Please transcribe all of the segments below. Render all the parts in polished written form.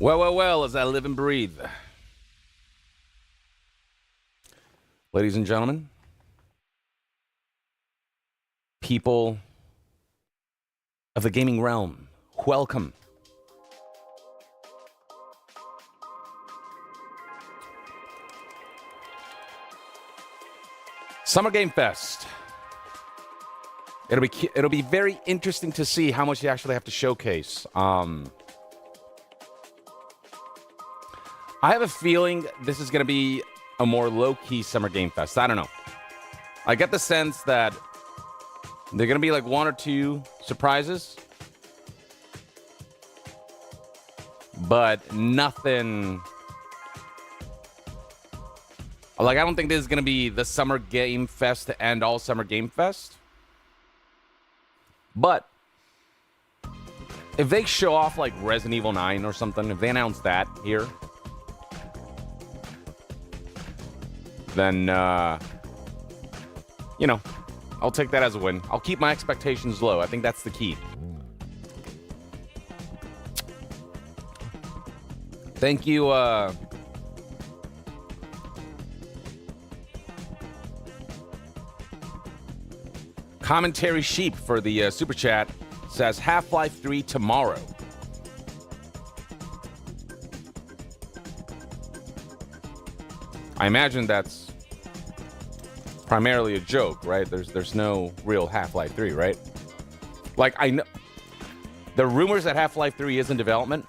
Well, as I live and breathe. Ladies and gentlemen, people of the gaming realm, welcome. Summer Game Fest. It'll be very interesting to see how much you actually have to showcase. I have a feeling this is going to be a more low-key Summer Game Fest. I don't know. I get the sense that they're going to be like one or two surprises, but nothing. Like, I don't think this is going to be the Summer Game Fest to end all Summer Game Fest. But if they show off like Resident Evil 9 or something, if they announce that here, then, you know, I'll take that as a win. I'll keep my expectations low. I think that's the key. Thank you, Commentary Sheep for the super chat. Says Half-Life 3 tomorrow. I imagine that's primarily a joke, right? There's no real Half-Life 3, right? Like, I know the rumors that Half-Life 3 is in development,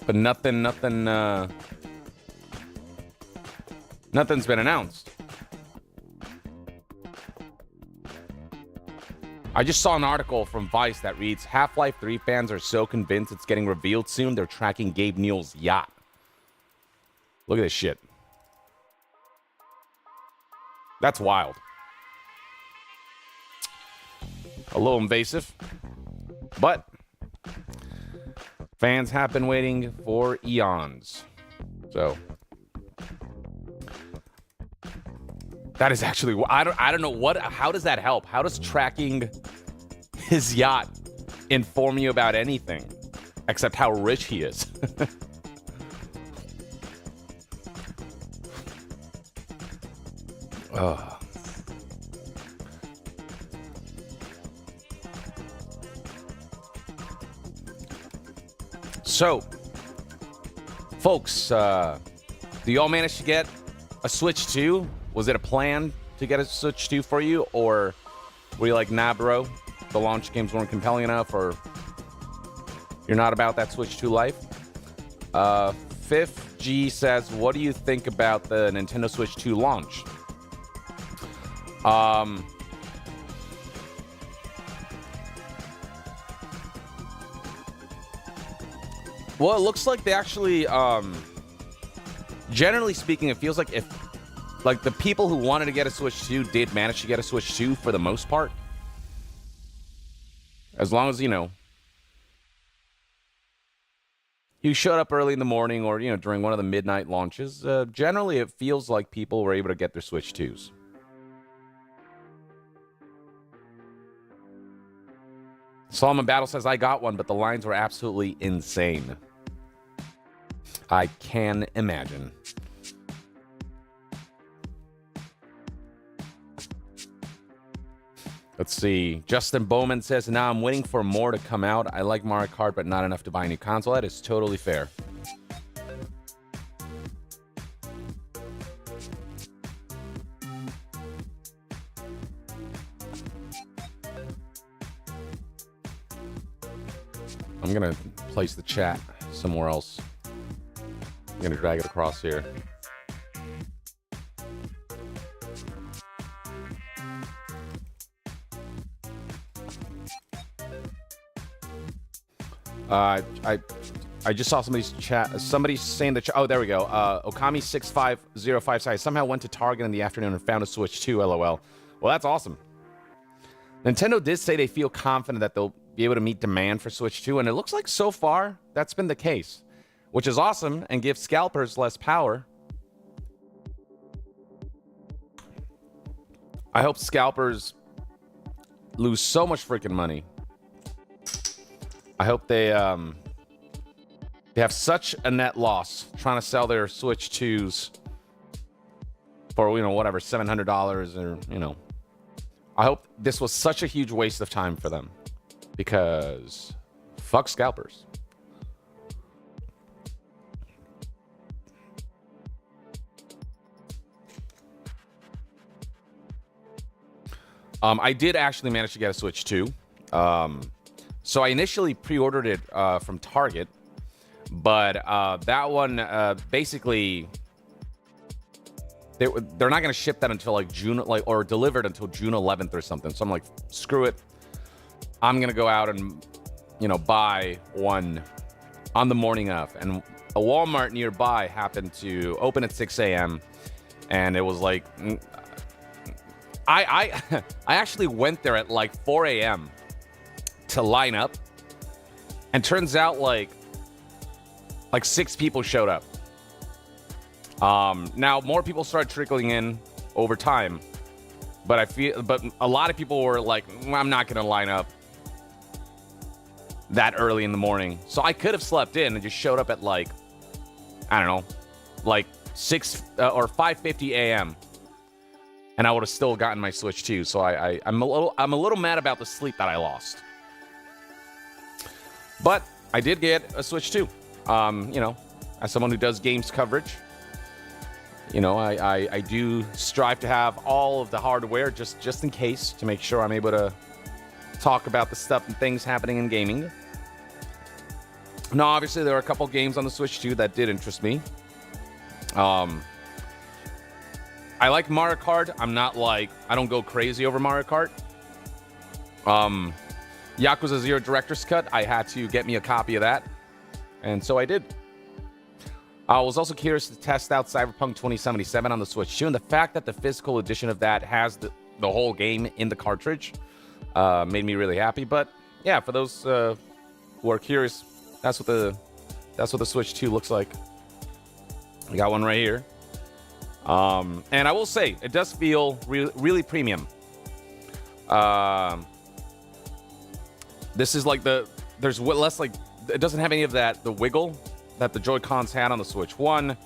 but nothing's been announced. I just saw an article from Vice that reads, Half-Life 3 fans are so convinced it's getting revealed soon, they're tracking Gabe Neal's yacht. Look at this shit. That's wild. A little invasive, but fans have been waiting for eons. So that is actually, I don't know how does that help? How does tracking his yacht inform you about anything except how rich he is? So, folks, do y'all manage to get a Switch 2? Was it a plan to get a Switch 2 for you? Or were you like, nah, bro, the launch games weren't compelling enough, or you're not about that Switch 2 life? Fifth G says, what do you think about the Nintendo Switch 2 launch? Well, it looks like they actually, generally speaking, it feels like if, like, the people who wanted to get a Switch 2 did manage to get a Switch 2 for the most part. As long as, you know, you showed up early in the morning or, you know, during one of the midnight launches, generally it feels like people were able to get their Switch 2s. Solomon Battle says, I got one, but the lines were absolutely insane. I can imagine. Let's see. Justin Bowman says, now I'm waiting for more to come out. I like Mario Kart, but not enough to buy a new console. That is totally fair. I'm going to place the chat somewhere else. I'm going to drag it across here. I just saw somebody's chat. Somebody's saying that. Oh, there we go. Okami6505 says, somehow went to Target in the afternoon and found a Switch 2. LOL. Well, that's awesome. Nintendo did say they feel confident that they'll be able to meet demand for Switch 2, and it looks like so far that's been the case, which is awesome and gives scalpers less power. I hope scalpers lose so much freaking money. I hope they They have such a net loss trying to sell their Switch 2s for, you know, whatever, $700 or, you know. I hope this was such a huge waste of time for them because fuck scalpers. I did actually manage to get a Switch 2. So I initially pre-ordered it from Target, but that one basically they're not going to ship that until like June, like, or delivered until June 11th or something. So I'm like, screw it. I'm going to go out and, you know, buy one on the morning of. And a Walmart nearby happened to open at 6 a.m. And it was like, I actually went there at like 4 a.m. to line up. And turns out like 6 people showed up. Now more people started trickling in over time, but a lot of people were like, I'm not going to line up that early in the morning. So I could have slept in and just showed up at like, I don't know, like 6 or 5:50 a.m. and I would have still gotten my Switch 2. So I'm a little mad about the sleep that I lost. But I did get a Switch 2. You know, as someone who does games coverage, you know, I do strive to have all of the hardware just in case, to make sure I'm able to talk about the stuff and things happening in gaming. Now, obviously, there are a couple games on the Switch 2 that did interest me. I like Mario Kart. I don't go crazy over Mario Kart. Yakuza 0 Director's Cut, I had to get me a copy of that. And so I did. I was also curious to test out Cyberpunk 2077 on the Switch 2. And the fact that the physical edition of that has the whole game in the cartridge made me really happy. But yeah, for those who are curious, that's what the Switch 2 looks like. I got one right here. And I will say, it does feel really premium. This is like there's less like, it doesn't have any of the wiggle that the Joy-Cons had on the Switch 1.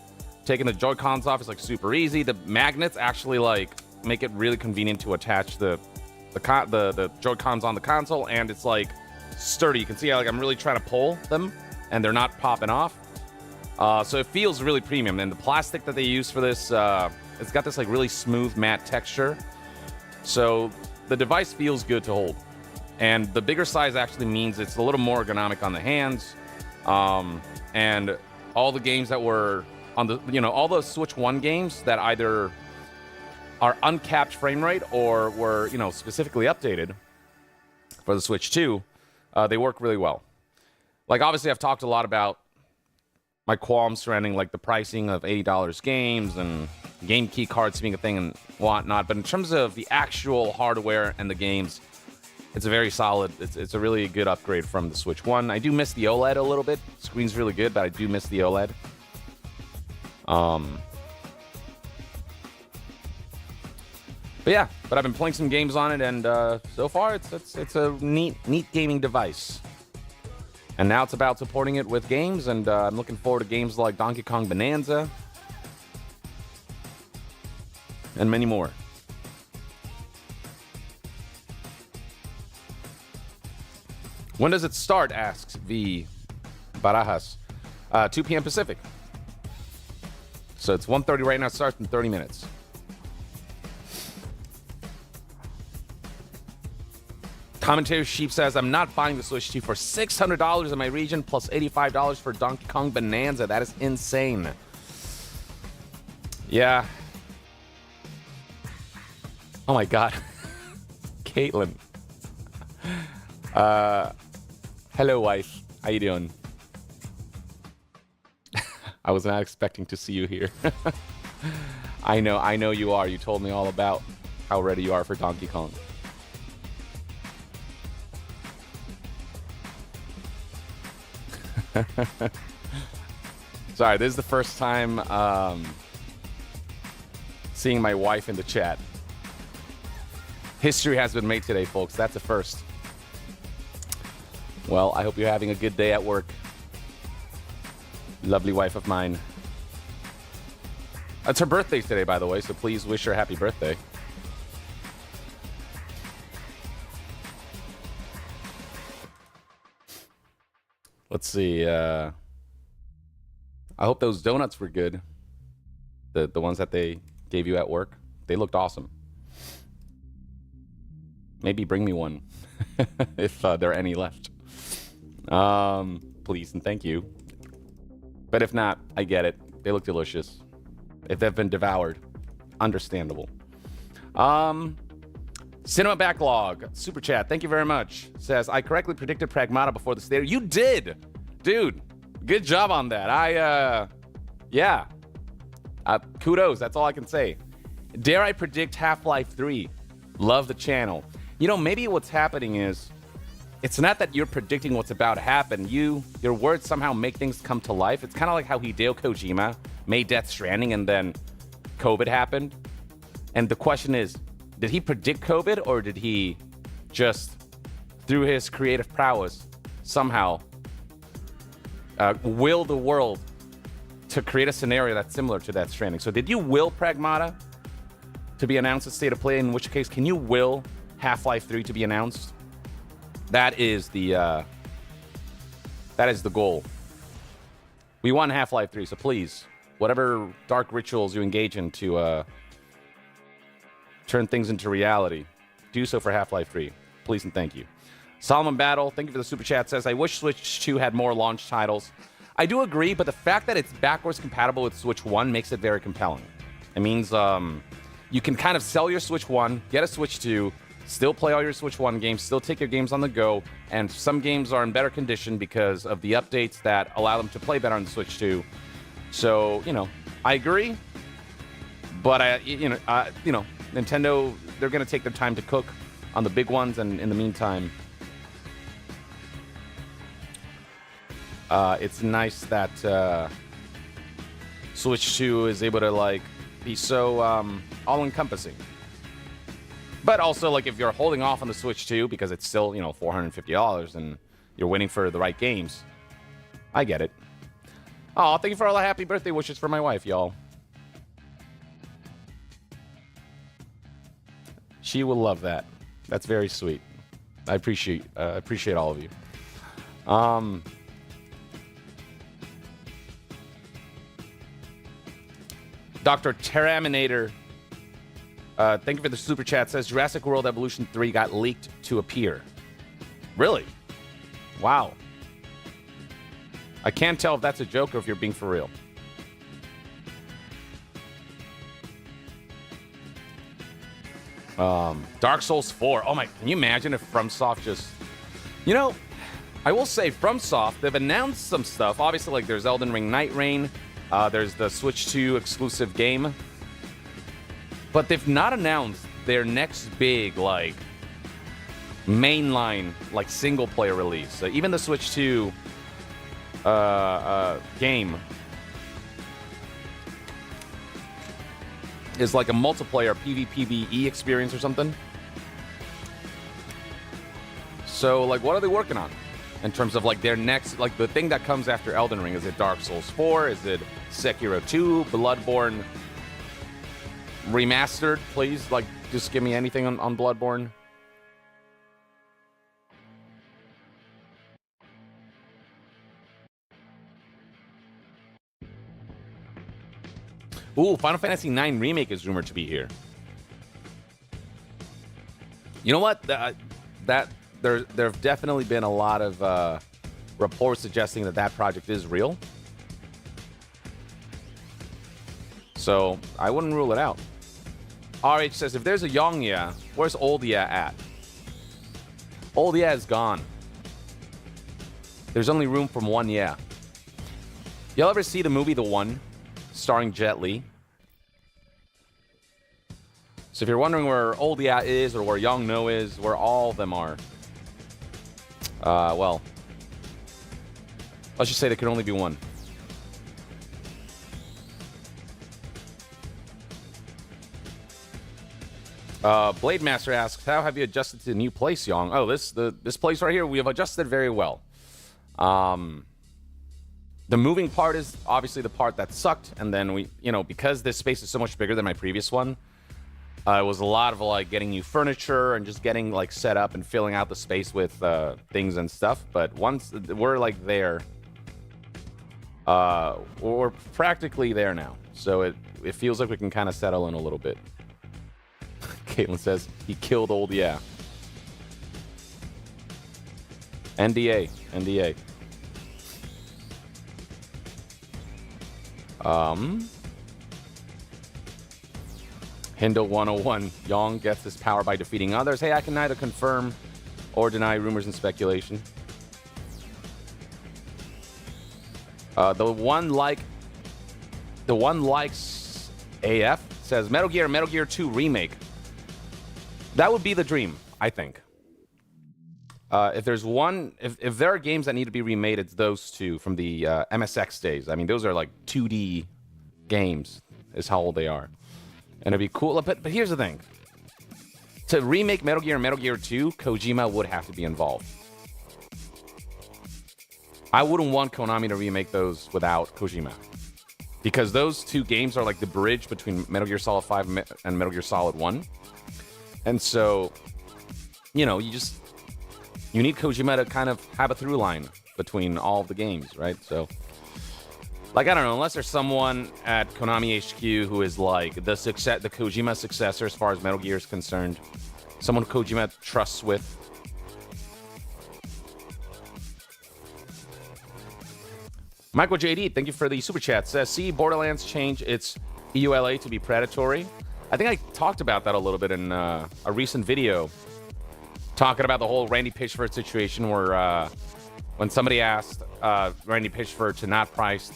Taking the Joy-Cons off is like super easy. The magnets actually like make it really convenient to attach the Joy-Cons on the console, and it's like sturdy. You can see how like I'm really trying to pull them and they're not popping off. So it feels really premium, and the plastic that they use for this, it's got this like really smooth matte texture. So the device feels good to hold. And the bigger size actually means it's a little more ergonomic on the hands. And all the games that were on the, you know, all the Switch 1 games that either are uncapped frame rate or were, you know, specifically updated for the Switch 2, they work really well. Like, obviously, I've talked a lot about my qualms surrounding, like, the pricing of $80 games and game key cards being a thing and whatnot. But in terms of the actual hardware and the games, it's a very solid, it's a really good upgrade from the Switch 1. I do miss the OLED a little bit. Screen's really good, but I do miss the OLED. But yeah, I've been playing some games on it, and so far it's a neat gaming device. And now it's about supporting it with games, and I'm looking forward to games like Donkey Kong Bonanza and many more. When does it start? Asks V. Barajas. 2 p.m. Pacific. So it's 1:30 right now. It starts in 30 minutes. Commentary Sheep says, I'm not buying the Switch 2 for $600 in my region, plus $85 for Donkey Kong Bonanza. That is insane. Yeah. Oh my God. Caitlin. Hello, wife. How you doing? I was not expecting to see you here. I know you are. You told me all about how ready you are for Donkey Kong. Sorry, this is the first time seeing my wife in the chat. History has been made today, folks. That's a first. Well, I hope you're having a good day at work. Lovely wife of mine. It's her birthday today, by the way, so please wish her a happy birthday. Let's see. I hope those donuts were good. The ones that they gave you at work. They looked awesome. Maybe bring me one if there are any left. Please and thank you. But if not, I get it. They look delicious. If they've been devoured, understandable. Cinema Backlog, super chat, thank you very much. Says, I correctly predicted Pragmata before the state. You did! Dude, good job on that. Yeah. Kudos, that's all I can say. Dare I predict Half-Life 3? Love the channel. You know, maybe what's happening is, it's not that you're predicting what's about to happen. Your words somehow make things come to life. It's kind of like how Hideo Kojima made Death Stranding and then COVID happened. And the question is, did he predict COVID or did he just, through his creative prowess, somehow will the world to create a scenario that's similar to Death Stranding? So did you will Pragmata to be announced as State of Play? In which case, can you will Half-Life 3 to be announced? That is the goal. We want Half-Life 3, so please, whatever dark rituals you engage in to turn things into reality, do so for Half-Life 3. Please and thank you. Solomon Battle, thank you for the super chat, says, I wish Switch 2 had more launch titles. I do agree, but the fact that it's backwards compatible with Switch 1 makes it very compelling. It means you can kind of sell your Switch 1, get a Switch 2, still play all your Switch 1 games, still take your games on the go, and some games are in better condition because of the updates that allow them to play better on the Switch 2. So, I agree, but Nintendo, they're going to take their time to cook on the big ones, and in the meantime, it's nice that Switch 2 is able to be so all-encompassing. But also, if you're holding off on the Switch 2 because it's still, $450 and you're waiting for the right games, I get it. Oh, thank you for all the happy birthday wishes for my wife, y'all. She will love that. That's very sweet. I appreciate all of you. Dr. Terraminator, thank you for the super chat. Says Jurassic World Evolution 3 got leaked to appear. Really? Wow. I can't tell if that's a joke or if you're being for real. Dark Souls 4. Oh my, can you imagine if FromSoft just... I will say FromSoft, they've announced some stuff. Obviously, there's Elden Ring Night Rain. There's the Switch 2 exclusive game. But they've not announced their next big, mainline, single-player release. So even the Switch 2 game is like a multiplayer PvPvE experience or something. So, what are they working on? In terms of, their next, the thing that comes after Elden Ring. Is it Dark Souls 4? Is it Sekiro 2? Bloodborne Remastered? Please, just give me anything on Bloodborne. Ooh, Final Fantasy IX Remake is rumored to be here. You know what? There have definitely been a lot of reports suggesting that project is real. So I wouldn't rule it out. RH says, if there's a YongYea, where's YongYea at? YongYea is gone. There's only room for one yeah. Y'all ever see the movie The One, starring Jet Li? So if you're wondering where YongYea is or where YongNo is, where all of them are, well, let's just say there can only be one. Blade Master asks, how have you adjusted to the new place, Yong? Oh, this place right here, we have adjusted very well. The moving part is obviously the part that sucked, and then we, because this space is so much bigger than my previous one, it was a lot of like getting new furniture and just getting like set up and filling out the space with things and stuff. But once we're like there, we're practically there now, so it feels like we can kind of settle in a little bit. Caitlin says he killed old yeah. NDA. Hindle 101. Yong gets his power by defeating others. Hey, I can neither confirm or deny rumors and speculation. The one likes AF says Metal Gear 2 remake. That would be the dream, I think. If there's one, if there are games that need to be remade, it's those two from the MSX days. I mean, those are like 2D games, is how old they are. And it'd be cool. But here's the thing. To remake Metal Gear and Metal Gear 2, Kojima would have to be involved. I wouldn't want Konami to remake those without Kojima. Because those two games are like the bridge between Metal Gear Solid 5 and Metal Gear Solid 1. And so, you need Kojima to kind of have a through line between all of the games, right? So, like, I don't know, unless there's someone at Konami HQ who is like the Kojima successor as far as Metal Gear is concerned, someone Kojima trusts with. Michael JD, thank you for the super chat. Says, see, Borderlands change its EULA to be predatory. I think I talked about that a little bit in a recent video, talking about the whole Randy Pitchford situation where when somebody asked Randy Pitchford to not price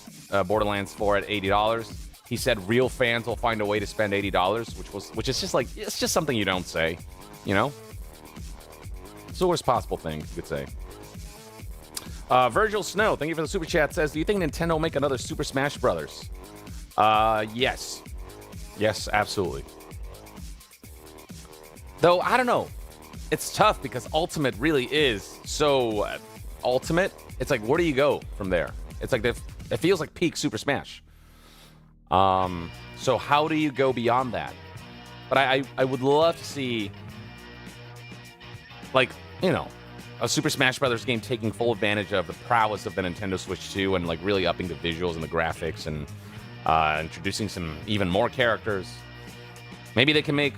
Borderlands 4 at $80, he said real fans will find a way to spend $80, which is just like, it's just something you don't say, It's the worst possible thing you could say. Virgil Snow, thank you for the super chat, says, do you think Nintendo will make another Super Smash Brothers? Yes. Yes, absolutely. Though, I don't know. It's tough because Ultimate really is so Ultimate. It's like, where do you go from there? It's like, it feels like peak Super Smash. So how do you go beyond that? But I would love to see, like, a Super Smash Brothers game taking full advantage of the prowess of the Nintendo Switch 2 and like really upping the visuals and the graphics and introducing some even more characters. Maybe they can make,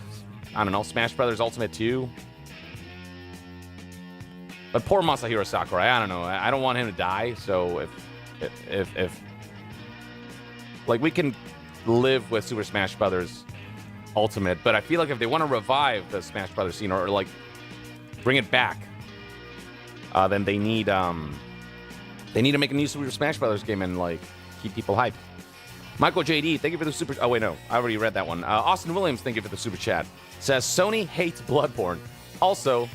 I don't know, Smash Brothers Ultimate 2. But poor Masahiro Sakurai, I don't know. I don't want him to die. So if like, we can live with Super Smash Brothers Ultimate, but I feel like if they want to revive the Smash Brothers scene or like bring it back, then they need to make a new Super Smash Brothers game and like keep people hyped. Michael JD, thank you for the super. Oh wait, no, I already read that one. Austin Williams, thank you for the super chat. Says Sony hates Bloodborne. Also,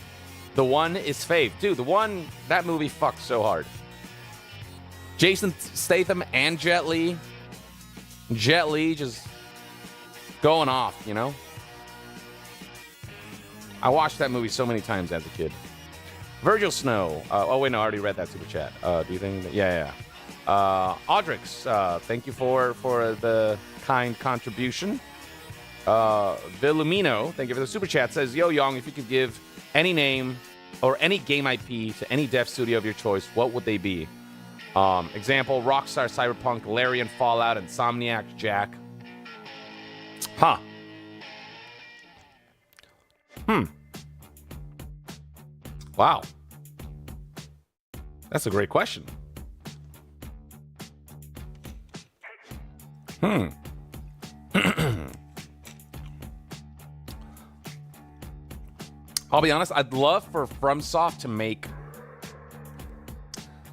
the one is fave, dude. That movie fucked so hard. Jason Statham and Jet Li just going off, I watched that movie so many times as a kid. Virgil Snow. Oh, wait, no, I already read that super chat. Do you think that? Yeah. Audrix, thank you for the kind contribution. Vilumino, thank you for the super chat. Says, Yo, Yong, if you could give any name or any game IP to any dev studio of your choice, what would they be? Example, Rockstar, Cyberpunk, Larian, Fallout, Insomniac, Jack. Huh. Wow. That's a great question. I'll be honest, I'd love for FromSoft to make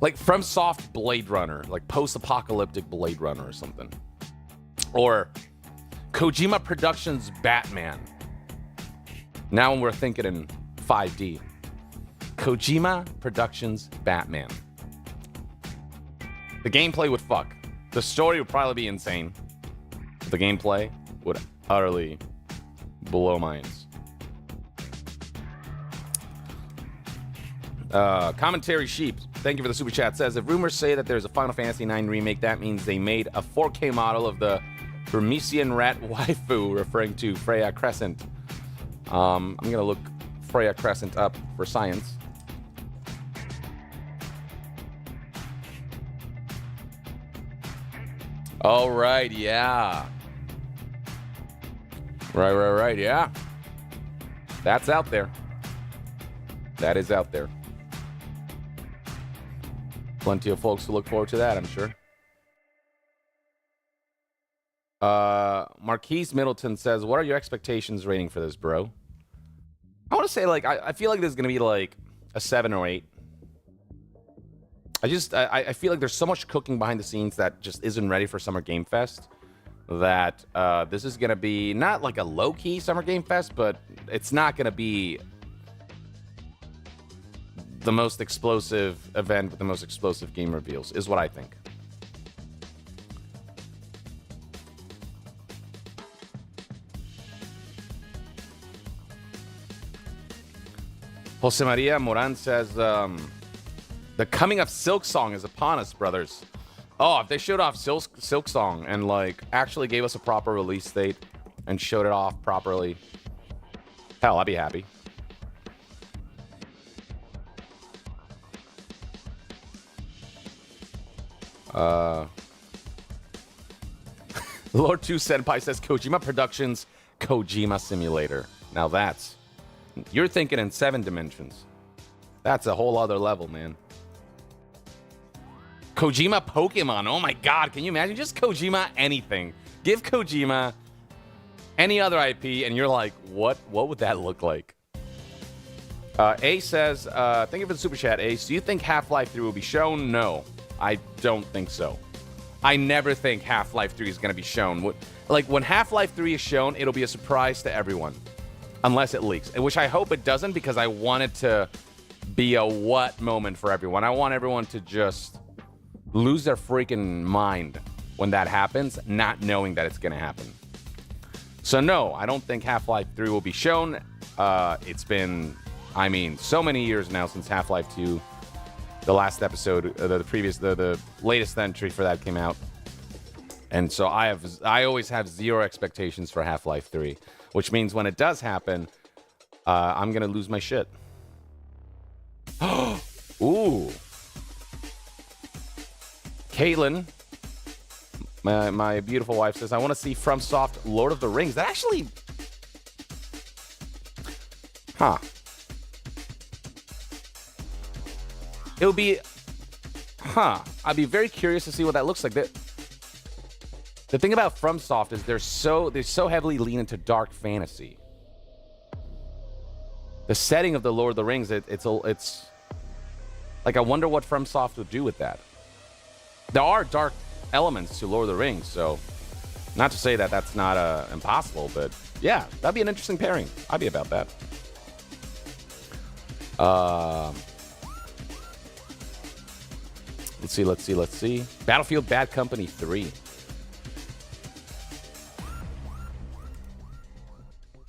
like FromSoft Blade Runner, like post-apocalyptic Blade Runner or something. Or Kojima Productions Batman. Now we're thinking in 5D. Kojima Productions Batman. The gameplay would fuck. The story would probably be insane. The gameplay would utterly blow minds. Commentary Sheep. thank you for the super chat. Says, if rumors say that there's a Final Fantasy IX remake, that means they made a 4K model of the Burmesian rat waifu, referring to Freya Crescent. I'm going to look Freya Crescent up for science. All right, yeah. Right, yeah. That's out there. That is out there. Plenty of folks to look forward to that, I'm sure. Marquise Middleton says, what are your expectations rating for this, bro? I want to say, like, I feel like this is going to be, like, a 7 or 8. I feel like there's so much cooking behind the scenes that just isn't ready for Summer Game Fest that this is going to be not like a low-key Summer Game Fest, but it's not going to be the most explosive event with the most explosive game reveals, is what I think. Jose Maria Moran says, the coming of Silk Song is upon us, brothers. Oh, if they showed off Silk Song and, like, actually gave us a proper release date and showed it off properly, hell, I'd be happy. Lord 2 Senpai says, Kojima Productions Kojima Simulator. Now that's... You're thinking in 7 dimensions. That's a whole other level, man. Kojima Pokemon. Oh my god, can you imagine? Just Kojima anything. Give Kojima any other IP, and you're like, what would that look like? A says, thank you for the super chat, Ace. Do you think Half-Life 3 will be shown? No, I don't think so. I never think Half-Life 3 is going to be shown. Like, when Half-Life 3 is shown, it'll be a surprise to everyone. Unless it leaks, which I hope it doesn't, because I want it to be a what moment for everyone. I want everyone to just lose their freaking mind when that happens, not knowing that it's going to happen. So no, I don't think Half-Life 3 will be shown. It's been, I mean, so many years now since Half-Life 2, the last episode, the latest entry for that came out. And so I always have zero expectations for Half-Life 3. Which means when it does happen, I'm going to lose my shit. Ooh. Caitlin, my beautiful wife, says, I want to see FromSoft Lord of the Rings. That actually... Huh. It would be... Huh. I'd be very curious to see what that looks like. The thing about FromSoft is they're so heavily lean into dark fantasy. The setting of the Lord of the Rings, it's like, I wonder what FromSoft would do with that. There are dark elements to Lord of the Rings, so not to say that that's not impossible, but yeah, that'd be an interesting pairing. I'd be about that. Let's see. Battlefield Bad Company 3.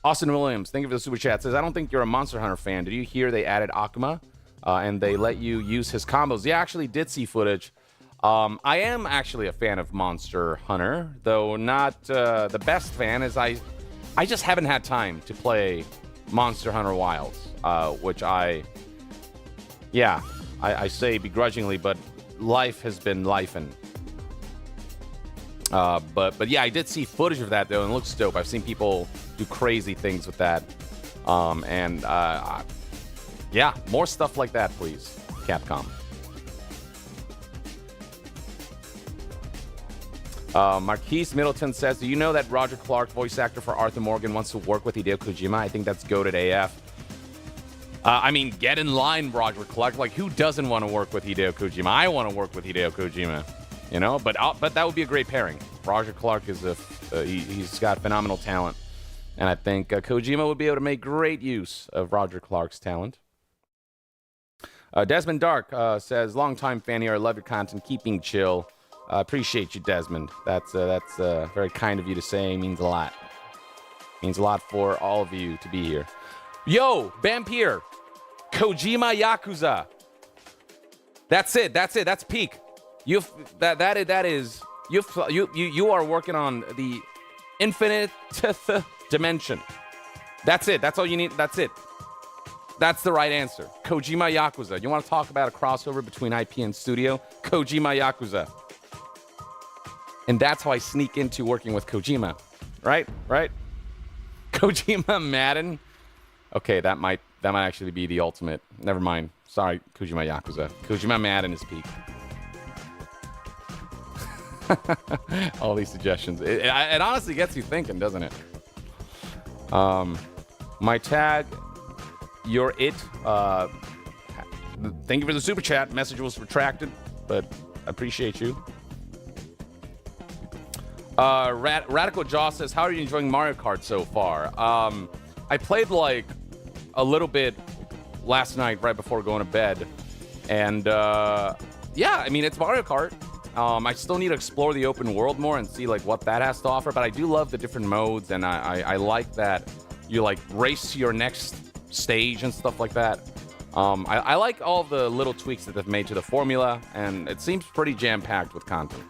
Austin Williams, thank you for the super chat. Says, I don't think you're a Monster Hunter fan. Did you hear they added Akuma and they let you use his combos? Yeah, I actually did see footage. I am actually a fan of Monster Hunter, though not the best fan, as I just haven't had time to play Monster Hunter Wilds, which I say begrudgingly, but life has been lifing. But yeah, I did see footage of that, though, and it looks dope. I've seen people do crazy things with that. Yeah, more stuff like that, please, Capcom. Marquise Middleton says, do you know that Roger Clark, voice actor for Arthur Morgan, wants to work with Hideo Kojima? I think that's goated AF. I mean, get in line, Roger Clark. Like, who doesn't want to work with Hideo Kojima? I want to work with Hideo Kojima. You know, but that would be a great pairing. Roger Clark is he's got phenomenal talent, and I think Kojima would be able to make great use of Roger Clark's talent. Desmond Dark says, longtime fan here. I love your content. Keep being chill. Appreciate you, Desmond. That's very kind of you to say. Means a lot. Means a lot for all of you to be here. Yo, Vampire, Kojima Yakuza. That's it. That's it. That's peak. You are working on the infinite dimension. That's it. That's all you need. That's it. That's the right answer. Kojima Yakuza. You want to talk about a crossover between IP and studio? Kojima Yakuza. And that's how I sneak into working with Kojima. Right? Right? Kojima Madden. Okay, that might actually be the ultimate. Never mind. Sorry, Kojima Yakuza. Kojima Madden is peak. All these suggestions. It honestly gets you thinking, doesn't it? My tag, you're it. Thank you for the super chat. Message was retracted, but I appreciate you. Radical Jaw says, how are you enjoying Mario Kart so far? I played like a little bit last night right before going to bed. And yeah, I mean, it's Mario Kart. I still need to explore the open world more and see like what that has to offer. But I do love the different modes, and I like that you like race to your next stage and stuff like that. I like all the little tweaks that they've made to the formula, and it seems pretty jam-packed with content.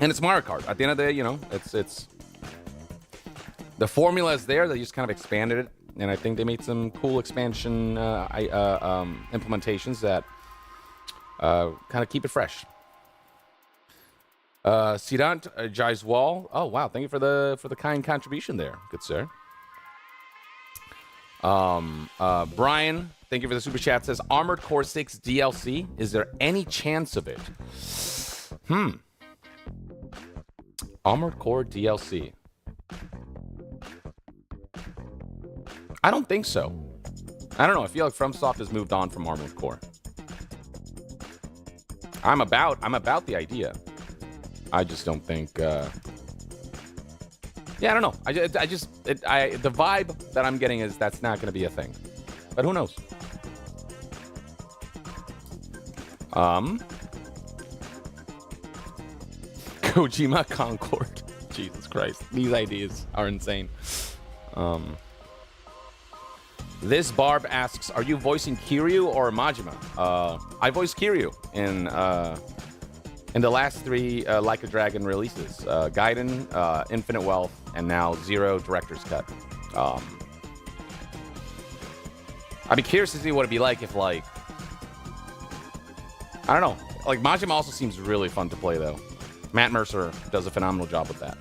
And it's Mario Kart. At the end of the day, you know, it's the formula is there. They just kind of expanded it, and I think they made some cool expansion implementations that kind of keep it fresh. Sirant Jaiswal. Oh wow, thank you for the kind contribution there, good sir. Brian, thank you for the super chat. Says Armored Core 6 DLC. Is there any chance of it? Armored Core DLC. I don't think so. I don't know. I feel like FromSoft has moved on from Armored Core. I'm about the idea. I just don't think. Yeah, I don't know. The vibe that I'm getting is that's not going to be a thing. But who knows? Kojima Concord. Jesus Christ. These ideas are insane. This Barb asks, are you voicing Kiryu or Majima? I voiced Kiryu in the last 3 Like a Dragon releases. Gaiden, Infinite Wealth, and now Zero Director's Cut. I'd be curious to see what it'd be like if, like... I don't know. Like, Majima also seems really fun to play, though. Matt Mercer does a phenomenal job with that.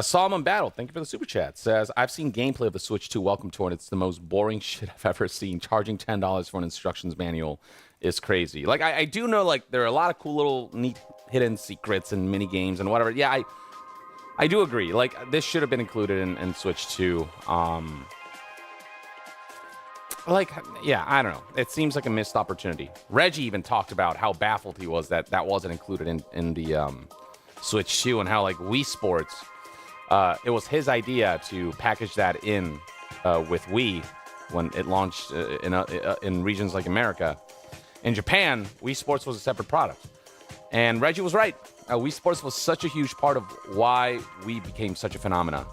Solomon Battle, thank you for the super chat. Says, I've seen gameplay of the Switch 2 Welcome Tour, and it's the most boring shit I've ever seen. Charging $10 for an instructions manual is crazy. Like, I do know, like, there are a lot of cool little neat hidden secrets and mini games and whatever. Yeah, I do agree. Like, this should have been included in Switch 2. Like, yeah, I don't know. It seems like a missed opportunity. Reggie even talked about how baffled he was that that wasn't included in the Switch 2, and how, like, Wii Sports, it was his idea to package that in with Wii when it launched in regions like America. In Japan, Wii Sports was a separate product. And Reggie was right. Wii Sports was such a huge part of why Wii became such a phenomenon.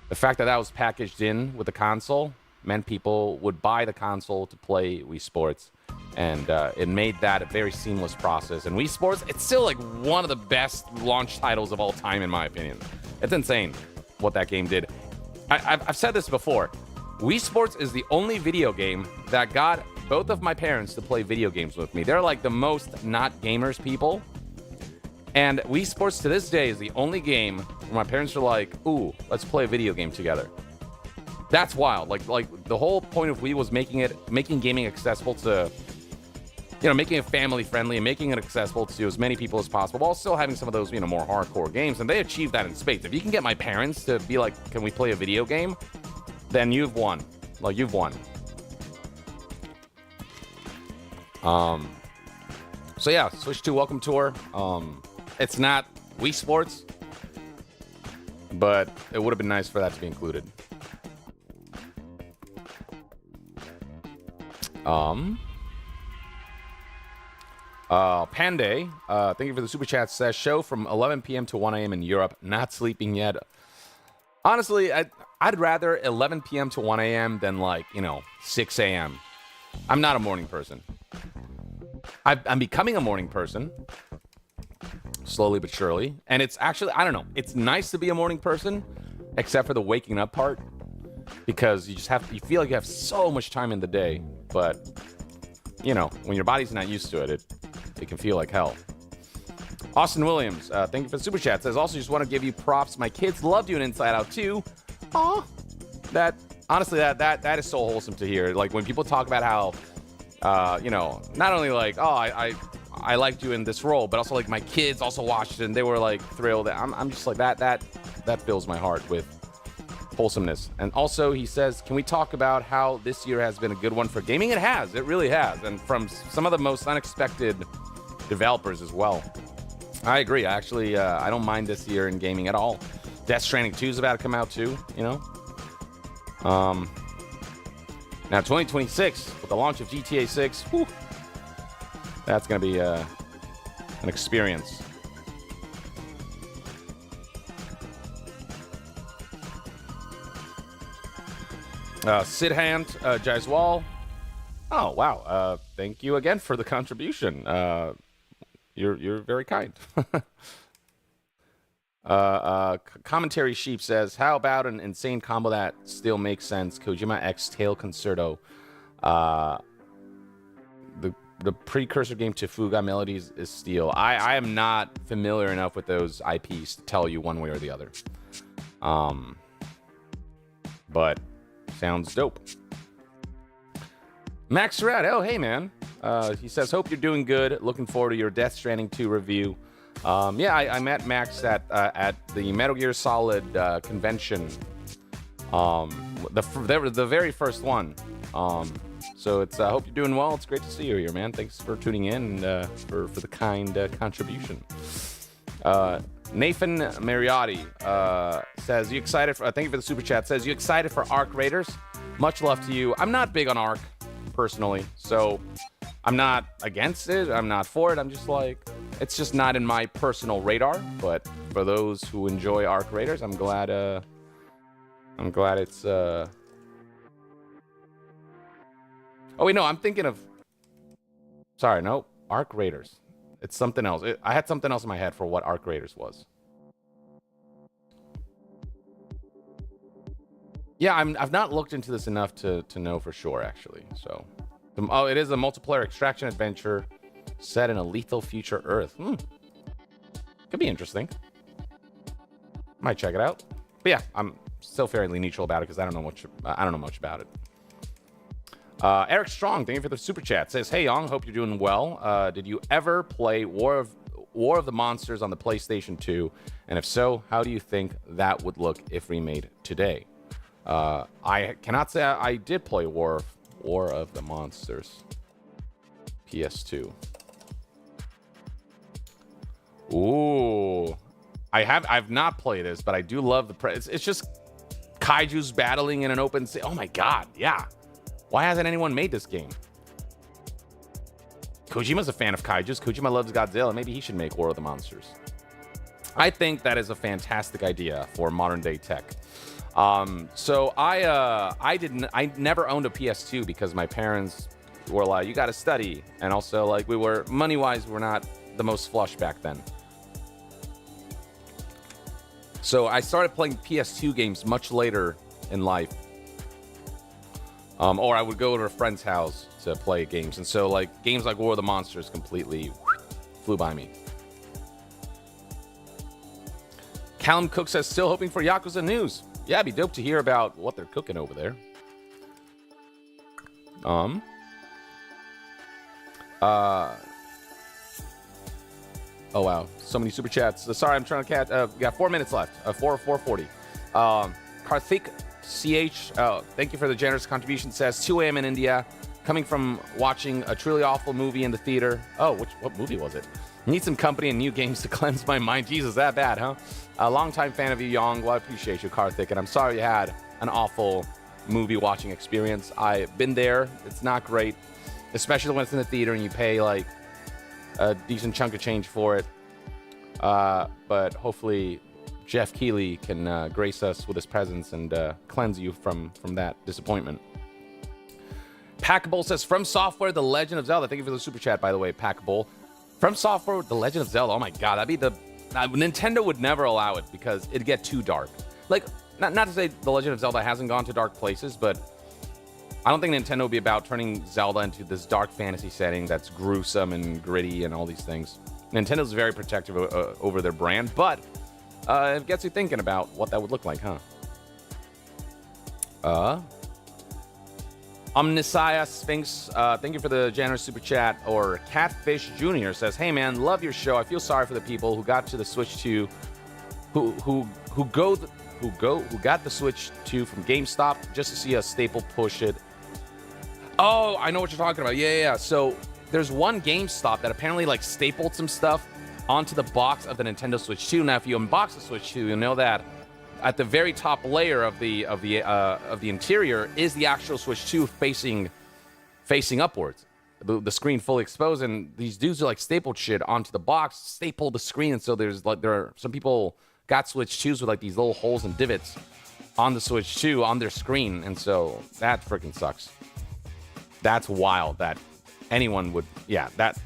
The fact that that was packaged in with the console meant people would buy the console to play Wii Sports. And it made that a very seamless process. And Wii Sports, it's still like one of the best launch titles of all time, in my opinion. It's insane what that game did. I've said this before. Wii Sports is the only video game that got both of my parents to play video games with me. They're like the most not gamers people. And Wii Sports to this day is the only game where my parents are like, ooh, let's play a video game together. That's wild. Like the whole point of Wii was making gaming accessible to, you know, making it family friendly and making it accessible to as many people as possible, while still having some of those, you know, more hardcore games. And they achieved that in spades. If you can get my parents to be like, can we play a video game? Then you've won. Like, you've won. So yeah, Switch 2 Welcome Tour. It's not Wii Sports, but it would have been nice for that to be included. Panday, thank you for the super chat. Says show from 11 p.m. to 1 a.m. in Europe. Not sleeping yet. Honestly, I'd rather 11 p.m. to 1 a.m. than 6 a.m. I'm not a morning person. I'm becoming a morning person, slowly but surely. And it's actually, I don't know, it's nice to be a morning person, except for the waking up part, because you feel like you have so much time in the day, but when your body's not used to it, it can feel like hell. Austin Williams, thank you for the super chat. Says, also just want to give you props. My kids loved you in Inside Out too. Aw. Honestly, that is so wholesome to hear. Like when people talk about how, not only like, oh, I liked you in this role, but also like my kids also watched it and they were like thrilled. I'm just like that fills my heart with wholesomeness. And also he says, can we talk about how this year has been a good one for gaming? It has. It really has. And from some of the most unexpected developers as well. I agree. Actually, I don't mind this year in gaming at all. Death Stranding 2 is about to come out too, Now 2026, with the launch of GTA 6, whew, that's going to be an experience. Sidhand Jaiswal. Oh, wow. Thank you again for the contribution. You're very kind. Commentary Sheep says, how about an insane combo that still makes sense? Kojima X Tail Concerto. The precursor game to Fuga Melodies is Steel. I am not familiar enough with those IPs to tell you one way or the other. But sounds dope. Max Surratt, oh hey man. He says, hope you're doing good. Looking forward to your Death Stranding 2 review. I met Max at the Metal Gear Solid convention. The very first one. So it's hope you're doing well. It's great to see you here, man. Thanks for tuning in and for the kind contribution. Nathan Mariotti says, you excited for, thank you for the super chat, says, you excited for Arc Raiders? Much love to you. I'm not big on Arc, personally, so I'm not against it. I'm not for it. I'm just like, it's just not in my personal radar. But for those who enjoy Arc Raiders, I'm glad it's Oh wait, no, I'm thinking of Arc Raiders. It's something else. I had something else in my head for what Arc Raiders was. Yeah, I've not looked into this enough to know for sure, actually. So, it is a multiplayer extraction adventure set in a lethal future Earth. Could be interesting. Might check it out. But yeah, I'm still fairly neutral about it because I don't know much about it. Eric Strong, thank you for the super chat. Says, hey Yong, hope you're doing well. Did you ever play War of the Monsters on the PlayStation 2? And if so, how do you think that would look if remade today? I cannot say I did play War of the Monsters PS2. Ooh, I've not played this, but I do love it's just kaiju's battling in an open sea. Oh my god, yeah. Why hasn't anyone made this game? Kojima's a fan of kaijus. Kojima loves Godzilla. Maybe he should make War of the Monsters. I think that is a fantastic idea for modern day tech. So I never owned a PS2 because my parents were like, you got to study, and also like we were money wise, we're not the most flush back then. So I started playing PS2 games much later in life. Or I would go to a friend's house to play games. And so like games like War of the Monsters completely flew by me. Callum Cook says, still hoping for Yakuza news. Yeah, it'd be dope to hear about what they're cooking over there. Oh wow, so many super chats. Sorry, I'm trying to catch. Got 4 minutes left. 4:40. Karthik CH, thank you for the generous contribution. Says 2 a.m. in India, coming from watching a truly awful movie in the theater. Oh, what movie was it? Need some company and new games to cleanse my mind. Jesus, that bad, huh? A longtime fan of you, Yong. Well, I appreciate you, Karthik, and I'm sorry you had an awful movie watching experience. I've been there. It's not great, especially when it's in the theater and you pay like a decent chunk of change for it. But hopefully Jeff Keighley can grace us with his presence and cleanse you from that disappointment. Packable says, From Software, The Legend of Zelda. Thank you for the super chat, by the way, Packable. From Software, The Legend of Zelda. Oh my God, that'd be the... Nintendo would never allow it because it'd get too dark. Like, not to say The Legend of Zelda hasn't gone to dark places, but I don't think Nintendo would be about turning Zelda into this dark fantasy setting that's gruesome and gritty and all these things. Nintendo's very protective over their brand, but it gets you thinking about what that would look like, huh? Omniscience Sphinx, thank you for the generous super chat. Or Catfish Jr. says, "Hey man, love your show. I feel sorry for the people who got to the Switch 2, who got the Switch 2 from GameStop just to see a staple push it." Oh, I know what you're talking about. Yeah. So there's one GameStop that apparently like stapled some stuff onto the box of the Nintendo Switch 2. Now, if you unbox the Switch 2, you'll know that at the very top layer of the interior is the actual Switch 2 facing upwards, the screen fully exposed, and these dudes are like stapled shit onto the box, stapled the screen, and so there are some people got Switch 2s with like these little holes and divots on the Switch 2 on their screen, and so that freaking sucks. That's wild that anyone would, that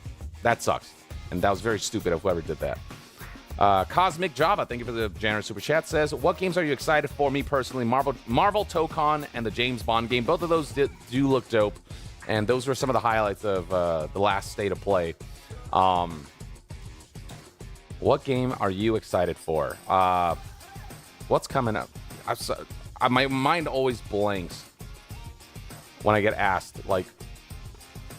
sucks, and that was very stupid of whoever did that. Cosmic Java, thank you for the generous super chat, says, "What games are you excited for?" Me personally, Marvel Tokon and the James Bond game. Both of those do look dope, and those were some of the highlights of the last State of Play. What game are you excited for? What's coming up? My mind always blanks when I get asked, like,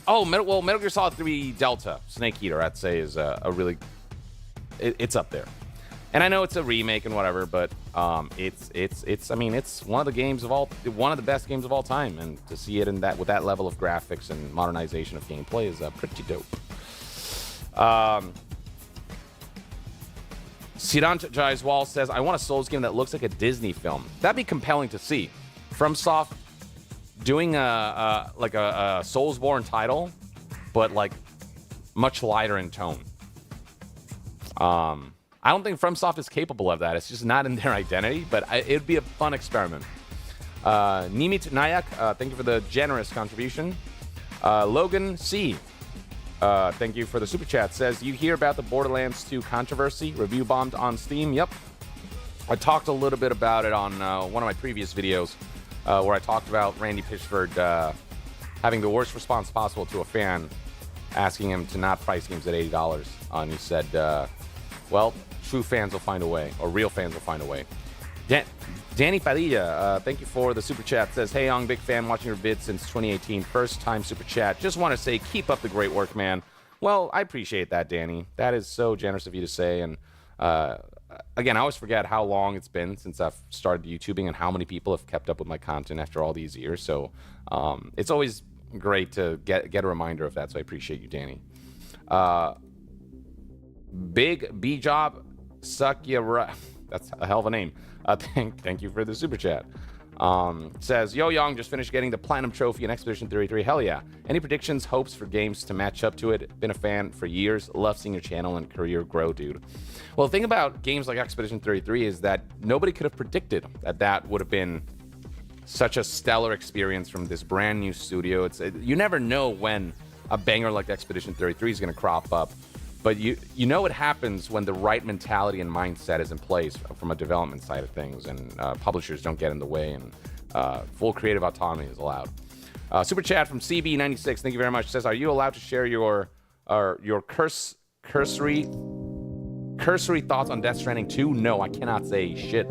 Metal Gear Solid 3 Delta, Snake Eater, I'd say is a really... It's up there, and I know it's a remake and whatever, but it's one of the best games of all time, and to see it with that level of graphics and modernization of gameplay is pretty dope. Sirant Jaiswal says, "I want a Souls game that looks like a Disney film." That'd be compelling to see. FromSoft doing a Soulsborne title, but like much lighter in tone. I don't think FromSoft is capable of that. It's just not in their identity, but it'd be a fun experiment. Nimit Nayak, thank you for the generous contribution. Logan C, thank you for the super chat, says, "You hear about the Borderlands 2 controversy? Review bombed on Steam?" Yep. I talked a little bit about it on one of my previous videos where I talked about Randy Pitchford having the worst response possible to a fan asking him to not price games at $80. And he said, well, true fans will find a way, or real fans will find a way. Danny Padilla, thank you for the super chat, says, "Hey, Young, big fan, watching your vids since 2018. First time super chat. Just want to say, keep up the great work, man." Well, I appreciate that, Danny. That is so generous of you to say. And again, I always forget how long it's been since I've started YouTubing and how many people have kept up with my content after all these years. So it's always great to get a reminder of that. So I appreciate you, Danny. Big B Job Sakura, that's a hell of a name. Thank you for the super chat. Says, "Yo, Young, just finished getting the Platinum Trophy in Expedition 33. Hell yeah. Any predictions, hopes for games to match up to it? Been a fan for years. Love seeing your channel and career grow, dude." Well, the thing about games like Expedition 33 is that nobody could have predicted that would have been such a stellar experience from this brand new studio. You never know when a banger like Expedition 33 is going to crop up. But you know what happens when the right mentality and mindset is in place from a development side of things, and publishers don't get in the way, and full creative autonomy is allowed. Super chat from CB96, thank you very much. Says, "Are you allowed to share your cursory thoughts on Death Stranding 2? No, I cannot say shit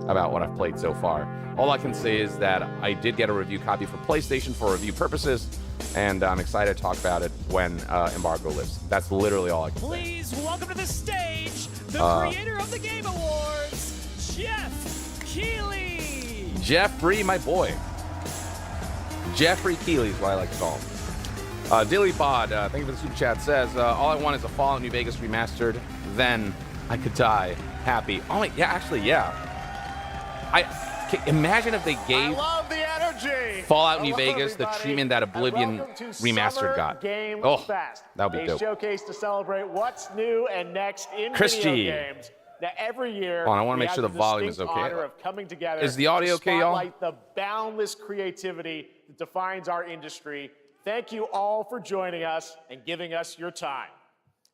about what I've played so far. All I can say is that I did get a review copy for PlayStation for review purposes, and I'm excited to talk about it when embargo lifts. That's literally all I can say. Please welcome to the stage the creator of the Game Awards, Jeff Keighley. Jeffrey, my boy. Jeffrey Keighley is what I like to call him. Dilly Pod, thank you for the super chat, says, "All I want is a Fallout New Vegas remastered. Then I could die happy." Oh, yeah, actually, yeah. Imagine if they gave... I love the energy. Fallout New Hello, Vegas, the everybody, treatment that and Oblivion welcome to remastered Summer got. Game Oh, Fest, that would be a dope. showcase to celebrate what's new and next in Chris video G. games. Now, every year, Hold on, I wanna we make have sure the volume distinct is okay. honor of coming together Is the audio to okay, y'all? spotlight the boundless creativity that defines our industry. Thank you all for joining us and giving us your time.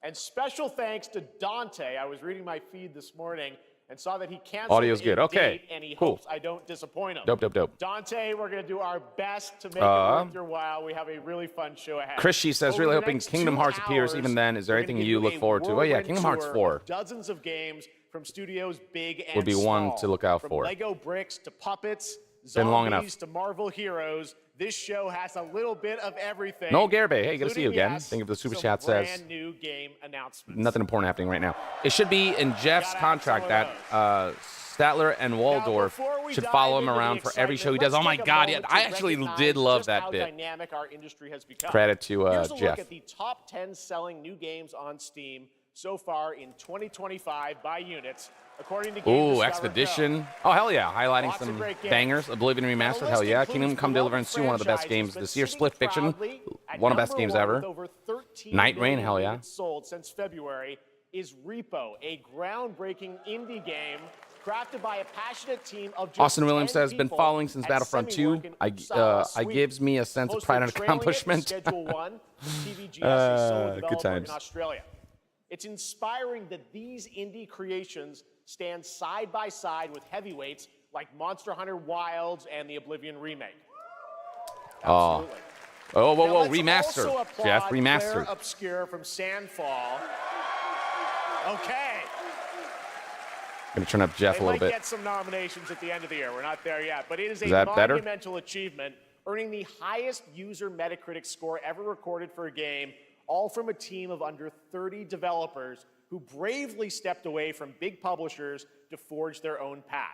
And special thanks to Dante. I was reading my feed this morning and saw that he canceled Audio's good. a Okay, date, and he cool. hopes I don't disappoint him. Dope, dope, dope. Dante, we're going to do our best to make it worth your while. We have a really fun show ahead. Chris She says, Over really the hoping next Kingdom 2 Hearts appears. hours, Even then, is there we're gonna anything give you look a forward to? Oh, yeah, whirlwind Kingdom Hearts tour 4. of dozens of games from studios big and Would be one small. to look out from for. Lego bricks to puppets, Been long zombies enough. to Marvel heroes. This show has a little bit of everything. Noel Garibay, hey, good to see you including, again. yes, Thank you for the super some chat. Says brand new game announcements. nothing important happening right now. It should be in Jeff's Gotta have contract some that of Statler and Waldorf before we should dive follow him into the around for every show he excitement, does. Oh my let's take a God, yeah, moment to I actually recognize did love just that how bit. dynamic our industry has become. Credit to Here's a Jeff. look at the top 10 selling new games on Steam so far in 2025 by units, according to Game Ooh, Discover Expedition. Oh, hell yeah. Highlighting Lots of some great games. bangers. Oblivion Now, Remastered. the Hell list yeah. includes Kingdom Come beloved Deliverance 2, one of the best games franchises, this year. but Split sitting Fiction, proudly at one of the best number games one ever. with over 13 Night Rain, million hell yeah. units sold since February is Repo, a groundbreaking indie game crafted by a passionate team of just Austin Williams 10 says, been people following since at Battlefront 2. Semi-Work in Uppsala, I Sweden. gives me a sense of Mostly pride and trailing it in accomplishment. Schedule 1, TVGS, a solo Good developer times. in Australia. It's inspiring that these indie creations stand side by side with heavyweights like Monster Hunter Wilds and the Oblivion remake. Oh. Absolutely. Oh, whoa, Now, whoa, let's remaster. also applaud Jeff, Claire remastered. Obscure from Sandfall. Okay. Gonna turn up Jeff They a little might bit. get some nominations at the end of the year. We're not there yet, but it is a that better? monumental achievement, earning the highest user Metacritic score ever recorded for a game, all from a team of under 30 developers who bravely stepped away from big publishers to forge their own path.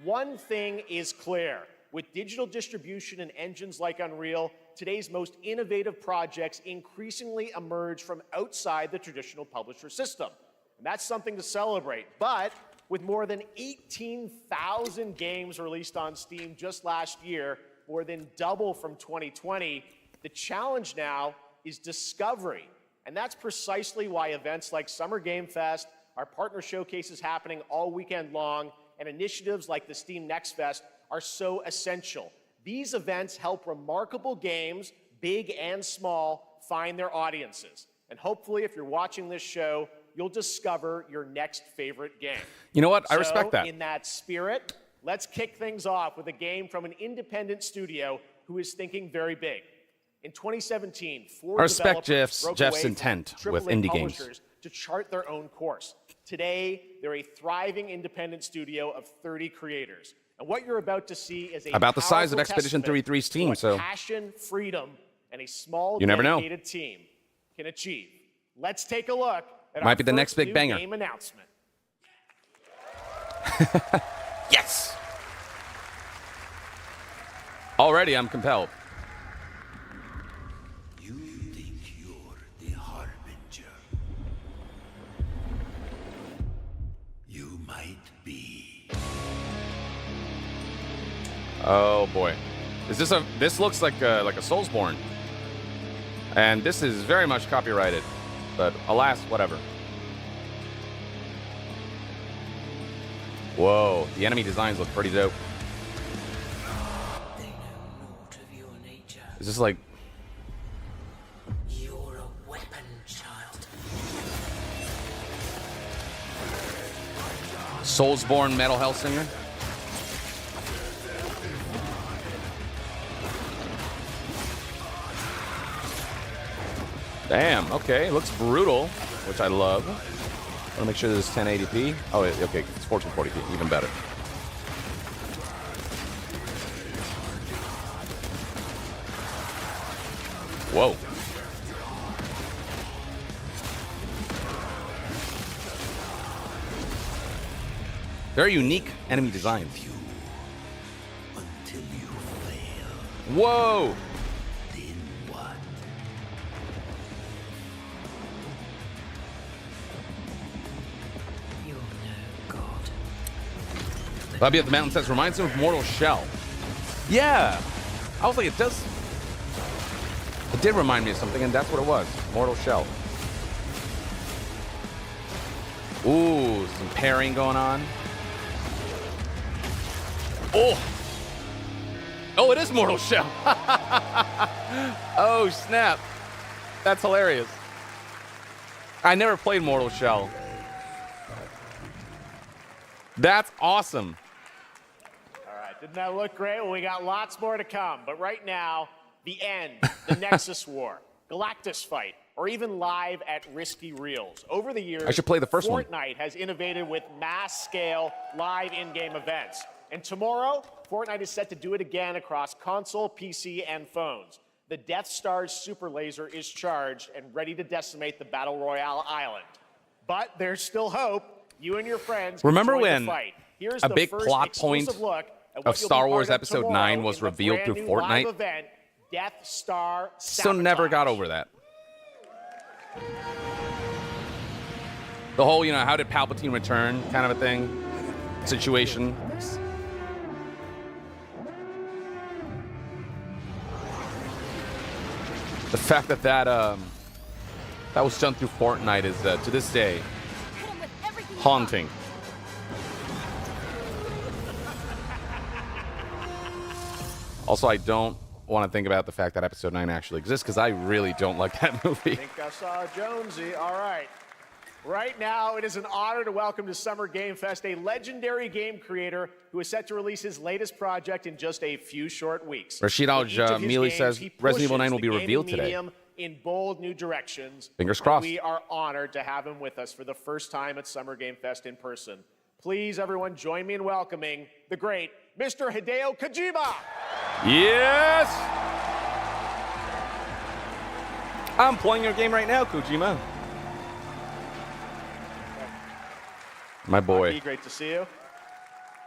One thing is clear. With digital distribution and engines like Unreal, today's most innovative projects increasingly emerge from outside the traditional publisher system. And that's something to celebrate. But with more than 18,000 games released on Steam just last year, more than double from 2020, the challenge now is discovery. And that's precisely why events like Summer Game Fest, our partner showcases happening all weekend long, and initiatives like the Steam Next Fest are so essential. These events help remarkable games, big and small, find their audiences. And hopefully, if you're watching this show, you'll discover your next favorite game. You know what? I So, respect that. In that spirit, let's kick things off with a game from an independent studio who is thinking very big. In 2017, four I respect developers broke Jeff's away from intent AAA with indie games. publishers to chart their own course. Today, they're a thriving independent studio of 30 creators. And what you're about to see is a About the size of powerful Expedition testament 33's to team, what so- passion, freedom, and a small, You never know. dedicated team can achieve. Let's take a look at Might our be the next first big new banger. game announcement. Yes! Already, I'm compelled. You think you're the Harbinger. You might be. Oh boy, is this a? This looks like a Soulsborne, and this is very much copyrighted. But alas, whatever. Whoa, the enemy designs look pretty dope. They know naught of your nature. Is this like? You're a weapon, child. Soulsborne Metal Hellsinger? Damn, okay, looks brutal, which I love. I want to make sure this is 1080p. Oh, okay, it's 1440p, even better. Whoa. Very unique enemy designs. Until you fail. Whoa! Then what? You're no god. Bobby at the Mountain says, reminds him of Mortal Shell. Yeah, I was like, it does. It did remind me of something, and that's what it was. Mortal Shell. Ooh, some pairing going on. Oh! Oh, it is Mortal Shell. Oh, snap. That's hilarious. I never played Mortal Shell. That's awesome. All right, didn't that look great? Well, we got lots more to come. But right now, the end, the Nexus War, Galactus Fight, or even live at Risky Reels. Over the years, I should play the first one. Fortnite has innovated with mass-scale live in-game events. And tomorrow, Fortnite is set to do it again across console, PC, and phones. The Death Star's super laser is charged and ready to decimate the Battle Royale island. But there's still hope. You and your friends can Remember join when the fight. Here's a the big first plot point exclusive look at of what you'll be Star part Wars of Episode tomorrow 9 was in the revealed brand through new live Fortnite? event, Death Star Still never got over that. The whole, how did Palpatine return kind of a thing, situation. The fact that that was done through Fortnite is, to this day, haunting. Also, I don't want to think about the fact that Episode 9 actually exists because I really don't like that movie. I think I saw Jonesy. All right. Right now, it is an honor to welcome to Summer Game Fest a legendary game creator who is set to release his latest project in just a few short weeks. Rashid Al-Jamili says Resident Evil 9 will be revealed today. In bold new directions. Fingers crossed. We are honored to have him with us for the first time at Summer Game Fest in person. Please, everyone, join me in welcoming the great Mr. Hideo Kojima. Yes! I'm playing your game right now, Kojima. My boy. Great to see you.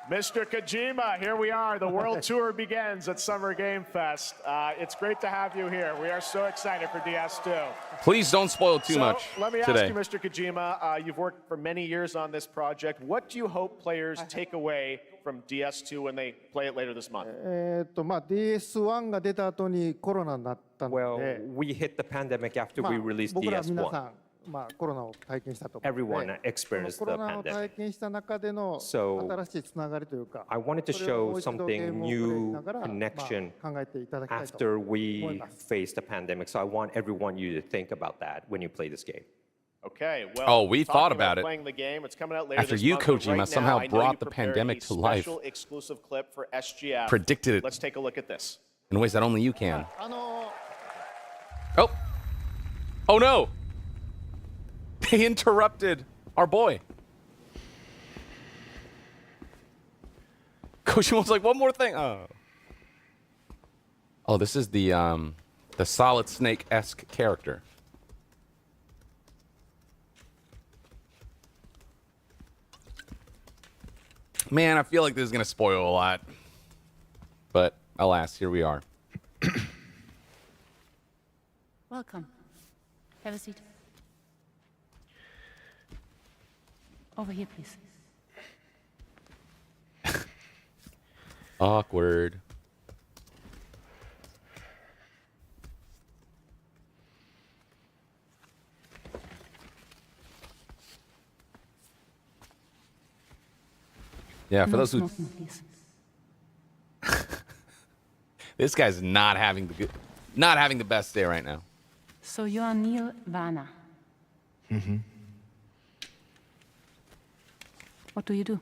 Mr. Kojima, here we are. The world tour begins at Summer Game Fest. It's great to have you here. We are so excited for DS2. Please don't spoil too much Let me today. ask you, Mr. Kojima, you've worked for many years on this project. What do you hope players take away from DS2 when they play it later this month? DS1 が出た後にコロナになったの Well, で、 we hit the pandemic after まあ we released 僕ら皆さ DS1. ん、コロナを体験したと思うの Everyone で、 experienced コ the ロナを体 pandemic. 験した中での So, 新しいつながりというか、 I wanted to それをも show う一度ゲー something ムをプレイし new ながら、 connection 考えていただきたいと after 思い we ます faced the pandemic. So I want everyone you to think about that when you play this game. Okay, well, Oh, we talking thought about it. playing the game. It's coming out later After this you, month, but Kojima, right somehow now, I know brought you the prepared pandemic a to life. special exclusive clip for SGF. Predicted it. Let's take a look at this. In ways that only you can. あの Oh. Oh, no. They interrupted our boy. Kojima was like, one more thing. Oh. Oh, this is the Solid Snake-esque character. Man, I feel like this is going to spoil a lot. But alas, here we are. Welcome. Have a seat. Over here, please. Awkward. Yeah, for No those who smoking, please. this guy's not having the best day right now. So you are Neil Vana. Mm-hmm. What do you do?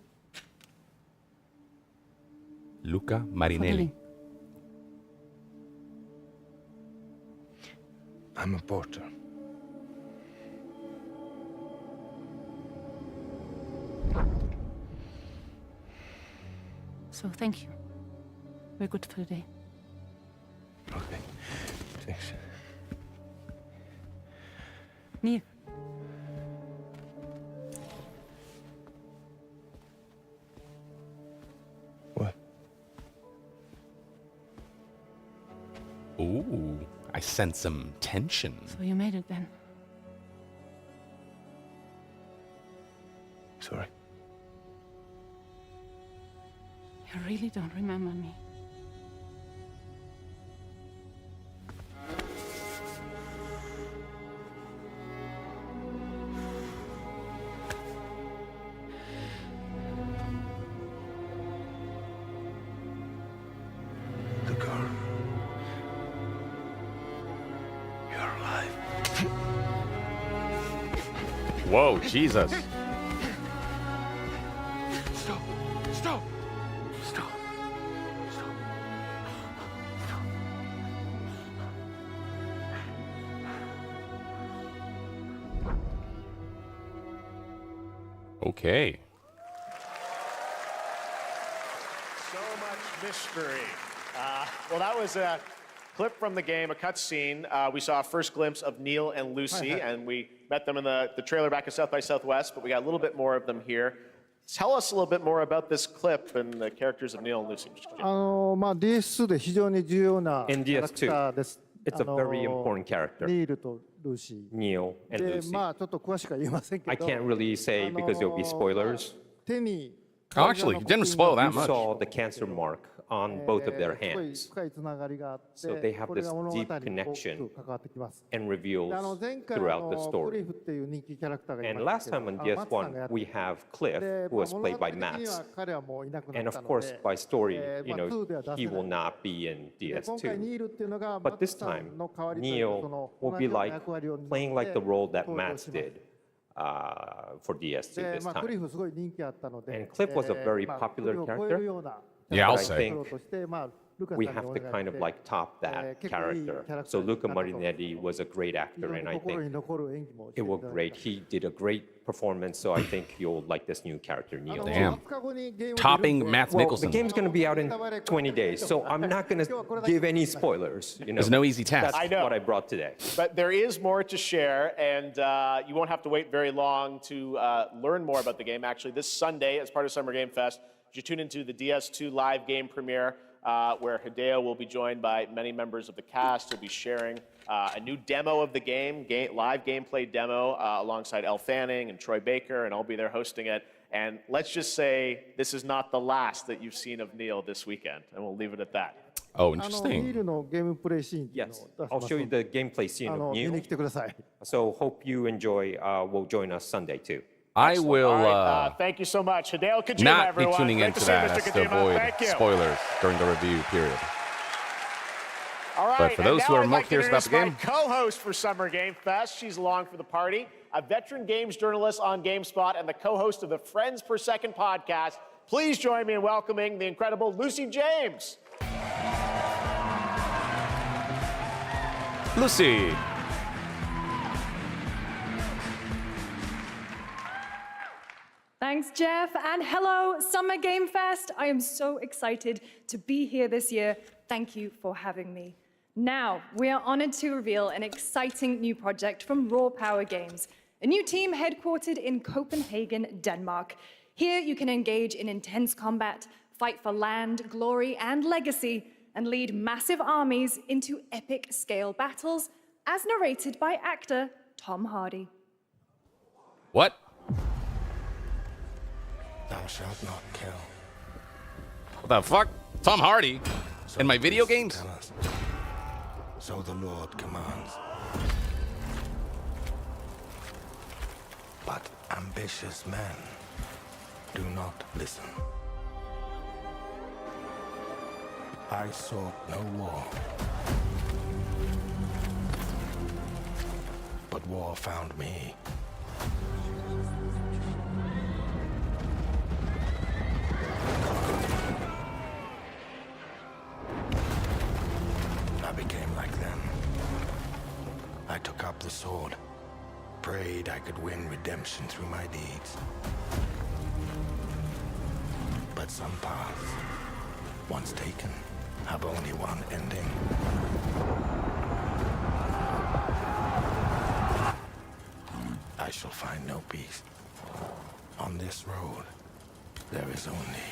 Luca For Marinelli. living? I'm a porter. So thank you. We're good for the day. Okay. Thanks. Neil. What? Ooh, I sense some tension. So you made it then. Sorry. You really don't remember me. Whoa, Jesus. Stop! Stop! Stop! Stop! Okay. So much mystery. Well, that was a clip from the game, a cutscene. We saw a first glimpse of Neil and Lucy, and we met them in the trailer back at South by Southwest, but we got a little bit more of them here. Tell us a little bit more about this clip and the characters of Neil and Lucy. DS2 で非常に重要なキ In ャラクターです。 It's a very important character, ニールとルーシ Neil ー。 and で、 Lucy. まあちょっと詳しくは言えませんけ I ど、 can't really say because there'll be spoilers. 手に Oh, actually, you didn't spoil that You much. saw the cancer mark on both of their すごい hands 深いつながりがあって、 So they have これが this 物語に deep 大き connection く関わってきます。 and で reveals 前回 throughout the ク story. リフっていう人気キャラクターがい And ま last したけ time ど、 on マツさんがや DS1, って we have Cliff, で who was 物 played 語 by 的には Mats. 彼はもういなくな And った of の course, で、 by story, まあ 2では出せない。 he will not be in で今回 DS2. ニールっていうのが But マ this ツさ time, んの代わりというか、そ Neil の will 同 be じような like 役割を担って playing like the role that 登場 Mats します。 did for DS2 で、 this まあクリ time. フすごい人気あったので、 And Cliff was a very まあ popular クリフを超えるような Yeah, I'll キャラクター say. を作ろうとしてまあルカさん We に have お to 願い kind し of て like top that 結構いいキャ character. ラクター So になった Luca と Marinetti was a great 非 actor, 常に and I 心 think に残る演技もして it いた was だい great. て He did a great performance, so I think you'll like this new character, あ Neil. の Damn. 20日後にゲーム Topping 出るんで Matt Well, Nicholson. the game's going to be out in 20 days, so I'm not going to give any spoilers. You know, There's no easy task. That's I know. what I brought today. But there is more to share, and you won't have to wait very long to learn more about the game. Actually, this Sunday, as part of Summer Game Fest, you tune into the DS2 live game premiere, where Hideo will be joined by many members of the cast. He'll be sharing a new demo of the game, live gameplay demo, alongside Elle Fanning and Troy Baker, and I'll be there hosting it. And let's just say this is not the last that you've seen of Neil this weekend, and we'll leave it at that. Oh, あのニー interesting. ルのゲームプレイシーンっていうの Yes, を出し I'll ます show you ので the gameplay scene あ of の見に Neil. 来てください。 So hope you enjoy. Will join us Sunday too. I will All right, thank you so much. Hideo Kojima, not be everyone. tuning Great into to see you, that Mr. as to Kojima. avoid Thank you. spoilers during the review period. All right, But for and those now who are I'd more like to curious about introduce the my game- co-host for Summer Game Fest. She's along for the party, a veteran games journalist on GameSpot and the co-host of the Friends Per Second podcast. Please join me in welcoming the incredible Lucy James. Lucy. Thanks, Jeff, and hello, Summer Game Fest. I am so excited to be here this year. Thank you for having me. Now, we are honored to reveal an exciting new project from Raw Power Games, a new team headquartered in Copenhagen, Denmark. Here, you can engage in intense combat, fight for land, glory, and legacy, and lead massive armies into epic scale battles, as narrated by actor Tom Hardy. What? Thou shalt not kill. What the fuck? Tom Hardy? In my video games? Tell us. So the Lord commands. But ambitious men do not listen. I sought no war. But war found me. I became like them. I took up the sword, prayed I could win redemption through my deeds. But some paths, once taken, have only one ending. I shall find no peace. On this road, there is only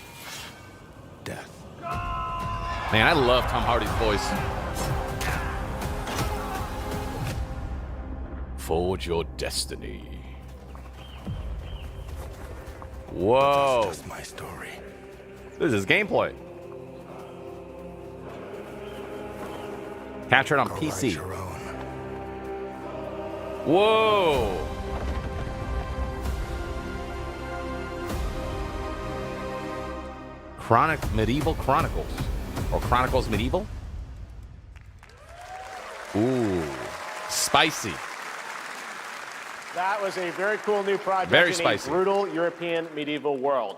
death. Man, I love Tom Hardy's voice. Forge your destiny. Whoa. That's my story. This is gameplay. Captured on Go PC. write your own. Whoa. Medieval Chronicles. Or Chronicles Medieval? Ooh. Spicy. That was a very cool new project Very in spicy. a brutal European medieval world.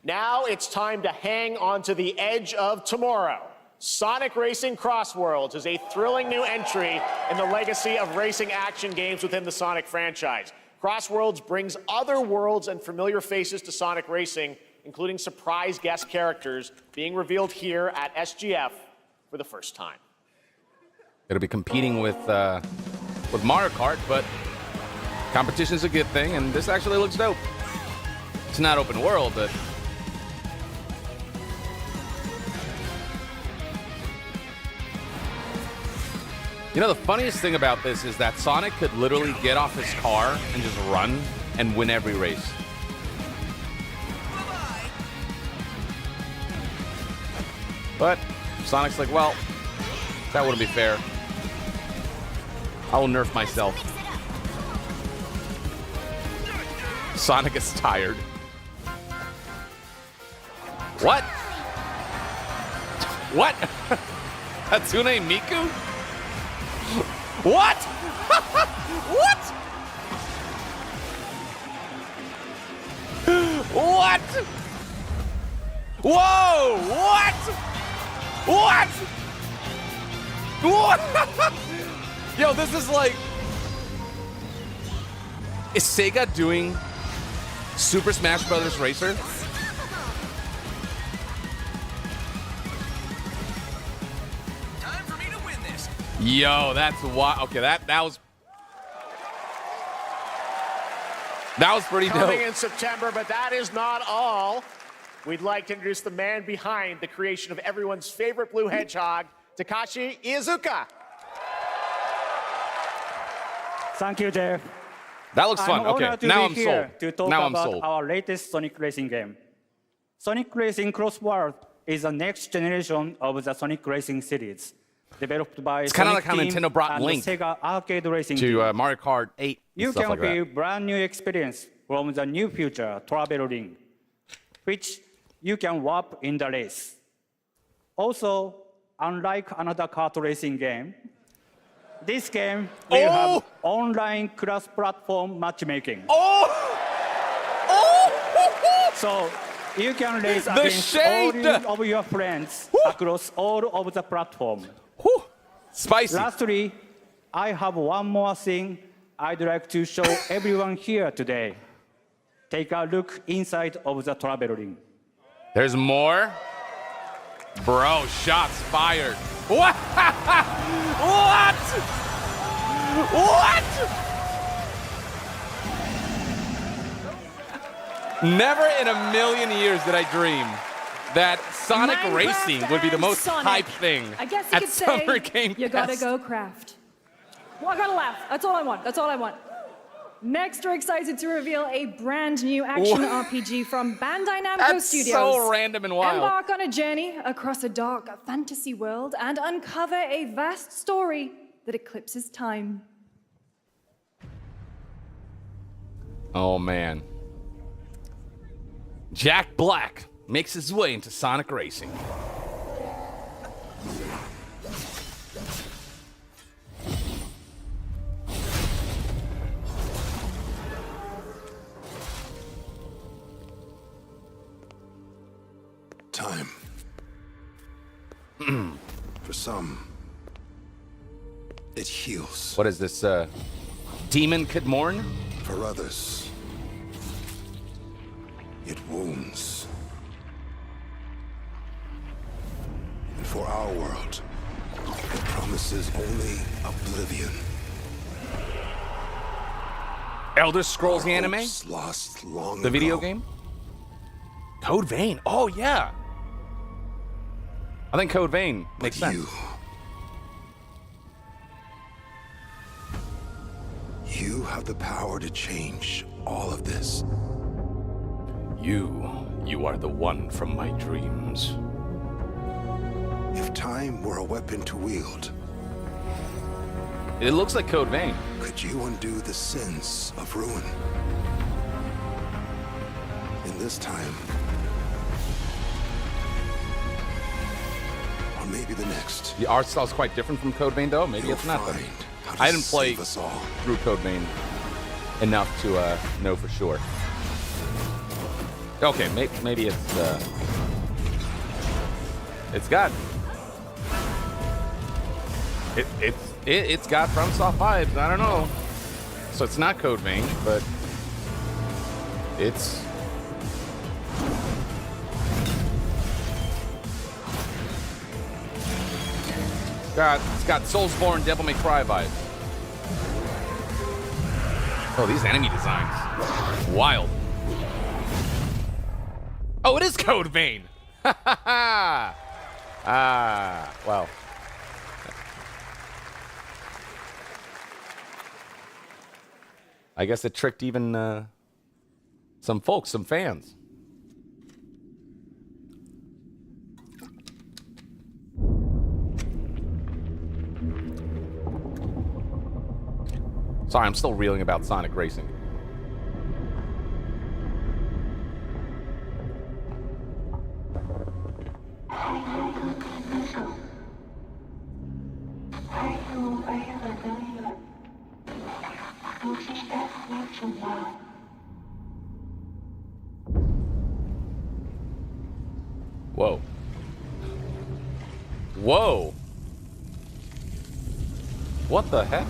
Now it's time to hang on to the edge of tomorrow. Sonic Racing Crossworlds is a thrilling new entry in the legacy of racing action games within the Sonic franchise. Crossworlds brings other worlds and familiar faces to Sonic Racing, including surprise guest characters being revealed here at SGF for the first time. It'll be competing with Mario Kart, but competition is a good thing, and this actually looks dope. It's not open world, but you know, the funniest thing about this is that Sonic could literally get off his car and just run and win every race. But Sonic's like, well, that wouldn't be fair. I will nerf myself. Sonic is tired. What? What? Hatsune Miku? What? What? What? Whoa! What? What? What? Yo, this is like... Is Sega doing Super Smash Brothers Racer? Time for me to win this. Yo, that's wild. Okay, that was pretty Coming dope. in September, but that is not all. We'd like to introduce the man behind the creation of everyone's favorite blue hedgehog, Takashi Iizuka. Thank you, Jeff. That looks fun. I'm Okay, honored to now be I'm here sold. to talk Now I'm about sold. our latest Sonic Racing game. Sonic Racing Crossworld is the next generation of the Sonic Racing series, developed by It's kind of Sonic like how Team Nintendo brought and Link Sega Arcade Racing to Team. Mario Kart 8 and You stuff can like feel that. brand new experience from the new future travel ring, which you can warp in the race. Also, unlike another kart racing game, this game will have online cross-platform matchmaking. So you can race against all of your friends across all of the platform. Spicy. Lastly, I have one more thing I'd like to show everyone here today. Take a look inside of the travel ring. There's more? Bro, shots fired. What? What? What? Never in a million years did I dream that Sonic Minecraft Racing would be the and most Sonic. hype thing I guess you at could Summer say Game you gotta Fest. go craft. Well, I gotta laugh. That's all I want. That's all I want. Next, we're excited to reveal a brand new action RPG from Bandai Namco That's Studios. so random and wild. Embark on a journey across a dark fantasy world and uncover a vast story that eclipses time. Oh, man. Jack Black makes his way into Sonic Racing. Time. For some, it heals. What is this, Demon Could Mourn? For others, it wounds. And for our world, it promises only oblivion. Elder Scrolls the anime? Lost long The video ago. game? Code Vein. Oh, yeah. I think Code Vein makes sense. You have the power to change all of this. You are the one from my dreams. If time were a weapon to wield, It looks like Code Vein. could you undo the sins of ruin? In this time, or maybe the next. The art style is quite different from Code Vein, though. Maybe it's not. You'll Then. find how to I didn't play save us all. through Code Vein. enough to know for sure. Okay, maybe it's got it's got FromSoft vibes. I don't know. So it's not Code Vein, but it's got Soulsborne, Devil May Cry vibes. Oh, these enemy designs, wild. Oh, it is Code Vein. Well. I guess it tricked even some folks, some fans. Sorry, I'm still reeling about Sonic Racing. Whoa. Whoa. What the heck?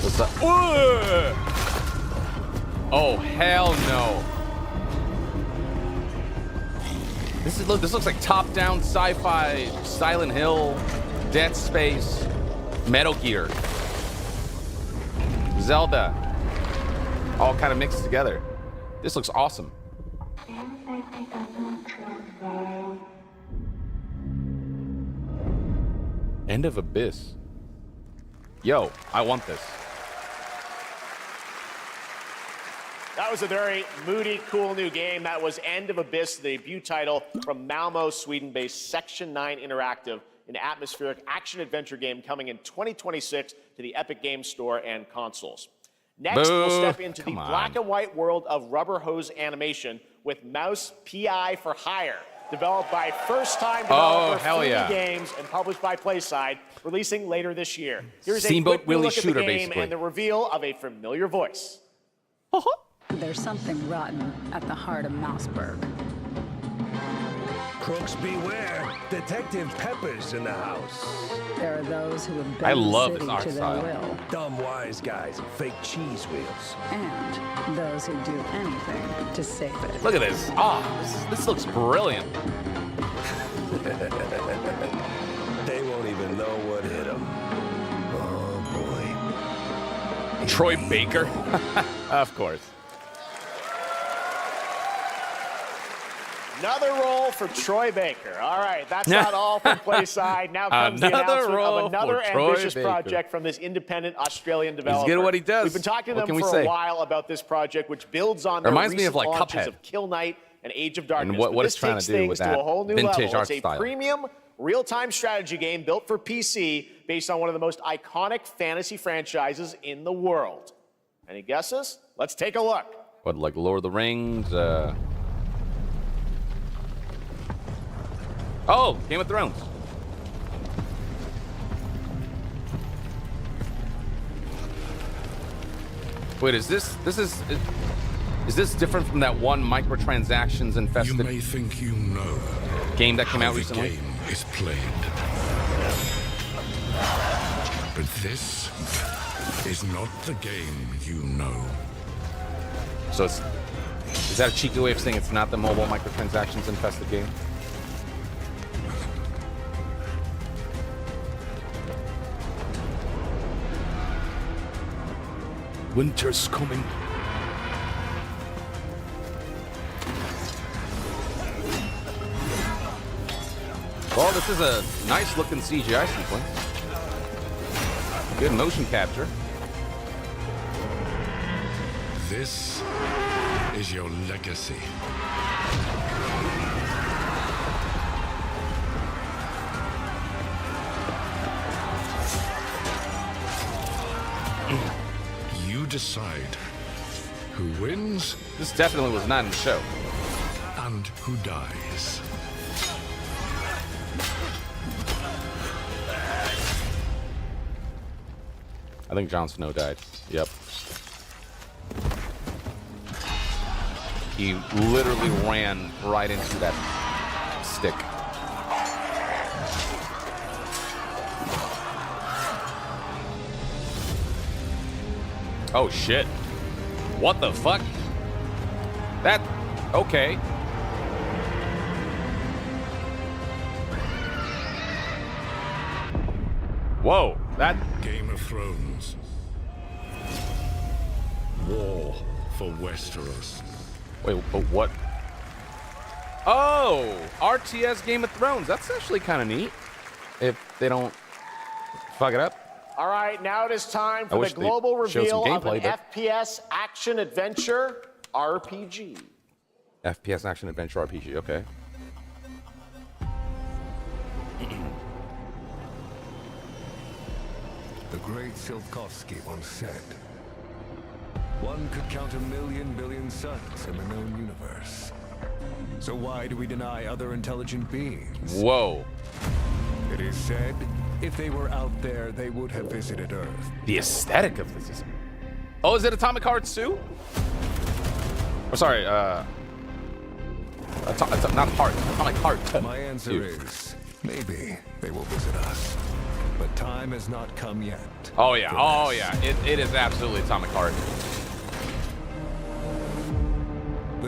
What's that? Whoa! Oh, hell no. This looks like top-down sci-fi, Silent Hill, Dead Space, Metal Gear, Zelda, all kind of mixed together. This looks awesome. End of Abyss. Yo, I want this. That was a very moody, cool new game. That was End of Abyss, the debut title from Malmo, Sweden-based Section 9 Interactive, an atmospheric action-adventure game coming in 2026 to the Epic Games Store and consoles. Next, we'll step into the black and white world of rubber hose animation with Mouse PI for Hire, developed by first-time developer 3D Games and published by PlaySide, releasing later this year. Here's a quick look at the game and the reveal of a familiar voice. There's something rotten at the heart of Mouseburg. Crooks beware. Detective Pepper's in the house. There are those who have I bent love the this city art to their style. will, Dumb wise guys and fake cheese wheels. and those who do anything to save it. Look at this. This looks brilliant. They won't even know what hit them. Oh boy. Troy Baker? Of course. Another role for Troy Baker. All right, that's not all from PlaySide. Now comes the announcement of another ambitious project from this independent Australian developer. He's good at what he does. We've been talking to them for a while about this project, which builds on their recent launches of Kill Knight and Age of Darkness. And what it's trying to do with that to a whole new vintage level. art It's a style. premium, real-time strategy game built for PC based on one of the most iconic fantasy franchises in the world. Any guesses? Let's take a look. What, like Lord of the Rings? Oh, Game of Thrones. Wait, is this different from that one microtransactions infested? You may think you know game that came how out recently. The game is played, but this is not the game you know. So is that a cheeky way of saying it's not the mobile microtransactions infested game? Winter's coming. Well, this is a nice looking CGI sequence. Good motion capture. This is your legacy. You decide who wins. This definitely was not in the show. And who dies. I think Jon Snow died. Yep. He literally ran right into that stick. Oh shit. What the fuck? That, okay. Whoa, that... Game of Thrones. War for Westeros. Wait, but what? Oh, RTS Game of Thrones. That's actually kind of neat. If they don't fuck it up. All right, now it is time for the global reveal of an FPS action-adventure RPG. FPS action-adventure RPG, okay. The great Silkovsky once said, one could count 1,000,000 billion suns in the known universe. So why do we deny other intelligent beings? Whoa. It is said, if they were out there, they would have visited Earth. The aesthetic of this is... Oh, is it Atomic Heart 2? Oh, sorry, not Heart, Atomic Heart. My answer is, maybe they will visit us. But time has not come yet. Oh yeah, oh yeah, it is absolutely Atomic Heart.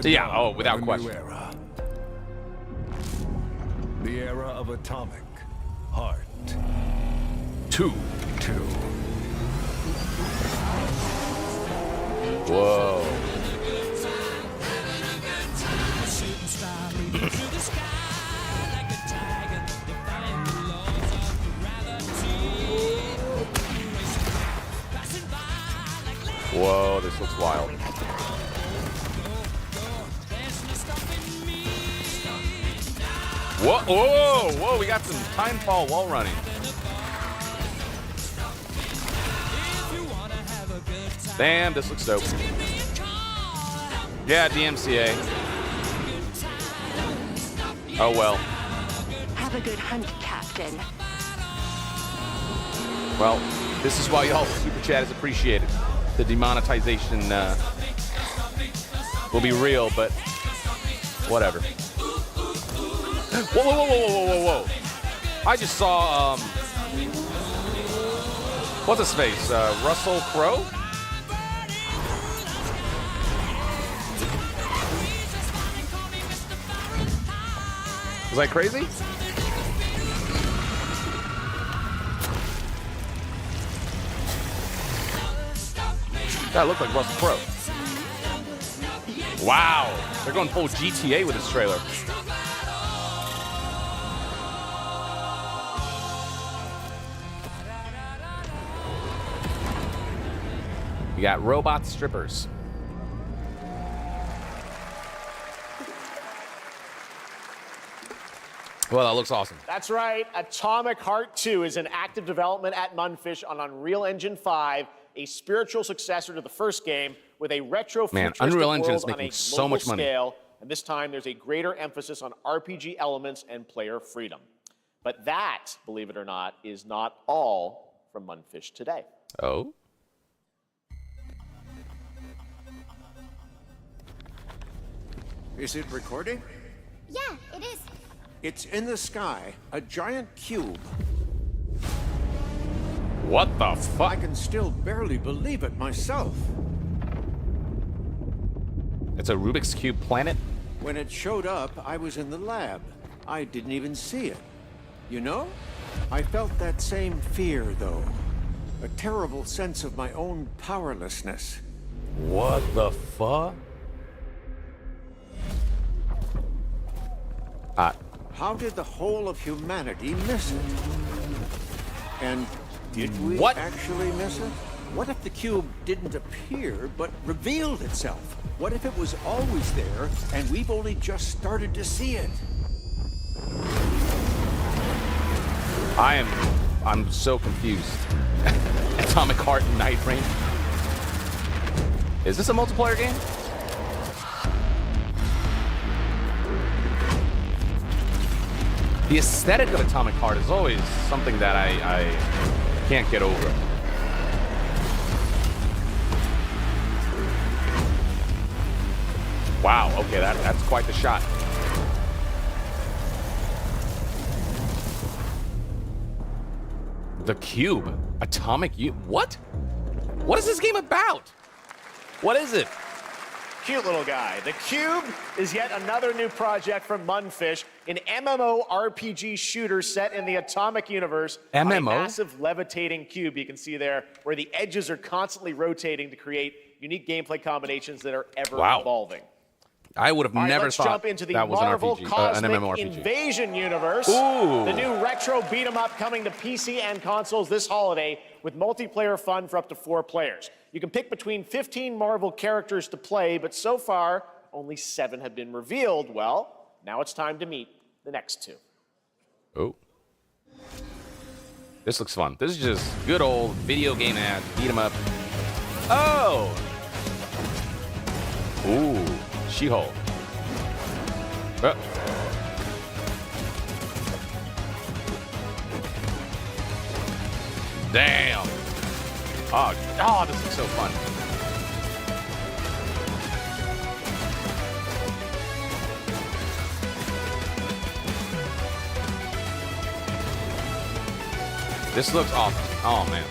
Yeah, oh, without question. Era. The era of Atomic Heart. 2. Whoa. Whoa, this looks wild. Whoa, whoa, whoa, we got some timefall wall running. Damn, this looks dope. Yeah, DMCA. Oh well. Have a good hunt, Captain. Well, this is why y'all super chat is appreciated. The demonetization will be real, but whatever. Whoa, whoa, whoa, whoa, whoa, whoa, whoa. I just saw, what's his face? Russell Crowe? Was I crazy? That looked like Russell Crowe. Wow, they're going full GTA with this trailer. We got robot strippers. Well, that looks awesome. That's right. Atomic Heart 2 is in active development at Munfish on Unreal Engine 5, a spiritual successor to the first game with a retro futuristic Unreal Engine world is making on a so much money. scale, and this time there's a greater emphasis on RPG elements and player freedom. But that, believe it or not, is not all from Munfish today. Oh? Is it recording? Yeah, it is. It's in the sky, a giant cube. What the fuck? I can still barely believe it myself. It's a Rubik's Cube planet? When it showed up, I was in the lab. I didn't even see it. You know? I felt that same fear, though. A terrible sense of my own powerlessness. What the fuck? How did the whole of humanity miss it? And did we actually miss it? What if the cube didn't appear, but revealed itself? What if it was always there, and we've only just started to see it? I'm so confused. Atomic Heart Night Rain. Is this a multiplayer game? The aesthetic of Atomic Heart is always something that I can't get over. Wow, okay, that's quite the shot. The Cube. Atomic Cube. What? What is this game about? What is it? Cute little guy. The Cube is yet another new project from Munfish, an MMO RPG shooter set in the Atomic Universe. On a massive levitating cube you can see there, where the edges are constantly rotating to create unique gameplay combinations that are ever evolving. I would have never let's thought jump into the that was an Marvel RPG, Cosmic an MMORPG. Invasion universe. Ooh. The new retro beat 'em up coming to PC and consoles this holiday with multiplayer fun for up to 4 players. You can pick between 15 Marvel characters to play, but so far only 7 have been revealed. Well, now it's time to meet the next 2. Oh. This looks fun. This is just good old video game ad. Beat 'em up. Oh! Ooh. She-Hulk. Damn. Oh, this looks so fun. This looks awesome. Oh, man.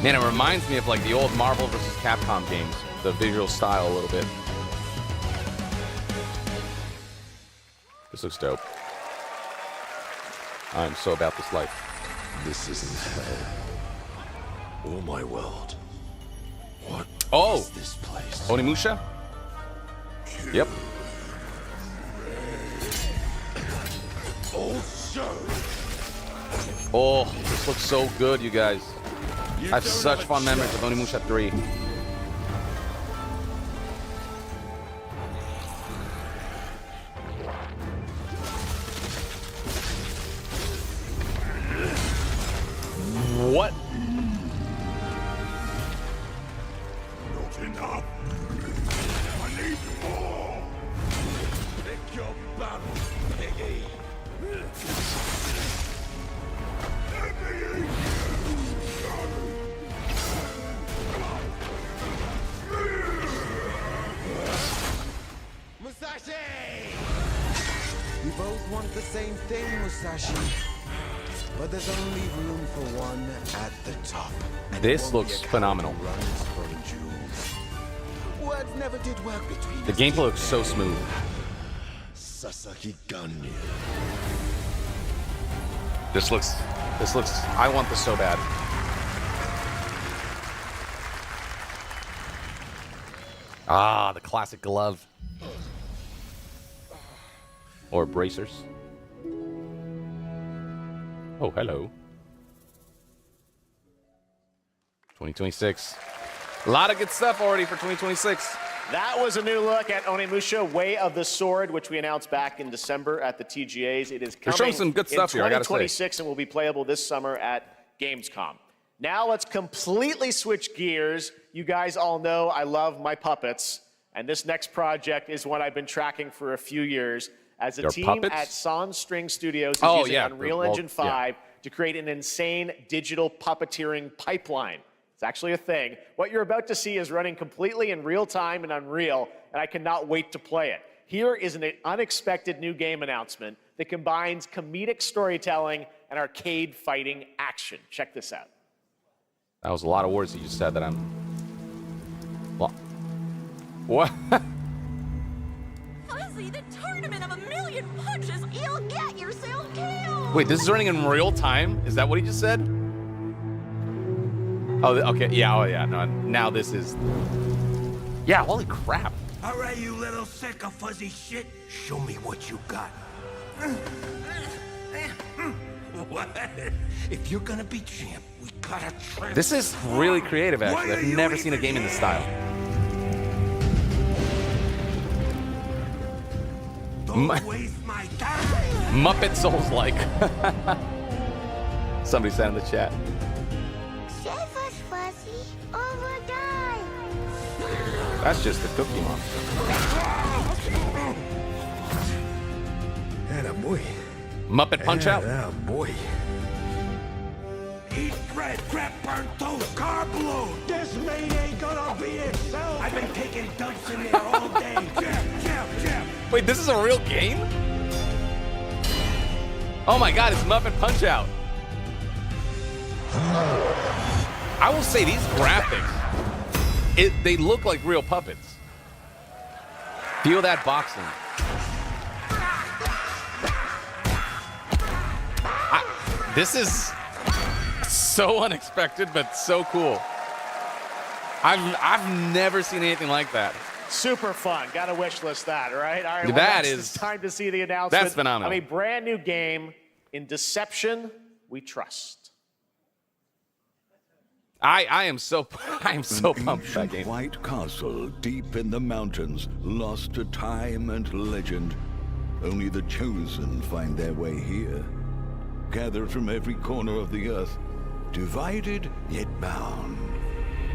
Man, it reminds me of like the old Marvel vs. Capcom games, the visual style a little bit. This looks dope. I'm so about this life. This isn't hell. Oh my world. What is this place? Onimusha? Yep. Oh, this looks so good, you guys. I have such fond memories of Onimusha 3. What? Not enough. I need more. Pick your battle, piggy. Musashi! We both want the same thing, Musashi. But there's only room for one at the top. This looks phenomenal. Words never did work between The gameplay looks so smooth. Sasaki Ganyu. This looks, I want this so bad. Ah, the classic glove. Or bracers. Oh, hello. 2026. A lot of good stuff already for 2026. That was a new look at Onimusha Way of the Sword, which we announced back in December at the TGAs. It is coming You're showing some good stuff in here, I gotta say. 2026 and will be playable this summer at Gamescom. Now let's completely switch gears. You guys all know I love my puppets, and this next project is one I've been tracking for a few years. As a Your team puppets? at String Studios is Oh, using yeah. Unreal Engine 5 to create an insane digital puppeteering pipeline. It's actually a thing. What you're about to see is running completely in real time in Unreal, and I cannot wait to play it. Here is an unexpected new game announcement that combines comedic storytelling and arcade fighting action. Check this out. That was a lot of words you just said that I'm... What? Fuzzy, the tournament of a million punches, you'll get yourself killed! Wait, this is running in real time? Is that what he just said? Oh, okay. Yeah, oh, yeah. No, now this is... Yeah, holy crap. All right, you little sick of fuzzy shit. Show me what you got. What? If you're gonna be champ, we gotta try. This is really creative, actually. I've never seen a game in this style. Don't waste my time. Muppet Souls-like. Somebody said in the chat. Save us, Fuzzy, or we'll die! That's just the Cookie Monster. Atta boy. Muppet Punch-Out. Atta boy. Eat bread, crap, burnt toast, carb load. This meat ain't gonna be itself. I've been taking dumps in there all day. Jeff. Wait, this is a real game? Oh my God, it's Muppet Punch-Out. I will say these graphics, they look like real puppets. Feel that boxing. This is so unexpected, but so cool. I've never seen anything like that. Super fun. Got to wish list that, right? All right. Well, That next, is- it's time to see the announcement. That's phenomenal. Of a brand new game in Deception We Trust. I am so pumped for that game. White castle deep in the mountains, lost to time and legend. Only the chosen find their way here. Gathered from every corner of the earth, divided yet bound.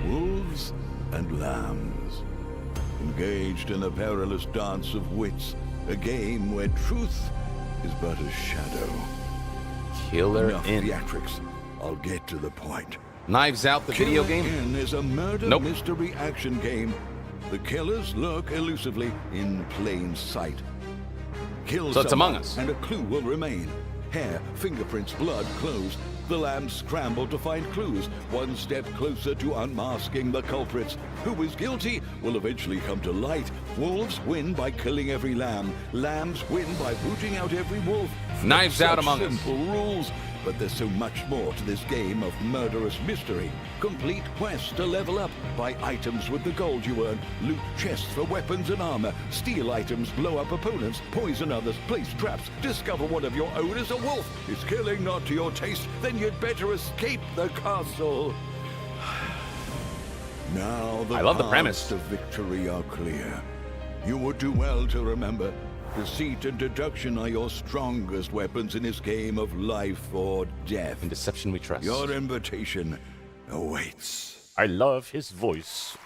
Wolves and lambs, engaged in a perilous dance of wits, a game where truth is but a shadow. Killer Enough Inn. theatrics. I'll get to the point. Knives Out, the video Killer game? Inn is a murder Nope. mystery action game. The killers lurk elusively in plain sight. Kill So it's someone, Among Us. and a clue will remain. Hair, fingerprints, blood, clothes. The lambs scramble to find clues, one step closer to unmasking the culprits. Who is guilty will eventually come to light. Wolves win by killing every lamb. Lambs win by rooting out every wolf. Knives Out Such Among Us. simple rules, but there's so much more to this game of murderous mystery. Complete quests to level up, buy items with the gold you earn, loot chests for weapons and armor, steal items, blow up opponents, poison others, place traps, discover one of your own is a wolf. Is killing not to your taste? Then you'd better escape the castle. Now the I love the paths premise. to victory are clear. You would do well to remember, deceit and deduction are your strongest weapons in this game of life or death. In Deception We Trust. Your invitation awaits. I love his voice.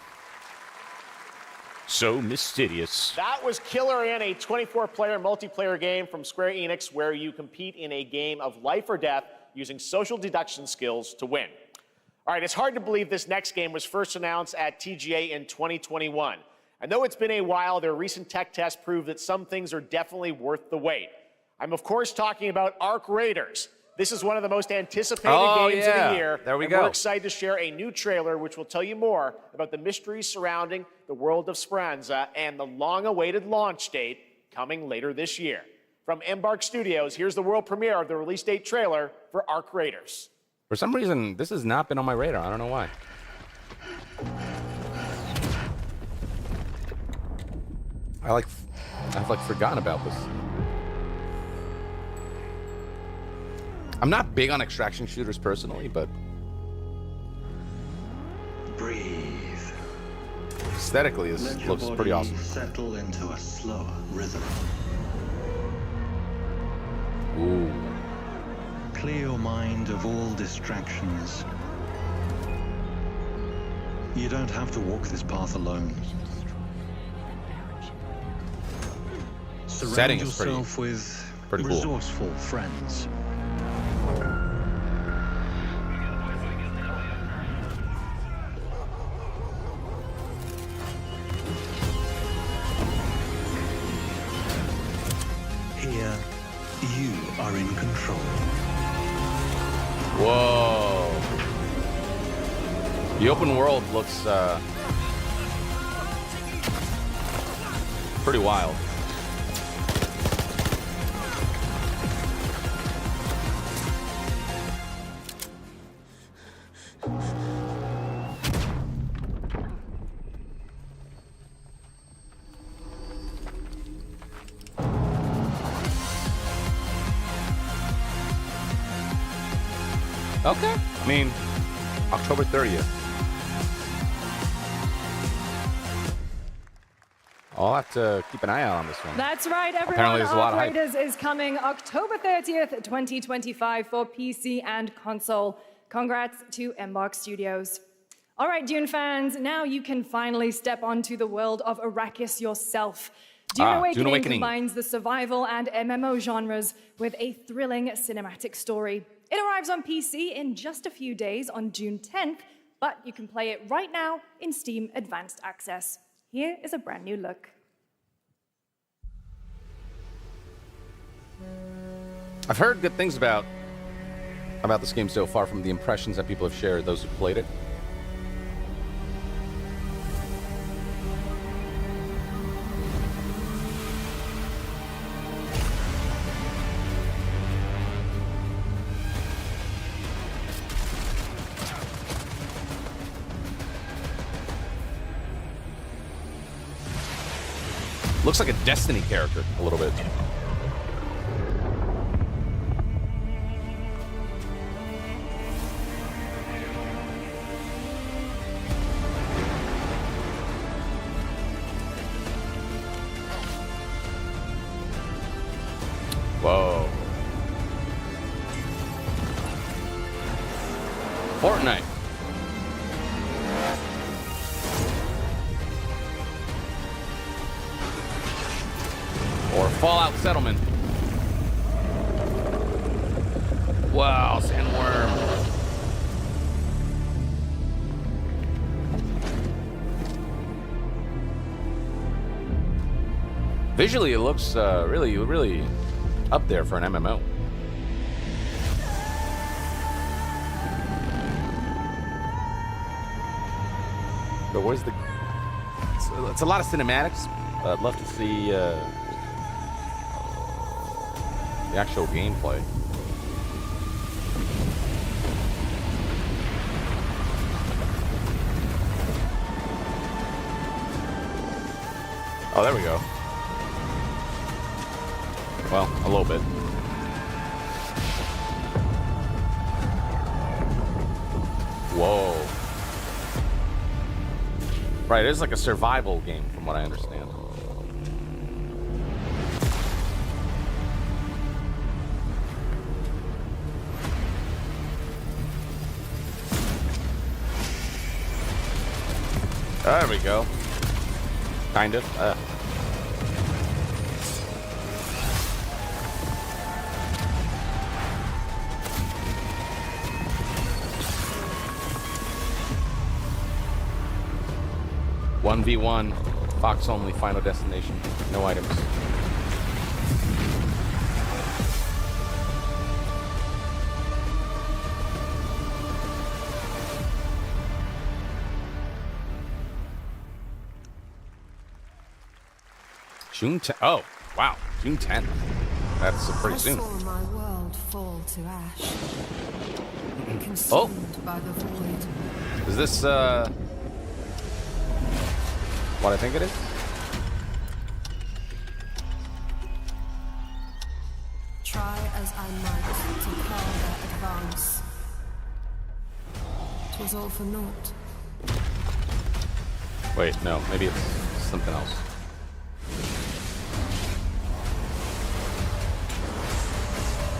So mysterious. That was Killer Inn, a 24-player multiplayer game from Square Enix where you compete in a game of life or death using social deduction skills to win. All right, it's hard to believe this next game was first announced at TGA in 2021. And though it's been a while, their recent tech tests prove that some things are definitely worth the wait. I'm, of course, talking about Ark Raiders. This is one of the most anticipated games of the year. There we and go. We're excited to share a new trailer which will tell you more about the mysteries surrounding the world of Speranza and the long-awaited launch date coming later this year. From Embark Studios, here's the world premiere of the release date trailer for Ark Raiders. For some reason, this has not been on my radar. I don't know why. I've forgotten about this. I'm not big on extraction shooters personally, but Breathe. aesthetically, Let this your looks body pretty awesome. settle into a slower rhythm. Ooh. Clear your mind of all distractions. You don't have to walk this path alone. Surround Setting is yourself with pretty cool. resourceful friends. Here, you are in control. Whoa. The open world looks pretty wild. Okay. I mean, October 30th. I'll have to keep an eye out on this one. That's right, everyone. Apparently there's a lot of hype. Raiders is coming October 30th, 2025 for PC and console. Congrats to Embark Studios. All right, Dune fans, now you can finally step onto the world of Arrakis yourself. Dune Awakening Dune Awakening combines the survival and MMO genres with a thrilling cinematic story. It arrives on PC in just a few days on June 10th, but you can play it right now in Steam Advanced Access. Here is a brand new look. I've heard good things about this game so far from the impressions that people have shared, those who played it. Looks like a Destiny character, a little bit. Whoa. Fortnite. Or Fallout Settlement. Wow, Sandworm. Visually, it looks really up there for an MMO. But where's the... It's a lot of cinematics. I'd love to see the actual gameplay. Oh, there we go. Well, a little bit. Whoa. Right, it is like a survival game from what I understand. There we go. Kind of. 1v1, Fox only, final destination, no items. June 10th. Oh, wow, June 10th. That's pretty soon. I saw my world fall to ash. Consumed Oh, by the void. is this what I think it is? Try as I might to further advance. 'Twas all for naught. Wait, no, maybe it's something else.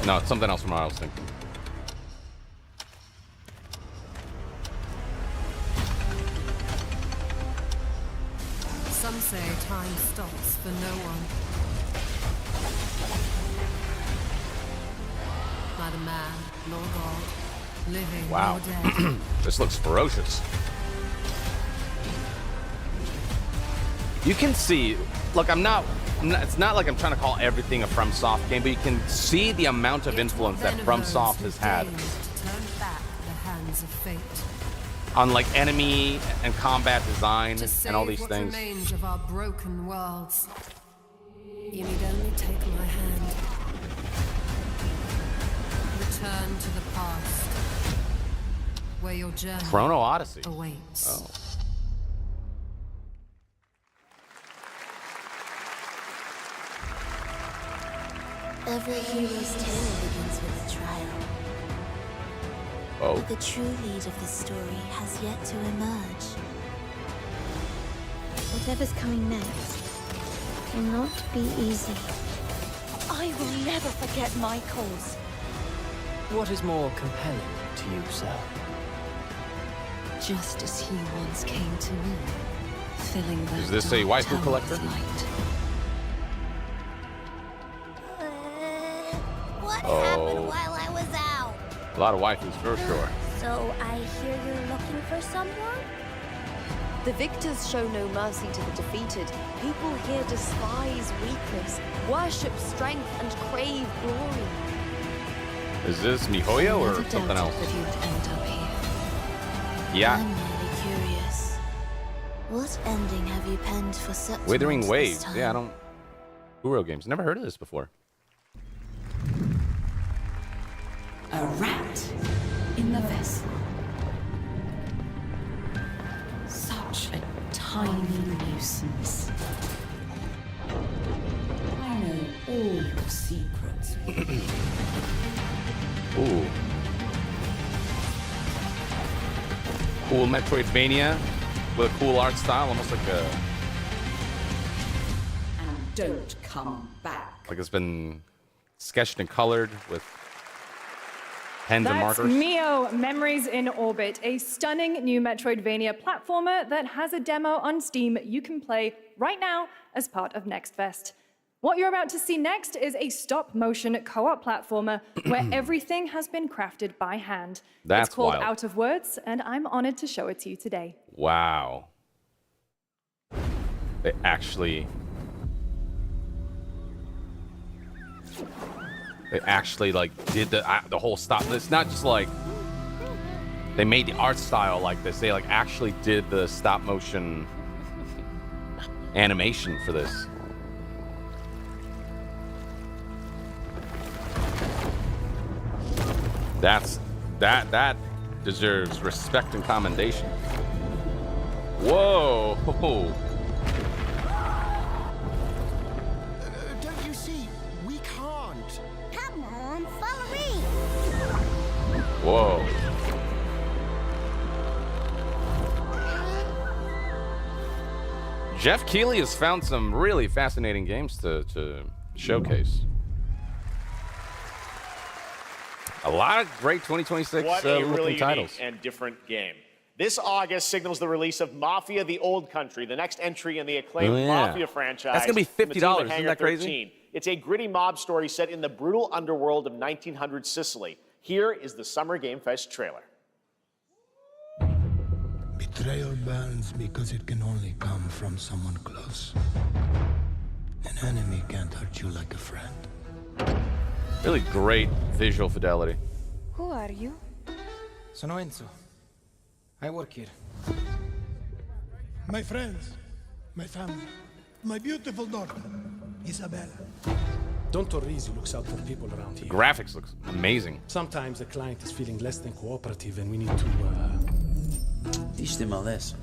No, it's something else from what I was thinking. Some say time stops for no one. Neither man nor God, living Wow. nor dead. This looks ferocious. You can see, look, it's not like I'm trying to call everything a FromSoft game, but you can see the amount of influence that FromSoft has had Turn back the hands of fate. on like enemy and combat design To and all save these what things. remains of our broken worlds. You need only take my hand. Return to the past, where your journey Chrono Odyssey awaits. Oh. Every hero's tale begins with a trial. Oh. But the true lead of the story has yet to emerge. Whatever's coming next cannot be easy. I will never forget my cause. What is more compelling to you, sir? Just as he once came to me, filling that Is this a dark waifu tower collector? with light. What Oh. happened while I was out? A lot of waifus for sure. So I hear you're looking for someone? The victors show no mercy to the defeated. People here despise weakness, worship strength, and crave glory. Is this MiHoYo or something else? That you'd end up here. Yeah. I'm really curious. What ending have you penned for Septimus Withering this Waves. time? Yeah, I don't. Uro games. Never heard of this before. A rat in the vessel. Such a tiny nuisance. I know all your secrets. Ooh. Cool Metroidvania with a cool art style, almost like a. And don't come back. Like it's been sketched and colored with pens and That's markers. Mio Memories in Orbit, a stunning new Metroidvania platformer that has a demo on Steam you can play right now as part of Next Fest. What you're about to see next is a stop-motion co-op platformer where everything has been crafted by hand. That's It's called wild. Out of Words, and I'm honored to show it to you today. Wow. They actually like did the whole stop. It's not just like they made the art style like this. They like actually did the stop motion animation for this. That deserves respect and commendation. Whoa. Don't you see? We can't. Come on, follow me. Whoa. Jeff Keighley has found some really fascinating games to showcase. A lot of great 2026 What a really looking unique titles. and different game. This August signals the release of Mafia: The Old Country, the next entry in the acclaimed Oh, yeah. Mafia franchise. That's gonna be from the team $50. at Isn't Hangar that crazy? 13. It's a gritty mob story set in the brutal underworld of 1900 Sicily. Here is the Summer Game Fest trailer. Betrayal burns because it can only come from someone close. An enemy can't hurt you like a friend. Really great visual fidelity. Who are you? Sono Enzo. I work here. My friends, my family, my beautiful daughter, Isabella. Don Torrisi looks out for people around here. Graphics looks amazing. Sometimes the client is feeling less than cooperative and we need to, teach them a lesson.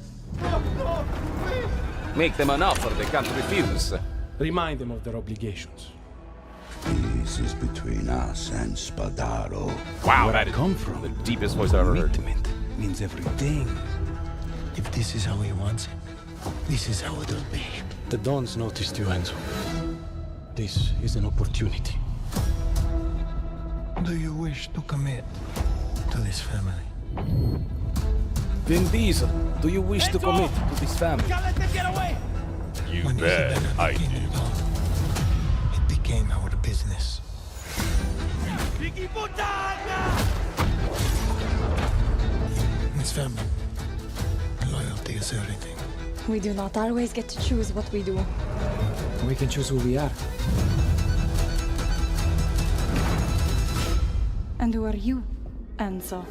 Make them an offer they can't refuse. Remind them of their obligations. Peace is between us and Spadaro. Wow, Where that I is come from, the deepest voice I've ever heard. commitment means everything. If this is how he wants it, this is how it'll be. The Dons noticed you, Enzo. This is an opportunity. Do you wish to commit to this family? Vin Diesel, do you wish to commit to this family? Can't let them get away! You When bet Isabella I became do. involved, it became our business. Biggie Puttana! This family, loyalty is everything. We do not always get to choose what we do. We can choose who we are. And who are you, Enzo?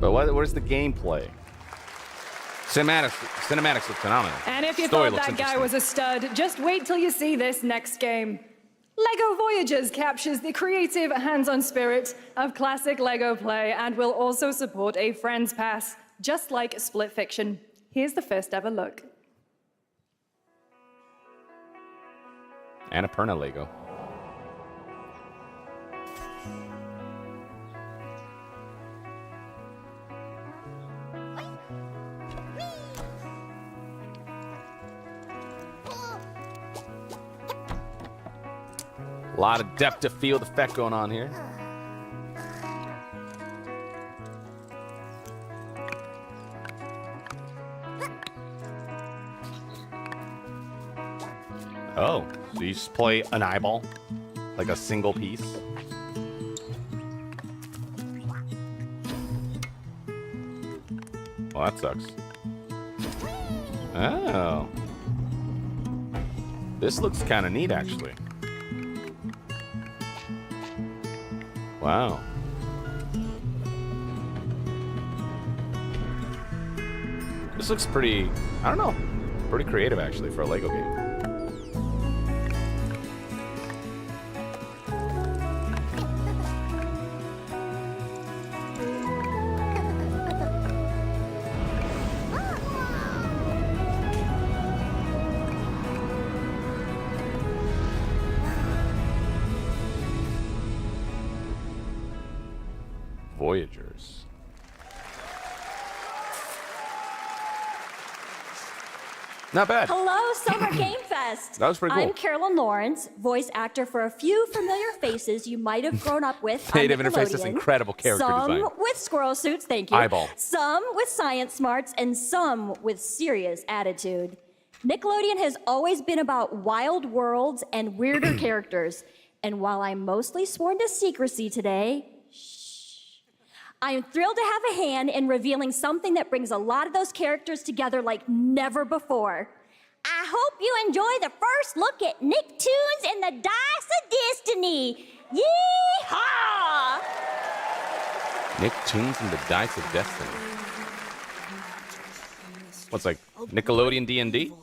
But where's the gameplay? Cinematics look phenomenal. And if you Story thought looks that guy interesting. was a stud, just wait till you see this next game. LEGO Voyagers captures the creative, hands-on spirit of classic LEGO play and will also support a Friends Pass, just like Split Fiction. Here's the first ever look. Annapurna Lego. A lot of depth of field effect going on here. Oh, so you just play an eyeball? Like a single piece? Well, that sucks. Oh. This looks kind of neat, actually. Wow. This looks pretty, I don't know, pretty creative, actually, for a Lego game. Voyagers. Not bad. Hello, Summer Game Fest. That was pretty cool. I'm Carolyn Lawrence, voice actor for a few familiar faces you might have grown up with. Native interface is incredible character design. Some with squirrel suits, thank you. Eyeball. Some with science smarts, and some with serious attitude. Nickelodeon has always been about wild worlds and weirder characters. And while I'm mostly sworn to secrecy today, I am thrilled to have a hand in revealing something that brings a lot of those characters together like never before. I hope you enjoy the first look at Nicktoons and the Dice of Destiny. Yee-haw! Nicktoons and the Dice of Destiny. What's like Nickelodeon D&D?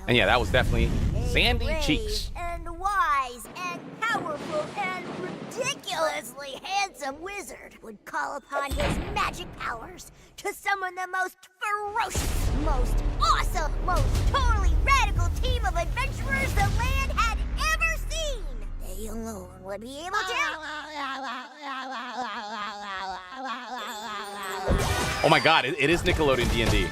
And yeah, that was definitely Sandy Cheeks. And wise and powerful and ridiculously handsome wizard would call upon his magic powers to summon the most ferocious, most awesome, most totally radical team of adventurers the land had ever seen. They alone would be able to... Oh my god, it is Nickelodeon D&D.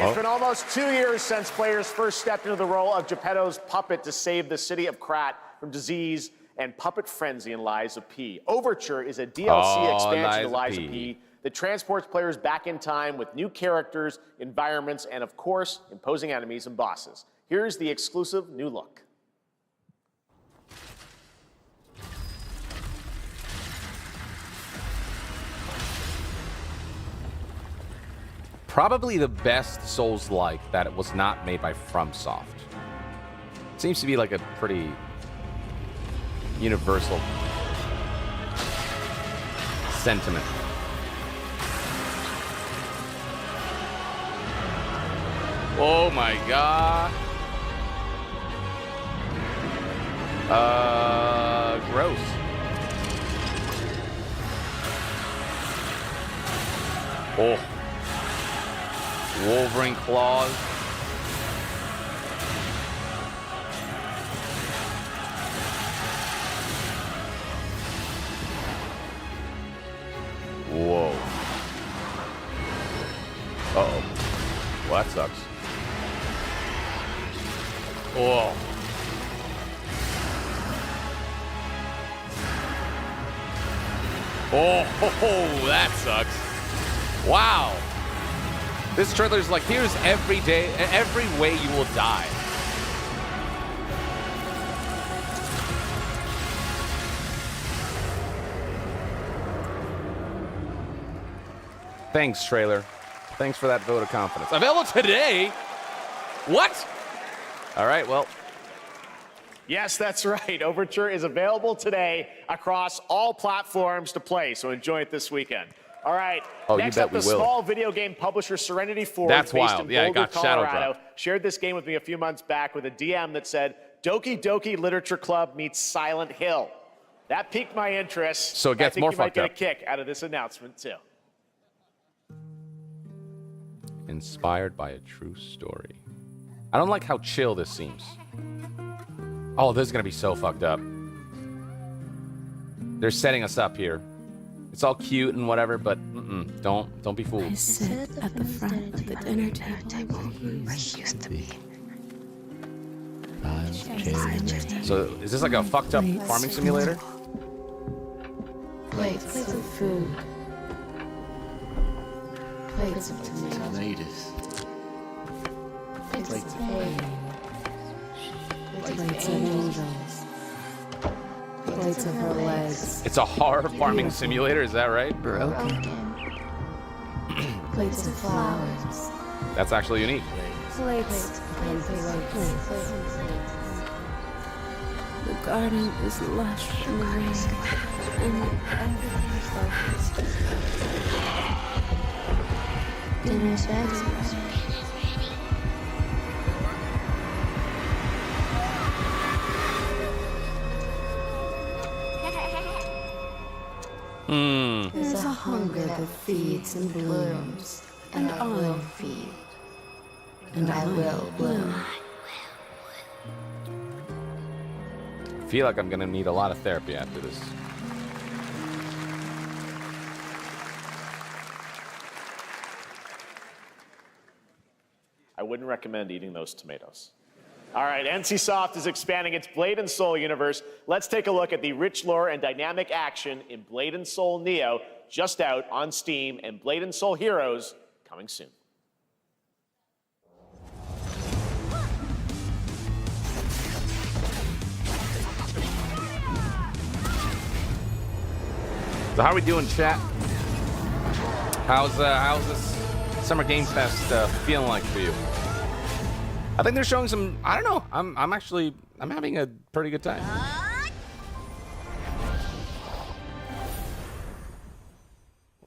It's been almost 2 years since players first stepped into the role of Geppetto's puppet to save the city of Krat from disease and puppet frenzy in Lies of P. Overture is a DLC expansion to Lies of P that transports players back in time with new characters, environments, and of course, imposing enemies and bosses. Here's the exclusive new look. Probably the best Souls-like that it was not made by FromSoft. Seems to be like a pretty universal sentiment. Oh my god. Gross. Oh. Wolverine claws. Whoa. Uh-oh. Well, that sucks. Whoa. Oh, that sucks. Wow. This trailer's like, here's every way you will die. Thanks, trailer. Thanks for that vote of confidence. Available today? What? All right, well. Yes, that's right. Overture is available today across all platforms to play, so enjoy it this weekend. All right. Oh, next you bet up, the we will. Small video game publisher Serenity Forge, That's based wild. in Yeah, it Boulder, got shadow Colorado, dropped. shared this game with me a few months back with a DM that said, Doki Doki Literature Club meets Silent Hill. That piqued my interest. So it gets more fucked I up. think you might get a kick out of this announcement, too. Inspired by a true story. I don't like how chill this seems. Oh, this is going to be so fucked up. They're setting us up here. It's all cute and whatever, but don't be fooled. I sit at the front of the dinner table where he used to be. So is this like a fucked up farming simulator? Plates of food. Plates of tomatoes. Plates of pain. Plates of angels. Plates of her legs. It's a horror farming simulator, is that right? Broken. Plates of flowers. That's actually unique. Plates upon plates. The garden is lush and green, and everything's focused. Dinner's ready. There's a hunger that feeds and blooms, and I will feed, and I will bloom. I feel like I'm gonna need a lot of therapy after this. I wouldn't recommend eating those tomatoes. All right, NCSoft is expanding its Blade and Soul universe. Let's take a look at the rich lore and dynamic action in Blade and Soul Neo, just out on Steam, and Blade and Soul Heroes coming soon. So how are we doing, chat? How's this Summer Game Fest feeling like for you? I think they're showing some. I don't know. I'm having a pretty good time.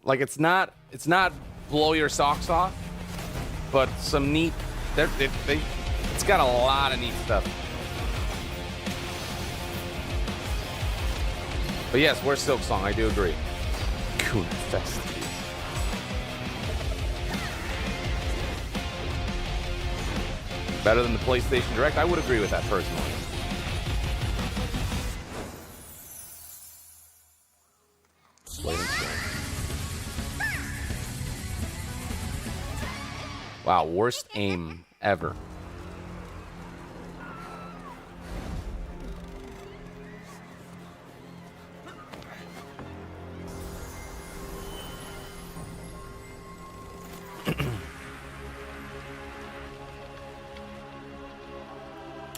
Like it's not blow your socks off, but some neat. It's got a lot of neat stuff. But yes, where's Silk Song? I do agree. Cool Fest. Better than the PlayStation Direct? I would agree with that personally. Wow, worst aim ever.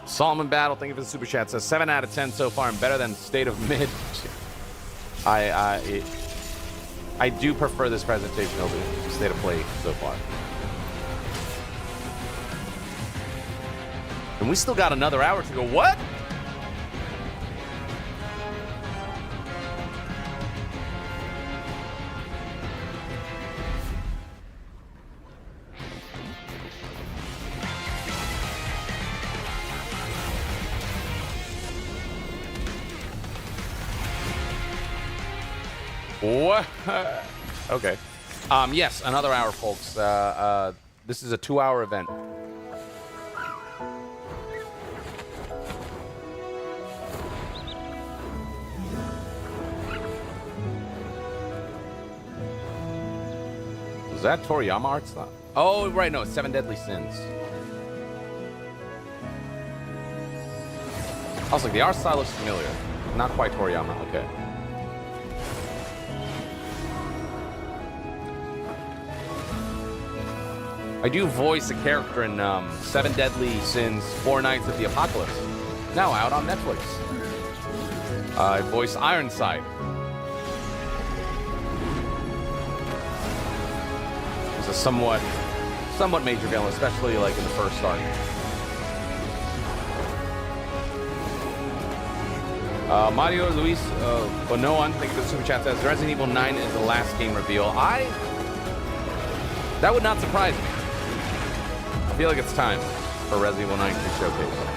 Solomon Battle, thank you for the super chat. Says 7 out of 10 so far and better than State of Mid. I do prefer this presentation over State of Play so far. And we still got another hour to go. What? What? Okay. Yes, another hour, folks. This is a 2-hour event. Is that Toriyama art style? Oh, right, no, it's 7 Deadly Sins. I was like, the art style looks familiar. Not quite Toriyama, okay. I do voice a character in 7 Deadly Sins, 4 Nights of the Apocalypse. Now out on Netflix. I voice Ironside. It's a somewhat major villain, especially like in the first arc. Mario Luis Bonoan, thank you for the super chat, says Resident Evil 9 is the last game reveal. That would not surprise me. I feel like it's time for Resident Evil 9 to showcase.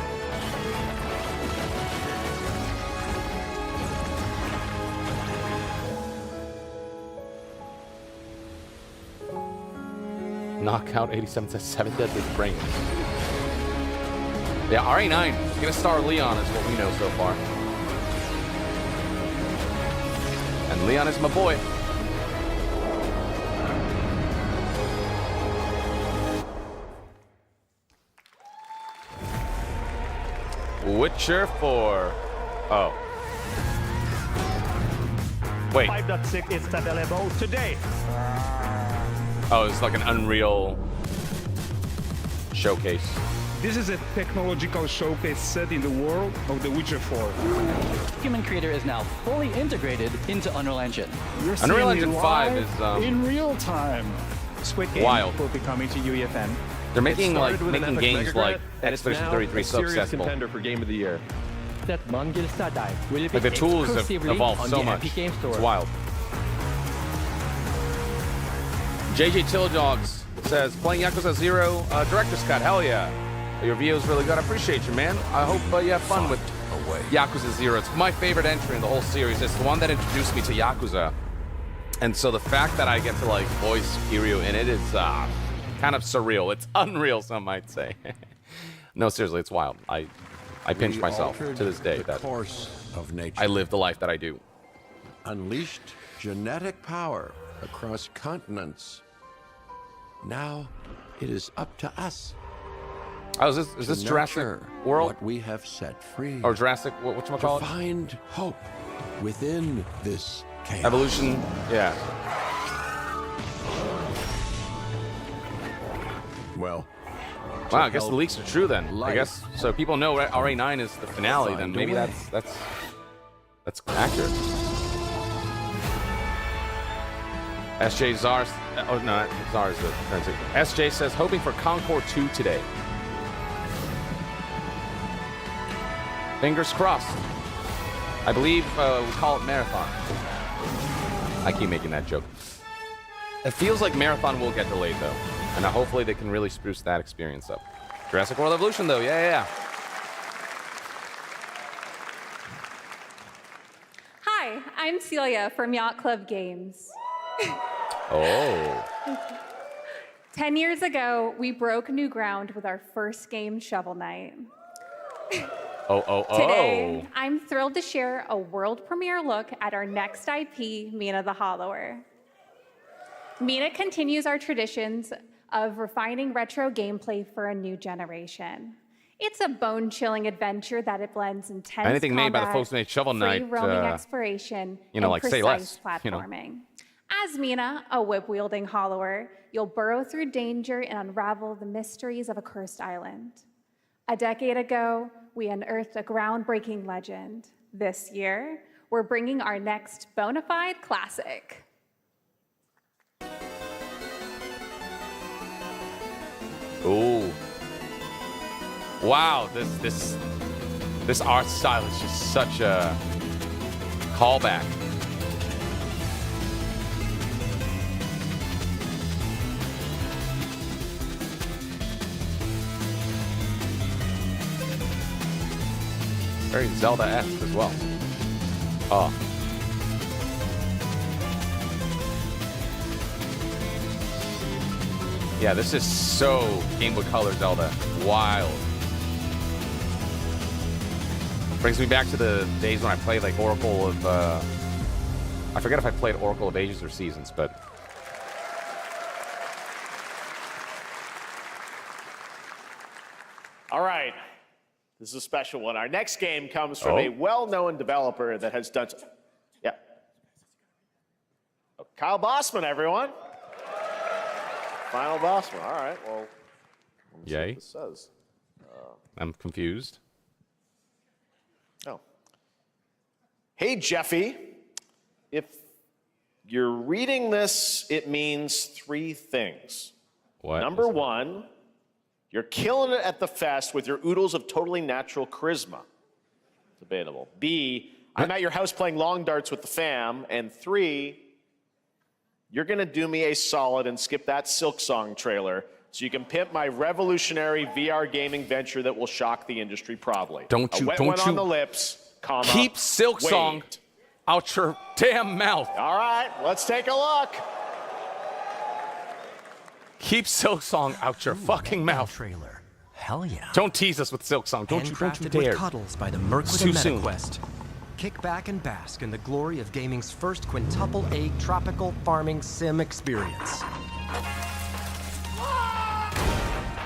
Knockout 87 says 7 Deadly Brains. Yeah, RA9 is gonna star Leon is what we know so far. And Leon is my boy. Witcher 4. Oh. Wait. 5.6 is available today. Oh, it's like an Unreal showcase. This is a technological showcase set in the world of The Witcher 4. Human Creator is now fully integrated into Unreal Engine. You're Unreal seeing Engine it 5 live is in real time. Squid Game wild. will be coming to UEFN. They're making It started like with an making epic games mega like grab, and it's Expedition now 33 a so serious accessible. contender for Game of the Year. Like the tools have evolved so much. It's wild. JJ Tilldogs says, playing Yakuza 0 Director's Cut. Hell yeah. Your review is really good. I appreciate you, man. I hope you have fun with Yakuza 0. It's my favorite entry in the whole series. It's the one that introduced me to Yakuza. And so the fact that I get to like voice Kiryu in it is kind of surreal. It's unreal, some might say. No, seriously, it's wild. I pinch myself to this day that course of nature. I live the life that I do. Unleashed genetic power across continents. Now it is up to us. Oh, is this Jurassic World? What we have set free. Or Jurassic, whatchamacallit? To find hope within this chaos. Evolution, yeah. Well. Wow, I guess the leaks are true then. I guess so. People know RA9 is the finale. Then maybe that's accurate. SJ Zars. Oh no, Zars is the currency. SJ says hoping for Concord 2 today. Fingers crossed. I believe we call it Marathon. I keep making that joke. It feels like Marathon will get delayed though, and hopefully they can really spruce that experience up. Jurassic World Evolution though, yeah. Hi, I'm Celia from Yacht Club Games. Oh. 10 years ago, we broke new ground with our first game, Shovel Knight. Today, I'm thrilled to share a world premiere look at our next IP, Mina the Hollower. Mina continues our traditions of refining retro gameplay for a new generation. It's a bone-chilling adventure that it blends intense anything made by the combat, folks who made Shovel Knight, free-roaming exploration, you know, and like precise say less, platforming. As Mina, a whip-wielding hollower, you'll burrow through danger and unravel the mysteries of a cursed island. A decade ago, we unearthed a groundbreaking legend. This year, we're bringing our next bona fide classic. Ooh. Wow, this art style is just such a callback. Very Zelda-esque as well. Oh. Yeah, this is so Game Boy Color Zelda. Wild. Brings me back to the days when I played like Oracle of... I forget if I played Oracle of Ages or Seasons, but... All right. This is a special one. Our next game comes from a well-known developer that has done... Yeah. Oh, Kyle Bossman, everyone. Final Bossman. All right, well... Let's see Yay. what this says. I'm confused. Oh. Hey, Jeffy. If you're reading this, it means three things. What? Number one, you're killing it at the fest with your oodles of totally natural charisma. Debatable. B, I'm at your house playing long darts with the fam. And three, you're going to do me a solid and skip that Silk Song trailer so you can pimp my revolutionary VR gaming venture that will shock the industry probably. Don't you on the lips, comma, keep Silk Song waved. out your damn mouth. All right, let's take a look. Keep Silk Song out your fucking mouth. Trailer. Hell yeah. Don't tease us with Silk Song. Don't you Handcrafted dare. with cuddles by the Merc with Too a soon. MetaQuest. Kick back and bask in the glory of gaming's first quintuple egg tropical farming sim experience.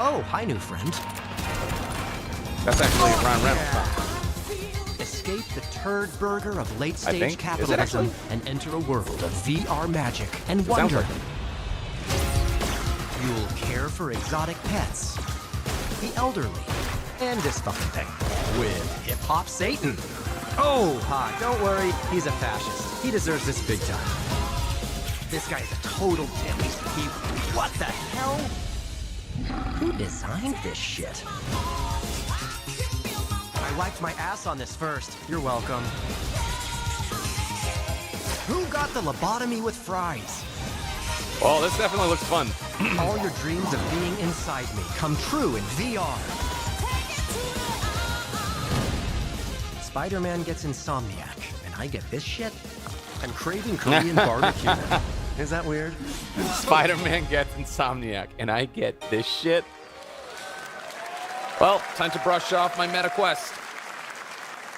Oh, hi, new friend. That's actually Ryan Reynolds. Escape the turd burger of I late-stage think. Is it capitalism actually? and enter a world of VR magic and It sounds wonder. like it. You'll care for exotic pets the elderly, and this fucking thing with Hip Hop Satan. Oh, hi, don't worry, he's a fascist. He deserves this big time. This guy is a total dimmy. What the hell? Who designed this shit? I wiped my ass on this first. You're welcome. Who got the lobotomy with fries? Oh, this definitely looks fun. All your dreams of being inside me come true in VR. Spider-Man gets Insomniac, and I get this shit? I'm craving Korean barbecue. Is that weird? Spider-Man gets Insomniac, and I get this shit. Well, time to brush off my meta quest.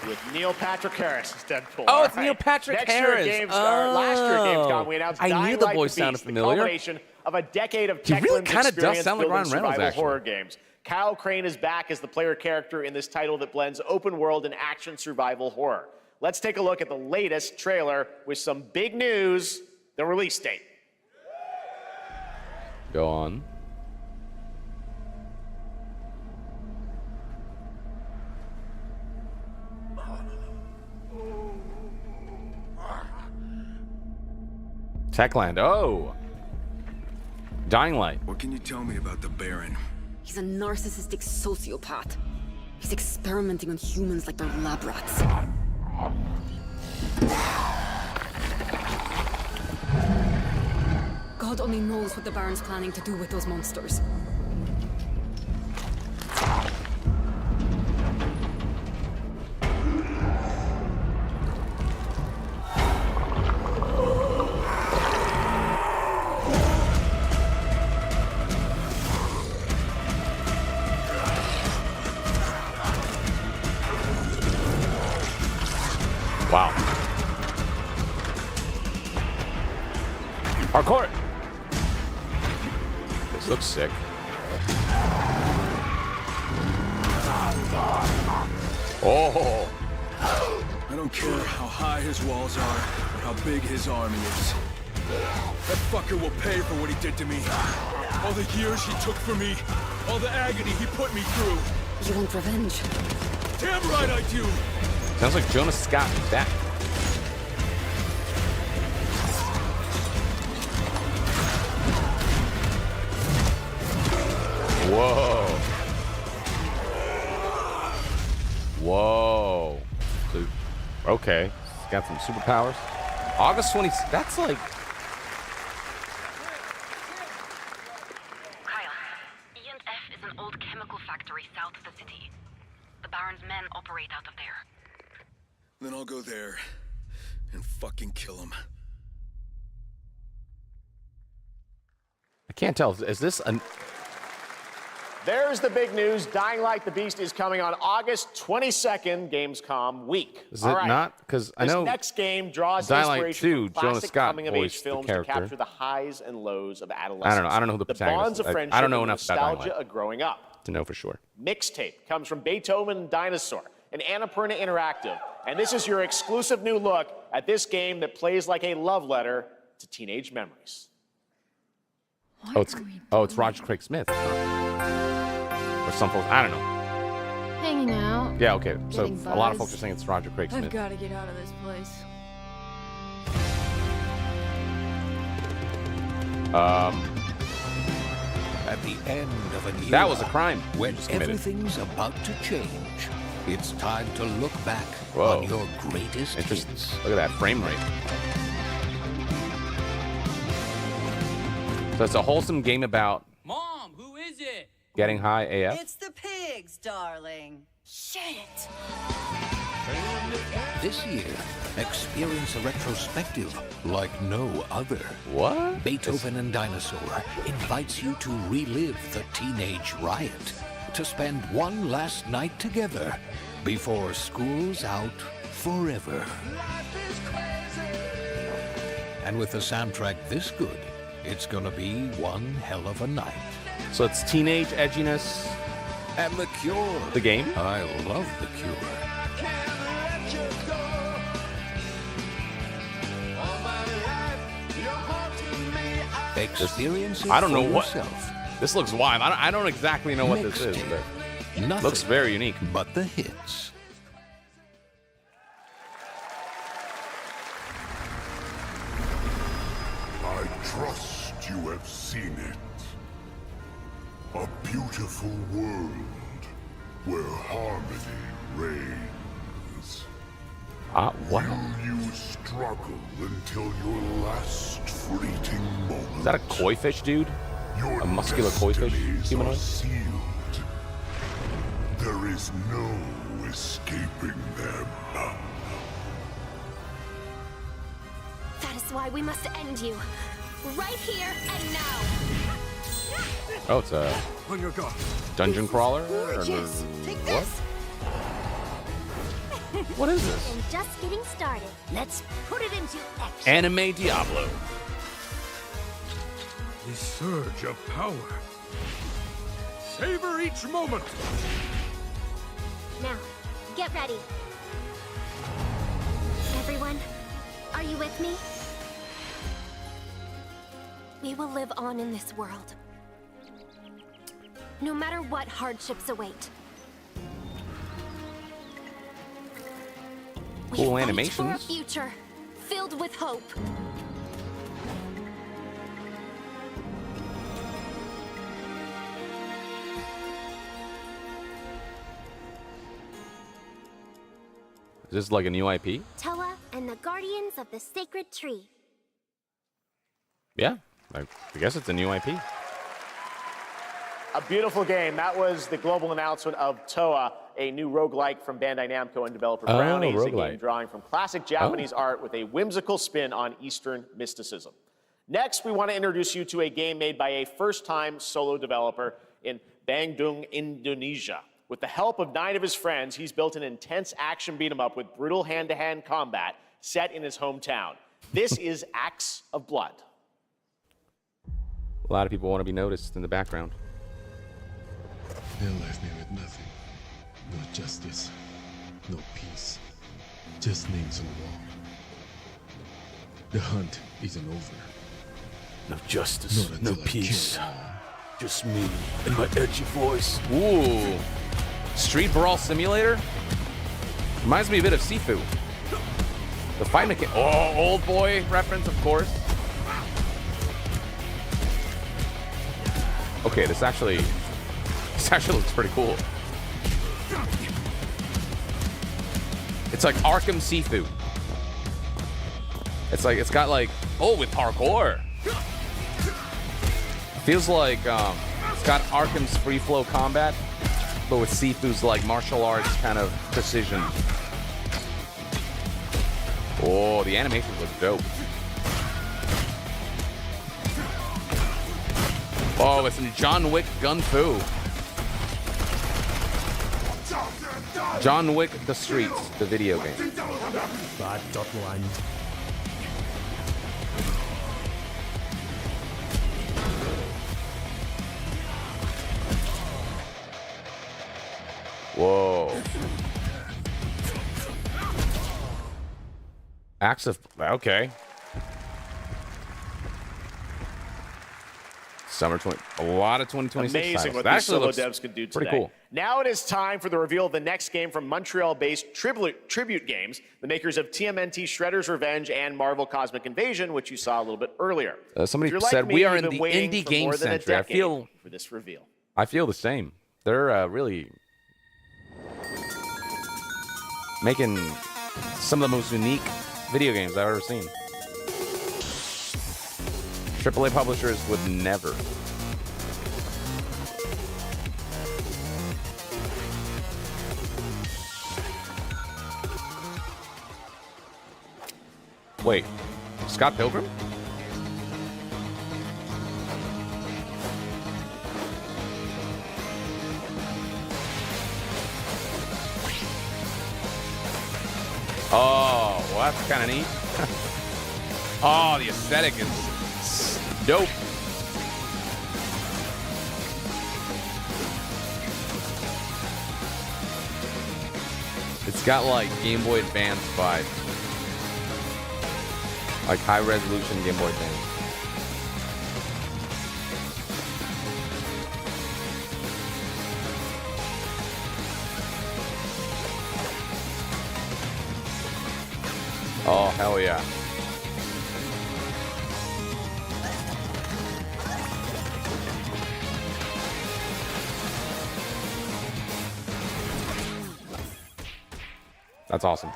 With Neil Patrick Harris as Deadpool. Oh, it's Neil Patrick Harris. Last year at Gamescom, we announced I knew the voice sounded familiar. The culmination of a decade of He really Techland's kind of does experience sound like building Ryan Reynolds, survival actually. horror games. Kyle Crane is back as the player character in this title that blends open world and action survival horror. Let's take a look at the latest trailer with some big news, the release date. Go on. Techland. Oh. Dying Light. What can you tell me about the Baron? He's a narcissistic sociopath. He's experimenting on humans like they're lab rats. God only knows what the Baron's planning to do with those monsters. Wow. Parkour. This looks sick. Oh. I don't care how high his walls are or how big his army is. That fucker will pay for what he did to me. All the years he took for me. All the agony he put me through. You want revenge? Damn right I do! Sounds like Jonas Scott back. Whoa. Whoa. So, okay. He's got some superpowers. August 20. That's like. Kyle, E&F is an old chemical factory south of the city. The Baron's men operate out of there. Then I'll go there and fucking kill him. I can't tell. Is this an. There's the big news. Dying Light the Beast is coming on August 22nd, Gamescom week. Is it not? Because I know. This next game draws Dying Light inspiration 2, from Jonas classic Scott coming-of-age voiced the films to character. capture the highs and lows of adolescence. I don't know who the protagonist bonds is. of friendship I don't know and enough about Dying nostalgia Light of growing up. to know for sure. Mixtape comes from Beethoven and Dinosaur and Annapurna Interactive. And this is your exclusive new look at this game that plays like a love letter to teenage memories. It's Roger Craig Smith. Or some folks, I don't know. Hanging out. Yeah, okay. So Getting a lot of buzzed. folks are saying it's Roger Craig Smith. I've got to get out of this place. At the end of an era, That was a crime. When Just committed. everything's about to change, it's time to look back Whoa. on your greatest Interesting. hits. Look at that frame rate. So it's a wholesome game about Mom, who is it? getting high AF. It's the pigs, darling. Shit. This year, experience a retrospective like no other. What? Beethoven and Dinosaur invites you to relive the teenage riot, to spend one last night together before school's out forever. And with a soundtrack this good, it's gonna be one hell of a night. So it's teenage edginess. And The Cure. The game? I love The Cure. Experience it I don't for know what. yourself This looks wild. I don't exactly know what this is, but Nothing looks very unique. But the hits. I trust you have seen it. A beautiful world where harmony reigns. What? Will you struggle until your last fleeting moment? Is that a koi fish, dude? A muscular koi fish humanoid? Sealed. There is no escaping them. That is why we must end you. Right here and now. Oh, it's a On your guard. dungeon crawler? Gorgeous. Take What? this. What is this? And just getting started. Let's put it into action. Anime Diablo. The surge of power. Savor each moment. Now, get ready. Everyone, are you with me? We will live on in this world. No matter what hardships await. Cool we fight animations. for a future filled with hope. Is this like a new IP? Toa and the Guardians of the Sacred Tree. Yeah, I guess it's a new IP. A beautiful game. That was the global announcement of Toa, a new roguelike from Bandai Namco and developer Brownies, a game roguelike. drawing from classic Japanese art with a whimsical spin on Eastern mysticism. Next, we want to introduce you to a game made by a first-time solo developer in Bandung, Indonesia. With the help of 9 of his friends, he's built an intense action beat-em-up with brutal hand-to-hand combat set in his hometown. This is Acts of Blood. A lot of people want to be noticed in the background. They left me with nothing. No justice, no peace. Just names on the wall. The hunt isn't over. No justice, Not no until I peace. kill them all. Just me and my edgy voice. Ooh. Street Brawl Simulator? Reminds me a bit of Sifu. The fight mechanic. Oh, old boy reference, of course. Okay, this actually looks pretty cool. It's like Arkham Sifu. It's got like, oh, with parkour. Feels like it's got Arkham's free flow combat, but with Sifu's like martial arts kind of precision. Oh, the animations look dope. Oh, it's some John Wick Gun Fu. John Wick The Streets, the video game. Bad.land. Whoa. Acts of, okay. Summer 20, a lot of 2026 Amazing titles. what That these actually solo looks devs can do today. pretty cool. Now it is time for the reveal of the next game from Montreal-based Tribute Games, the makers of TMNT Shredder's Revenge and Marvel Cosmic Invasion, which you saw a little bit earlier. Somebody If you're like said me, we are you've in been the waiting indie for game more than a century. I decade feel for this reveal. the same. They're really making some of the most unique video games I've ever seen. AAA publishers would never. Wait, Scott Pilgrim? Oh, well, that's kind of neat. Oh, the aesthetic is dope. It's got like Game Boy Advance vibes. Like high resolution Game Boy Advance. Oh, hell yeah. That's awesome.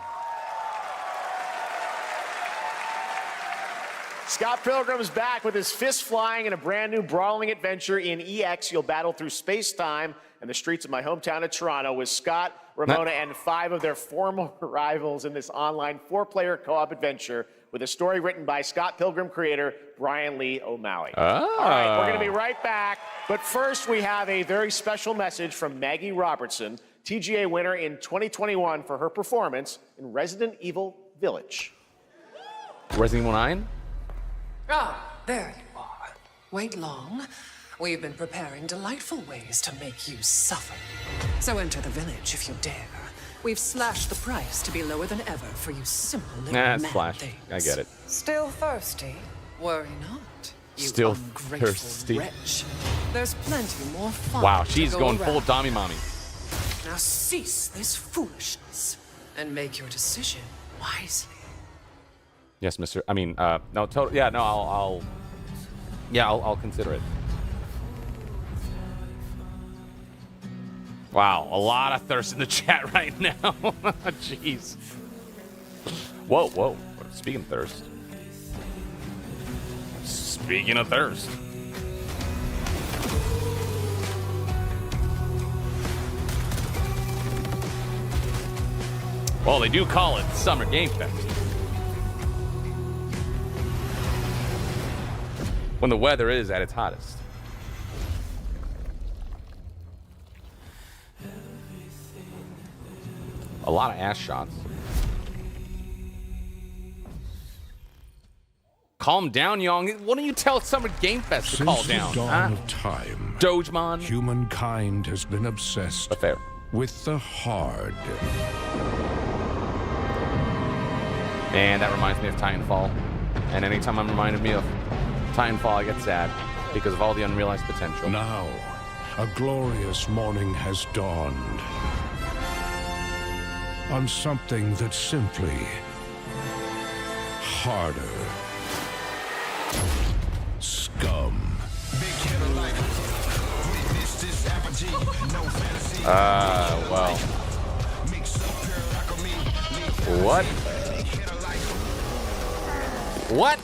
Scott Pilgrim's back with his fist flying in a brand new brawling adventure in EX. You'll battle through space-time and the streets of my hometown of Toronto with Scott, Ramona, and 5 of their former rivals in this online 4-player co-op adventure with a story written by Scott Pilgrim creator Brian Lee O'Malley. Oh. All right, we're going to be right back. But first, we have a very special message from Maggie Robertson, TGA winner in 2021 for her performance in Resident Evil Village. Resident Evil 9? Ah, there you are. Wait long. We've been preparing delightful ways to make you suffer. So enter the village if you dare. We've slashed the price to be lower than ever for you simple little Nah, man it's Flash. things. I get it. Still thirsty? Worry not. You Still ungrateful thirsty. wretch. There's plenty more fun. Wow, to she's go going full around. Dommy Mommy. Now cease this foolishness and make your decision wisely. Yes, Mr. I mean, no, total. Yeah, no, I'll consider it. Wow, a lot of thirst in the chat right now. Jeez. Whoa, whoa. Speaking of thirst. Speaking of thirst. Well, they do call it Summer Game Fest. When the weather is at its hottest. A lot of ass shots. Calm down, Yong. Why don't you tell Summer Game Fest to calm down? Since the dawn of time, Dogemon. Humankind has been obsessed with the hard. And that reminds me of Titanfall. And anytime I'm reminded me of Titanfall, I get sad because of all the unrealized potential. Now, a glorious morning has dawned on something that's simply harder. Scum. Well. What? What?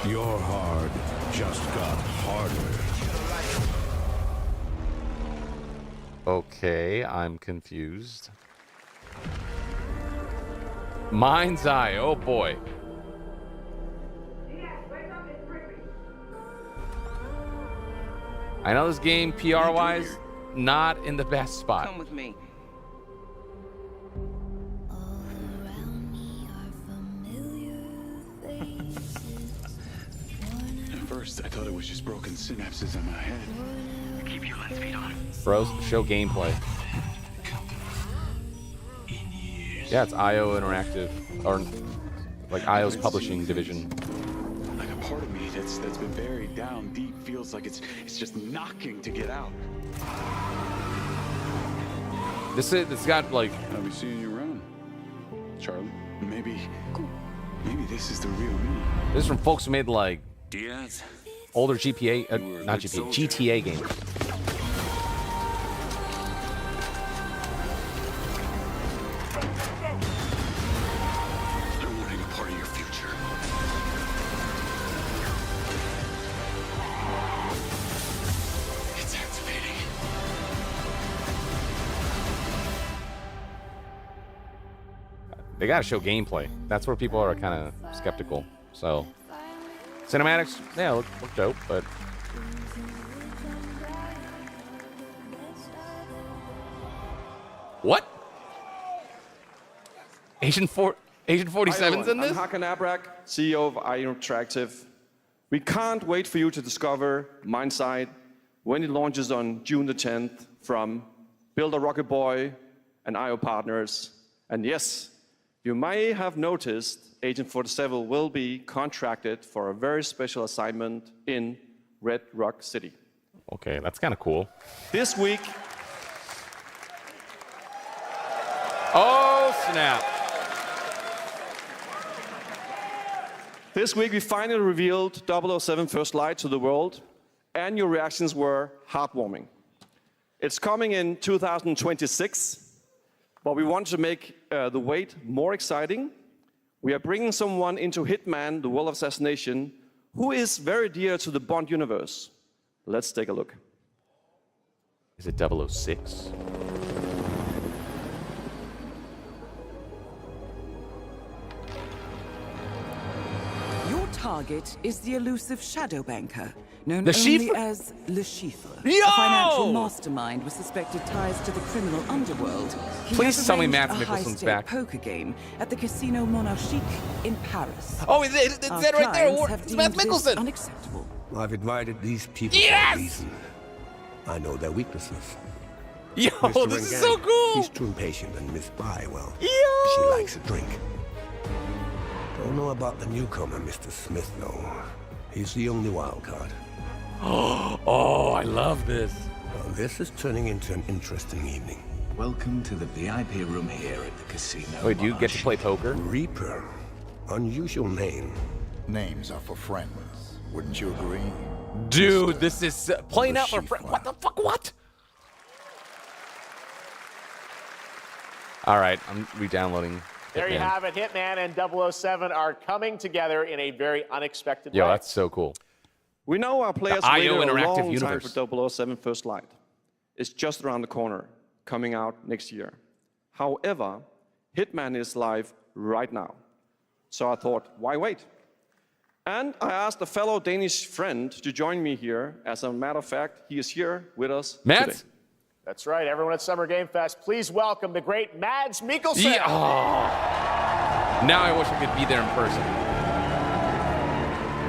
Your hard just got harder. Okay, I'm confused. Mind's Eye, oh boy. I know this game, PR-wise, not in the best spot. Come with me. At first, I thought it was just broken synapses in my head. Keep your lens speed on. Bros, show gameplay. Yeah, it's IO Interactive, or like IO's publishing division. Like a part of me that's been buried down deep feels like it's just knocking to get out. It's got like. I'll be seeing you around, Charlie. Maybe this is the real me. This is from folks who made like Diaz. older GTA, not GTA, GTA games. I'm wanting a part of your future. It's activating. They gotta show gameplay. That's where people are kind of skeptical. So, cinematics, yeah, look dope, but what? Agent 47's in this? I'm Hakan Abrak, CEO of IO Interactive. We can't wait for you to discover Mindside when it launches on June the 10th from Build a Rocket Boy and IO partners. And yes, you may have noticed Agent 47 will be contracted for a very special assignment in Red Rock City. Okay, that's kind of cool. This week... Oh, snap. This week, we finally revealed 007 First Light to the world, and your reactions were heartwarming. It's coming in 2026, but we want to make the wait more exciting. We are bringing someone into Hitman, the World of Assassination, who is very dear to the Bond universe. Let's take a look. Is it 006? Your target is the elusive shadow banker, known Le only Chiffre? as Le Chiffre, Yo! a financial mastermind with suspected ties to the criminal underworld. He Please has tell me arranged Mads a Mikkelsen's high-stake back. poker game at the Casino Monarchique in Paris. Oh, is Our that right there? clients have It's Mads deemed this Mikkelsen. unacceptable. I've invited these people Yes! for a reason. I know their weaknesses. Yo, Mr. this is Rengani, so cool. He's too impatient, and Miss Bai, well, Yo! she likes a drink. Don't know about the newcomer, Mr. Smith, though. He's the only wild card. Oh, I love this. Well, this is turning into an interesting evening. Welcome to the VIP room here at the casino. Wait, do you get to play poker? Reaper. Unusual name. Names are for friends. Wouldn't you agree? Dude, this is playing out for friends. What the fuck? What? All right, I'm re-downloading. There you Hitman. have it. Hitman and 007 are coming together in a very unexpected Yo, way. that's so cool. We know our players The waited IO a interactive long universe. time for 007 First Light. It's just around the corner, coming out next year. However, Hitman is live right now. So I thought, why wait? And I asked a fellow Danish friend to join me here. As a matter of fact, he is here with us today. That's right. Everyone at Summer Game Fest, please welcome the great Mads Mikkelsen. Yeah. Oh. Now I wish I could be there in person.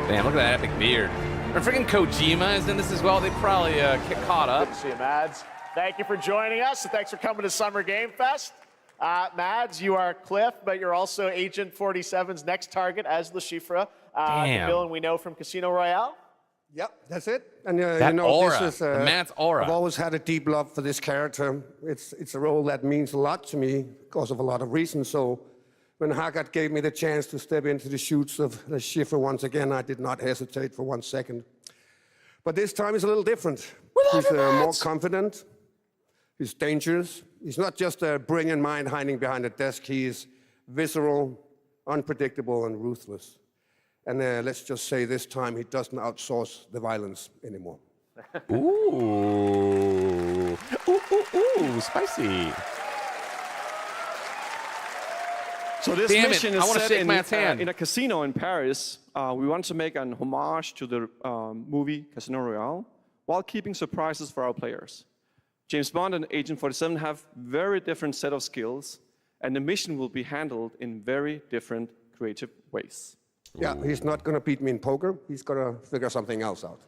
Damn, look at that epic beard. And freaking Kojima is in this as well. They probably get caught up. Good to see you, Mads. Thank you for joining us, and thanks for coming to Summer Game Fest. Mads, you are Cliff, but you're also Agent 47's next target as Le Chiffre, the Damn. villain we know from Casino Royale. Yep, that's it. And That you know, aura, this is the Matt's aura. I've always had a deep love for this character. It's a role that means a lot to me because of a lot of reasons. So when Haggard gave me the chance to step into the shoes of the Chiffre once again, I did not hesitate for 1 second. But this time is a little different. He's more confident. He's dangerous. He's not just a brilliant mind hiding behind a desk. He is visceral, unpredictable, and ruthless. And let's just say this time he doesn't outsource the violence anymore. Ooh. Ooh, spicy. So this Damn it, mission I is wanna set shake Matt's hand. in a casino in Paris. We want to make an homage to the movie Casino Royale while keeping surprises for our players. James Bond and Agent 47 have very different set of skills, and the mission will be handled in very different creative ways. Yeah, he's not going to beat me in poker. He's going to figure something else out.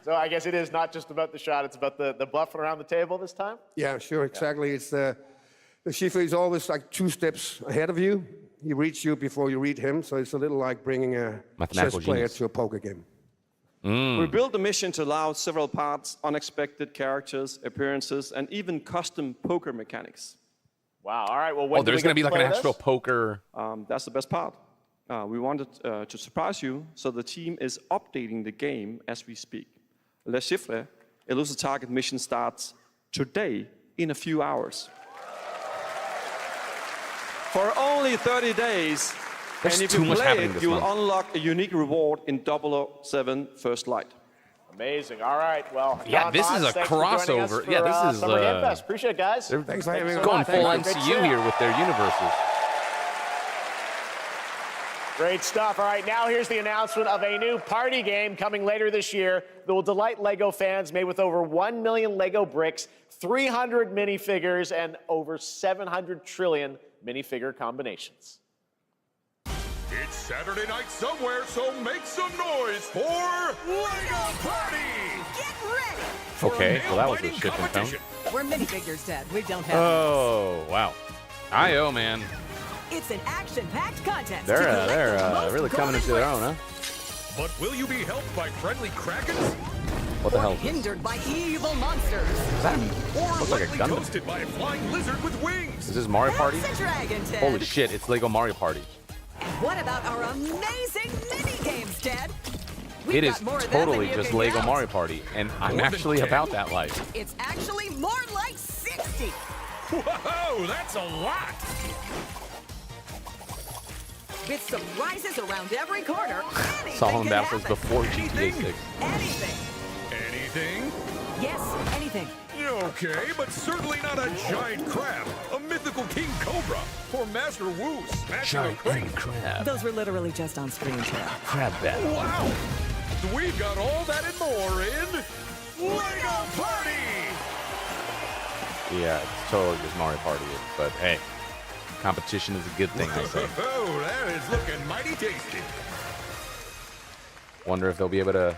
So I guess it is not just about the shot, it's about the bluffing around the table this time? Yeah, sure, exactly. It's the Chiffre is always like 2 steps ahead of you. He reads you before you read him, so it's a little like bringing a chess player to a poker game. We built the mission to allow several parts, unexpected characters, appearances, and even custom poker mechanics. Wow, all right, well, when Oh, there's going to be like an actual poker. That's the best part. We wanted to surprise you, so the team is updating the game as we speak. Le Chiffre, Elusive Target mission starts today in a few hours. For only 30 days, There's and if too you much play happening it, this you will month. unlock a unique reward in 007 First Light. Amazing. All right. Well, Yeah, Don this is Moss, a thanks for joining us crossover. for, Yeah, this is, Summer Game Fest. Appreciate it, guys. Thanks for having me. Going full Great MCU stuff. here with their universes. Great stuff. All right, now here's the announcement of a new party game coming later this year that will delight LEGO fans, made with over 1 million LEGO bricks, 300 minifigures, and over 700 trillion minifigure combinations. It's Saturday night somewhere, so make some noise for LEGO Party! Get ready! Okay, well that was a shift in tone. We're minifigures, Dad. We don't have Oh, wow. IO, man. It's an action-packed contest. They're really coming into their own, huh? But will you be helped by friendly krakens? What the or hell is this? hindered by evil monsters. That Or looks like a lightly gun. toasted by a flying lizard with wings. Is this Mario Party? That's a dragon, Ted. Holy shit, it's Lego Mario Party. And what about our amazing mini games, Ted? We've It is got more of them totally than you just can Lego count. Mario Party, and I'm actually about that life. It's actually more like 60. Whoa, that's a lot. With surprises around every corner. Solomon Anything can Battles happen. before GTA 6. Anything. Anything? Yes, anything. Okay, but certainly not a giant crab, a mythical king cobra, or Master Wu smashing a crate. crab. Those were literally just on screen, Ted. Crab battle. Wow! We've got all that and more in Lego Party! Yeah, it's totally just Mario Party, but hey, competition is a good thing, I say. Oh, that is looking mighty tasty. Wonder if they'll be able to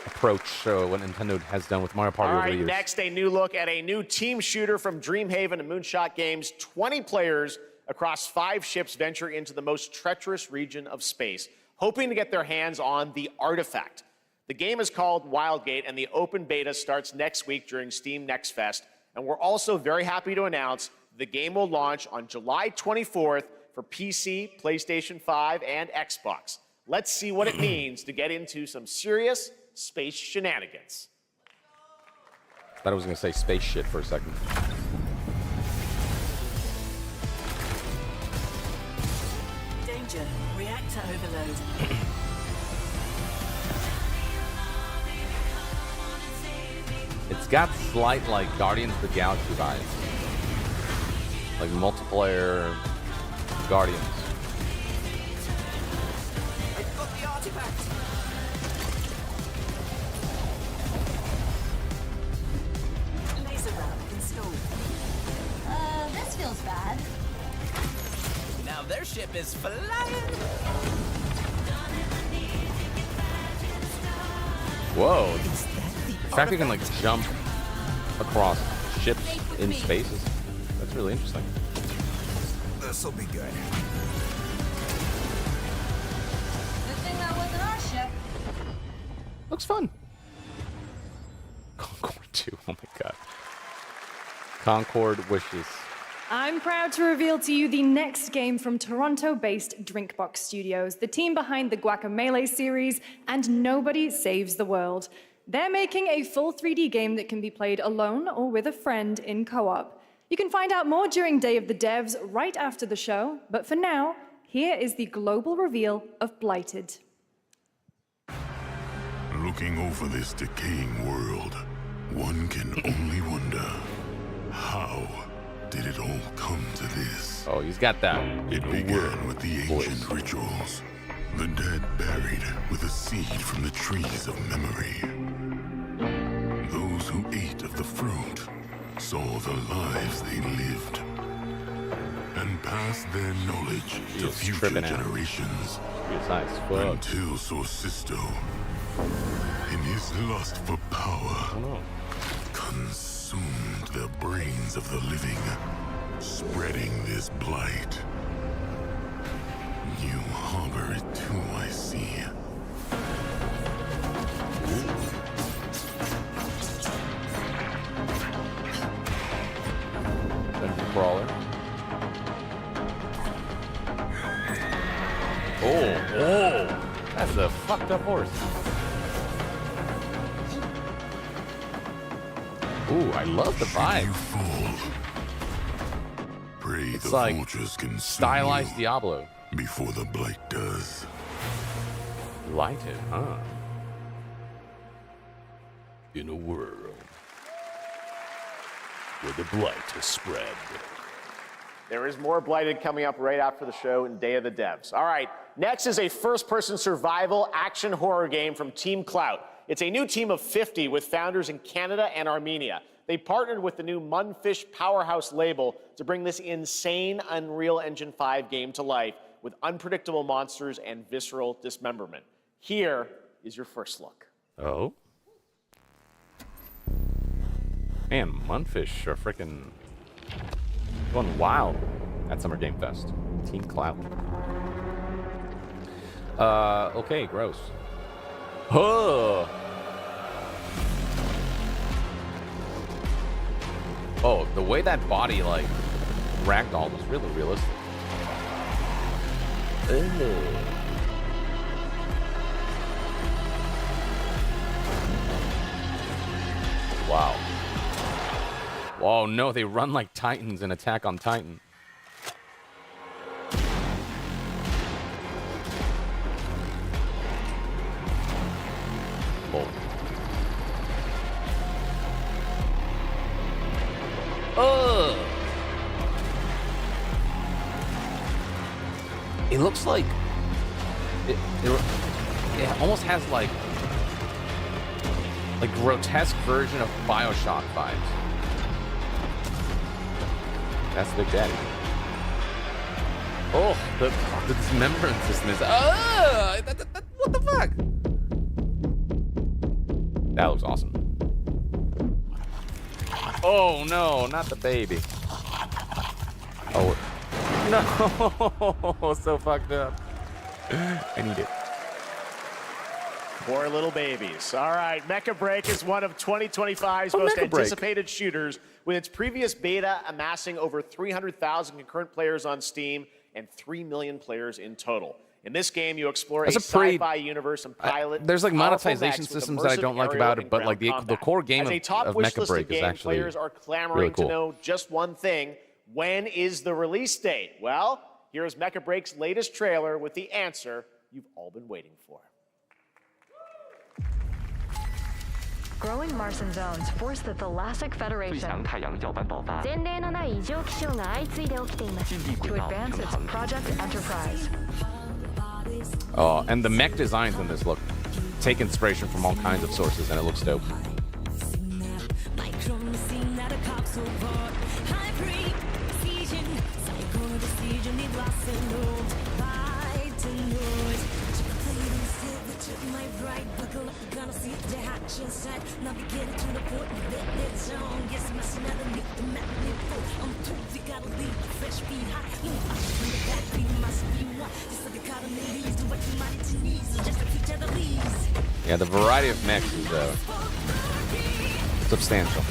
approach what Nintendo has done with Mario Party All over the right, years. next, a new look at a new team shooter from Dreamhaven and Moonshot Games. 20 players across 5 ships venture into the most treacherous region of space, hoping to get their hands on the artifact. The game is called Wildgate, and the open beta starts next week during Steam Next Fest. And we're also very happy to announce the game will launch on July 24th for PC, PlayStation 5, and Xbox. Let's see what it means to get into some serious space shenanigans. Thought I was going to say space shit for a second. Danger. Reactor overload. It's got slight, like, Guardians of the Galaxy vibes. Like, multiplayer Guardians. I've got the artifact. Laser round installed. This feels bad. Now their ship is flying. Whoa. The fact they can, like, jump across ships in spaces. That's really interesting. This'll be good. Good thing that wasn't our ship. Looks fun. Concord 2. Oh my god. Concord wishes. I'm proud to reveal to you the next game from Toronto-based Drinkbox Studios, the team behind the Guacamelee series and Nobody Saves the World. They're making a full 3D game that can be played alone or with a friend in co-op. You can find out more during Day of the Devs right after the show, but for now, here is the global reveal of Blighted. Looking over this decaying world, one can only wonder, how did it all come to this? Oh, he's got that. It began with the ancient rituals. The dead buried with a seed from the trees of memory. Those who ate of the fruit saw the lives they lived and passed their knowledge to future generations. Until Sorcisto, in his lust for power, consumed the brains of the living, spreading this blight. You harbor it too, I see. Dungeon crawler. Oh, that's a fucked up horse. Ooh, I love the vibe. Pray It's the like vultures consume stylized you Diablo. before the blight does. Blighted, huh? In a world where the blight has spread. There is more Blighted coming up right after the show in Day of the Devs. All right, next is a first-person survival action horror game from Team Clout. It's a new team of 50 with founders in Canada and Armenia. They partnered with the new Munfish Powerhouse label to bring this insane Unreal Engine 5 game to life with unpredictable monsters and visceral dismemberment. Here is your first look. Oh? Man, Munfish are freaking going wild at Summer Game Fest. Team Clout. Okay, gross. Oh. Oh, the way that body like ragdoll was really realistic. Ew. Wow. Oh no, they run like Titans in Attack on Titan. Oh. Ugh. It looks like it almost has like grotesque version of BioShock vibes. That's Big Daddy. Oh, the dismemberment system is. What the fuck? That looks awesome. Oh no, not the baby. Oh no, so fucked up. I need it. Poor little babies. All right, Mecha Break is one of 2025's most anticipated shooters, with its previous beta amassing over 300,000 concurrent players on Steam and 3 million players in total. In this game, you explore a sci-fi universe and pilot. There's like monetization systems that I don't like about it, but like the core game of Mecha Break is actually players are clamoring really cool. to know just one thing: when is the release date? Well, here's Mecha Break's latest trailer with the answer you've all been waiting for. Growing Martian zones force the Thalassic Federation to advance its Project Enterprise. Oh, and the mech designs in this look take inspiration from all kinds of sources, and it looks dope. Yeah, the variety of mechs is substantial.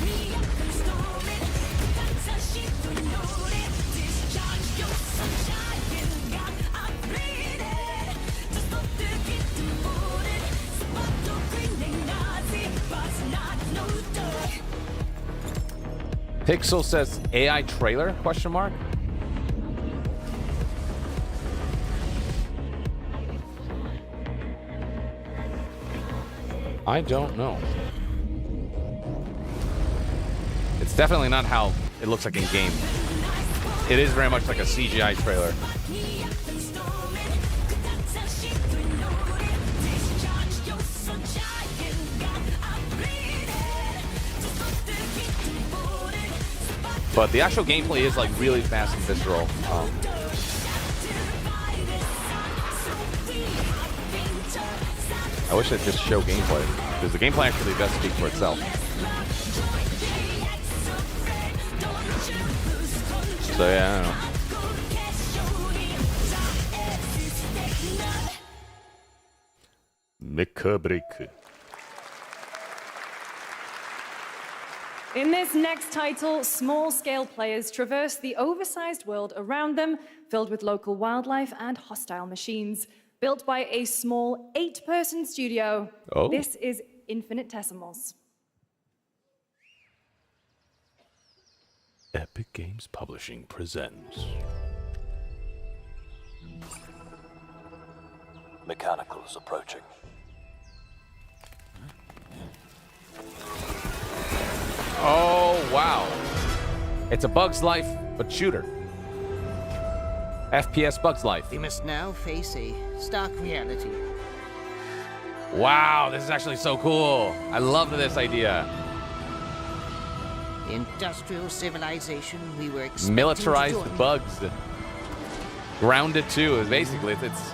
Pixel says AI trailer? Question mark. I don't know. It's definitely not how it looks like in game. It is very much like a CGI trailer. But the actual gameplay is like really fast and visceral. I wish I'd just show gameplay, because the gameplay actually does speak for itself. So yeah, I don't know. Mecha Break. In this next title, small-scale players traverse the oversized world around them, filled with local wildlife and hostile machines. Built by a small 8-person studio, This is Infinitesimals. Epic Games Publishing presents Mechanicals approaching. Oh, wow. It's a Bug's Life, but shooter. FPS Bug's Life. We must now face a stark reality. Wow, this is actually so cool. I love this idea. The industrial civilization we were expecting Militarized to join. bugs. Grounded 2 is basically, it's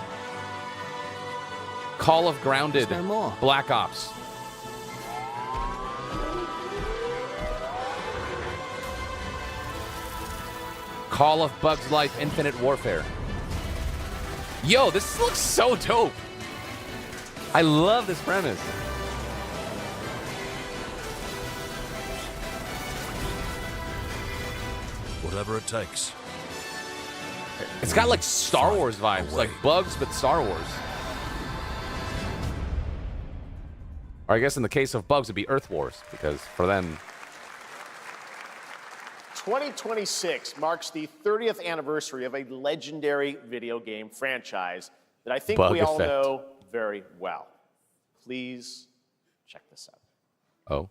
Call of Grounded Black Ops. Call of Bugs Life Infinite Warfare. Yo, this looks so dope. I love this premise. Whatever it takes. It's got like Star Wars vibes, like Bugs, but Star Wars. Or I guess in the case of Bugs, it'd be Earth Wars, because for them... 2026 marks the 30th anniversary of a legendary video game franchise that I think Bug we all effect. know very well. Please check this out. Oh.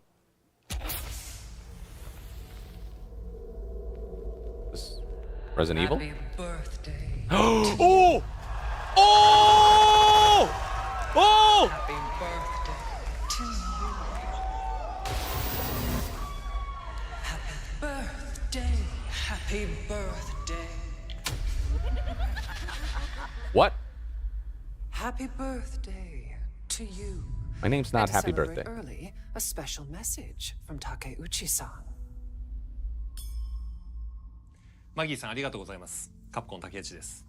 This Resident Evil? Happy birthday. Oh! Oh! Oh! Happy birthday to you. Happy birthday. Happy birthday. What? Happy birthday to you. My name's not And to Happy celebrate Birthday. Early, a special message from Takeuchi-san. マギーさんありがとうございます。カプコン竹内です。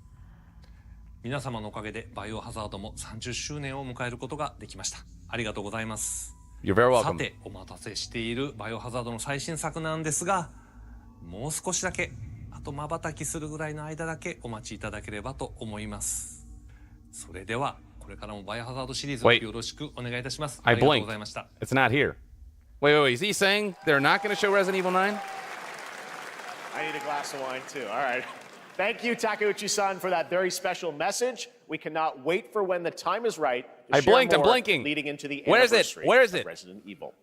皆様のおかげでバイオハザードも30周年を迎えることができました。ありがとうございます。 You're very welcome. さて、お待たせしているバイオハザードの最新作なんですが、もう少しだけ、あと瞬きするぐらいの間だけお待ちいただければと思います。それでは、これからもバイオハザードシリーズをよろしくお願いいたします。あ I りがとうご blinked. ざいました。 It's not here. Wait. Is he saying they're not going to show Resident Evil 9? I need a glass of wine too. All right. Thank you, Takeuchi-san, for that very special message. We cannot wait for when the time is right to I share blinked, I'm more blinking. leading into the Where is it? anniversary Where is of it? Resident Evil.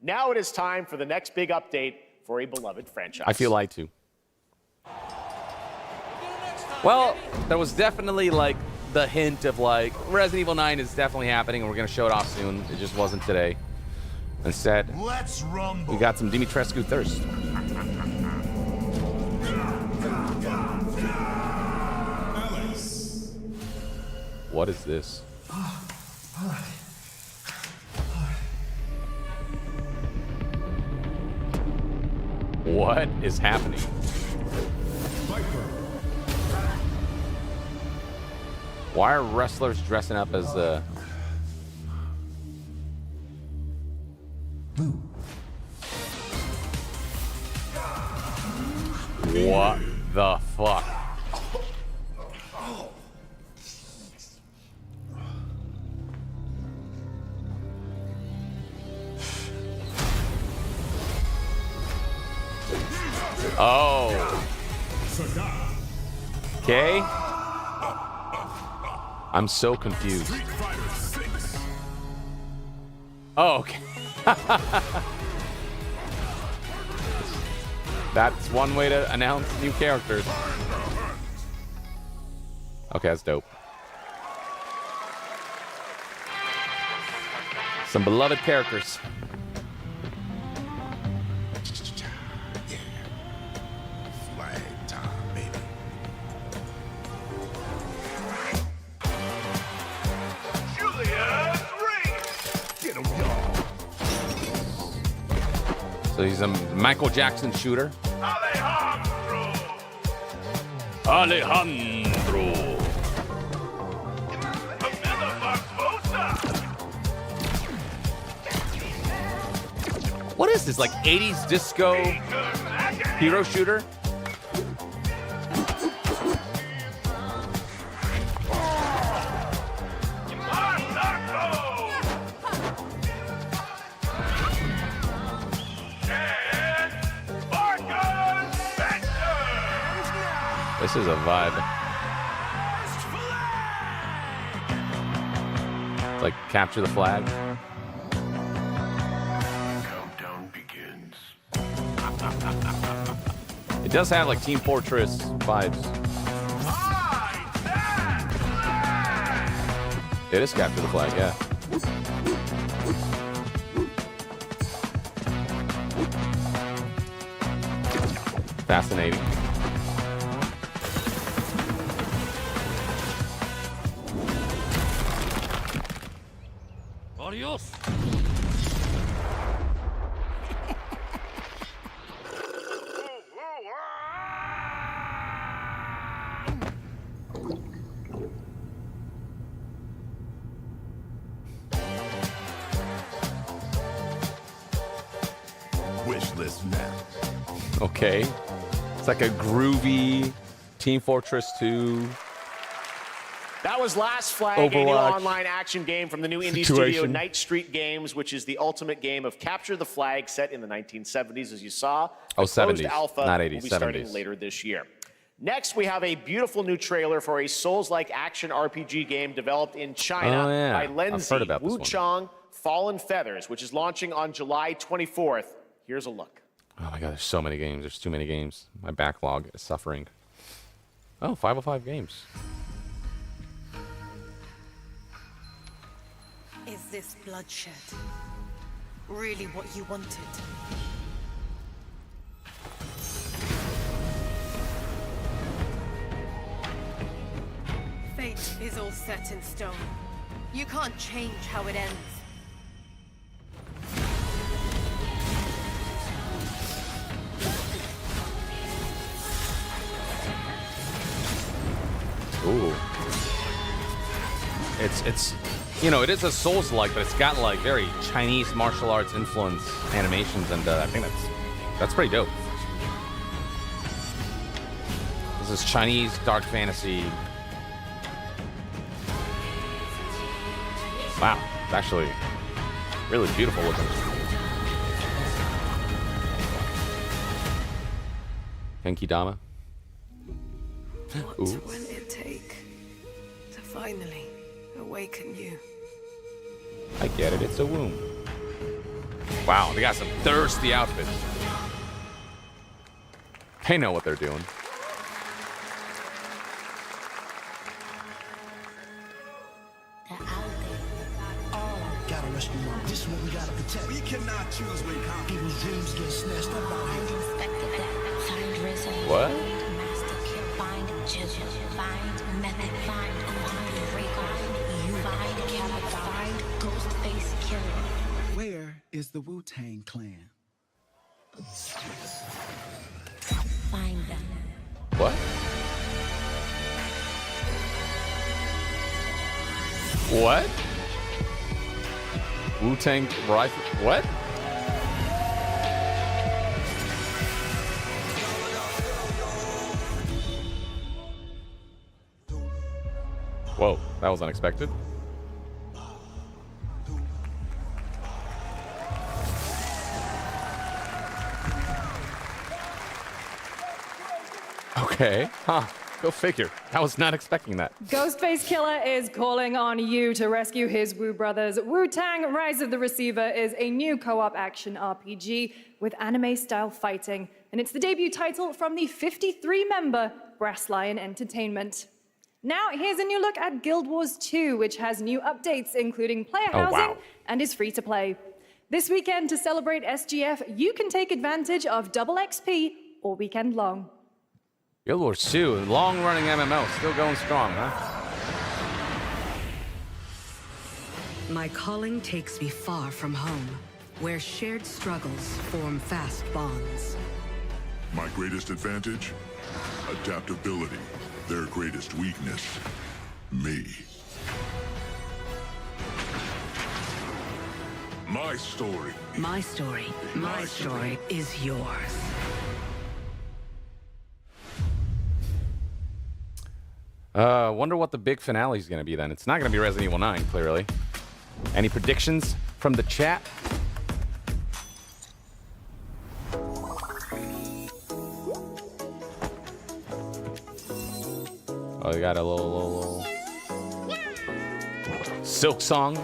Now it is time for the next big update for a beloved franchise. I feel lied to. Well, there was definitely like the hint of like Resident Evil 9 is definitely happening and we're going to show it off soon. It just wasn't today. Instead, Let's rumble. we got some Dimitrescu thirst. What is this? What is happening? Why are wrestlers dressing up as What the fuck? Oh. Okay. I'm so confused. Oh, okay. That's one way to announce new characters. Okay, that's dope. Some beloved characters. Flag time, baby. Julia's ring. Get him, y'all. So he's a Michael Jackson shooter. Alejandro. Alejandro. Camilla Barbosa. What is this, like 80s disco hero shooter? This is a vibe. It's like capture the flag. Countdown begins. It does have like Team Fortress vibes. It is capture the flag, yeah. Fascinating. Adios. wish list now. Okay. It's like a groovy Team Fortress 2. That was Last Flag, a new Overwatch online action game from the new indie situation. studio Night Street Games, which is the ultimate game of capture the flag set in the 1970s, as you saw. Oh, The closed 70s, alpha not 80s, will be starting 70s. later this year. Next, we have a beautiful new trailer for a Souls-like action RPG game developed in China Oh, yeah. by I've Lenzi heard about this one. Wuchang Fallen Feathers, which is launching on July 24th. Here's a look. Oh my god, there's so many games. There's too many games. My backlog is suffering. Oh, 505 games. Is this bloodshed really what you wanted? Fate is all set in stone. You can't change how it ends. Ooh. It's you know, it is a Souls-like, but it's got like very Chinese martial arts influence animations, and I think that's pretty dope. This is Chinese dark fantasy. Wow, it's actually really beautiful looking. Genki Dama. What will it take to finally awaken you? I get it, it's a womb. Wow, they got some thirsty outfits. They know what they're doing. Gotta rescue them. This is what we gotta protect. We cannot choose when people's dreams get snatched up out here. What? Find Jizzle, find Method, find Rewind, find Capital, find Ghostface Killer. Where is the Wu-Tang Clan? Find them. What? What? Wu-Tang rifle? What? Whoa, that was unexpected. Okay, huh, go figure. I was not expecting that. Ghostface Killer is calling on you to rescue his Wu brothers. Wu-Tang Rise of the Receiver is a new co-op action RPG with anime-style fighting, and it's the debut title from the 53-member Brass Lion Entertainment. Now, here's a new look at Guild Wars 2, which has new updates, including player housing, and is free to play. This weekend, to celebrate SGF, you can take advantage of double XP all weekend long. Guild Wars 2, long-running MMO, still going strong, huh? My calling takes me far from home, where shared struggles form fast bonds. My greatest advantage? Adaptability. Their greatest weakness? Me. My story. My story. My story is yours. Wonder what the big finale is going to be then. It's not going to be Resident Evil 9, clearly. Any predictions from the chat? Oh, you got a little Silk Song,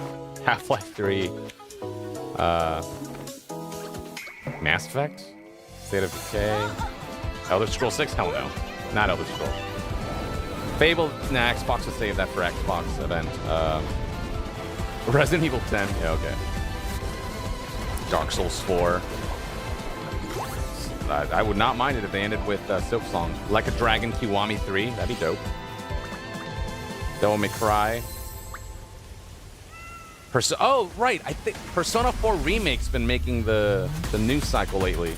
Half-Life 3, Mass Effect, State of Decay, Elder Scrolls 6? Hell no. Not Elder Scrolls. Fable, nah, Xbox will save that for Xbox event. Resident Evil 10, yeah, okay. Dark Souls 4. I would not mind it if they ended with Silk Song. Like a Dragon Kiwami 3, that'd be dope. Devil May Cry. Oh, right, I think Persona 4 Remake's been making the news cycle lately.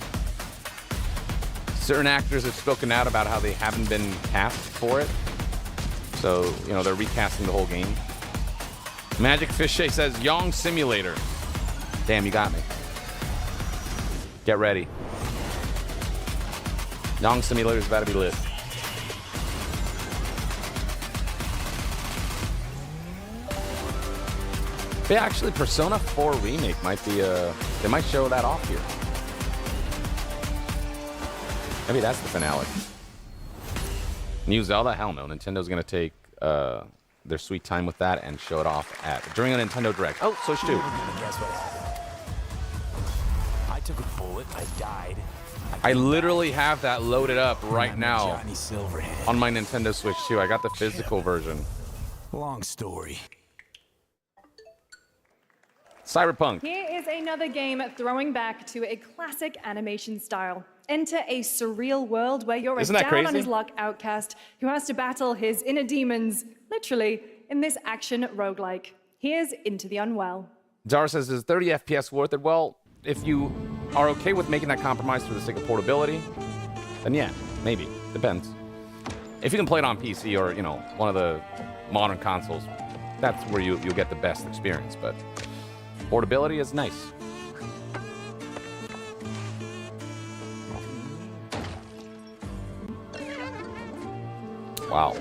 Certain actors have spoken out about how they haven't been cast for it. So, you know, they're recasting the whole game. Magic Fishay says, Yong Simulator. Damn, you got me. Get ready. Yong Simulator's about to be lit. Yeah, actually, Persona 4 Remake might be they might show that off here. Maybe that's the finale. New Zelda? Hell no. Nintendo's gonna take their sweet time with that and show it off during a Nintendo Direct. Oh, Switch 2. Guess what happened? I took a bullet. I died. I literally have that loaded up right now Johnny Silverhand. on my Nintendo Switch 2. I got the physical version. Long story. Cyberpunk. Here is another game throwing back to a classic animation style. Enter a surreal world where you're Isn't a that down crazy? on his luck outcast who has to battle his inner demons, literally, in this action roguelike. Here's Into the Unwell. Zara says, is 30 FPS worth it? Well, if you are okay with making that compromise for the sake of portability, then yeah, maybe. Depends. If you can play it on PC or, you know, one of the modern consoles, that's where you'll get the best experience, but portability is nice. Wow.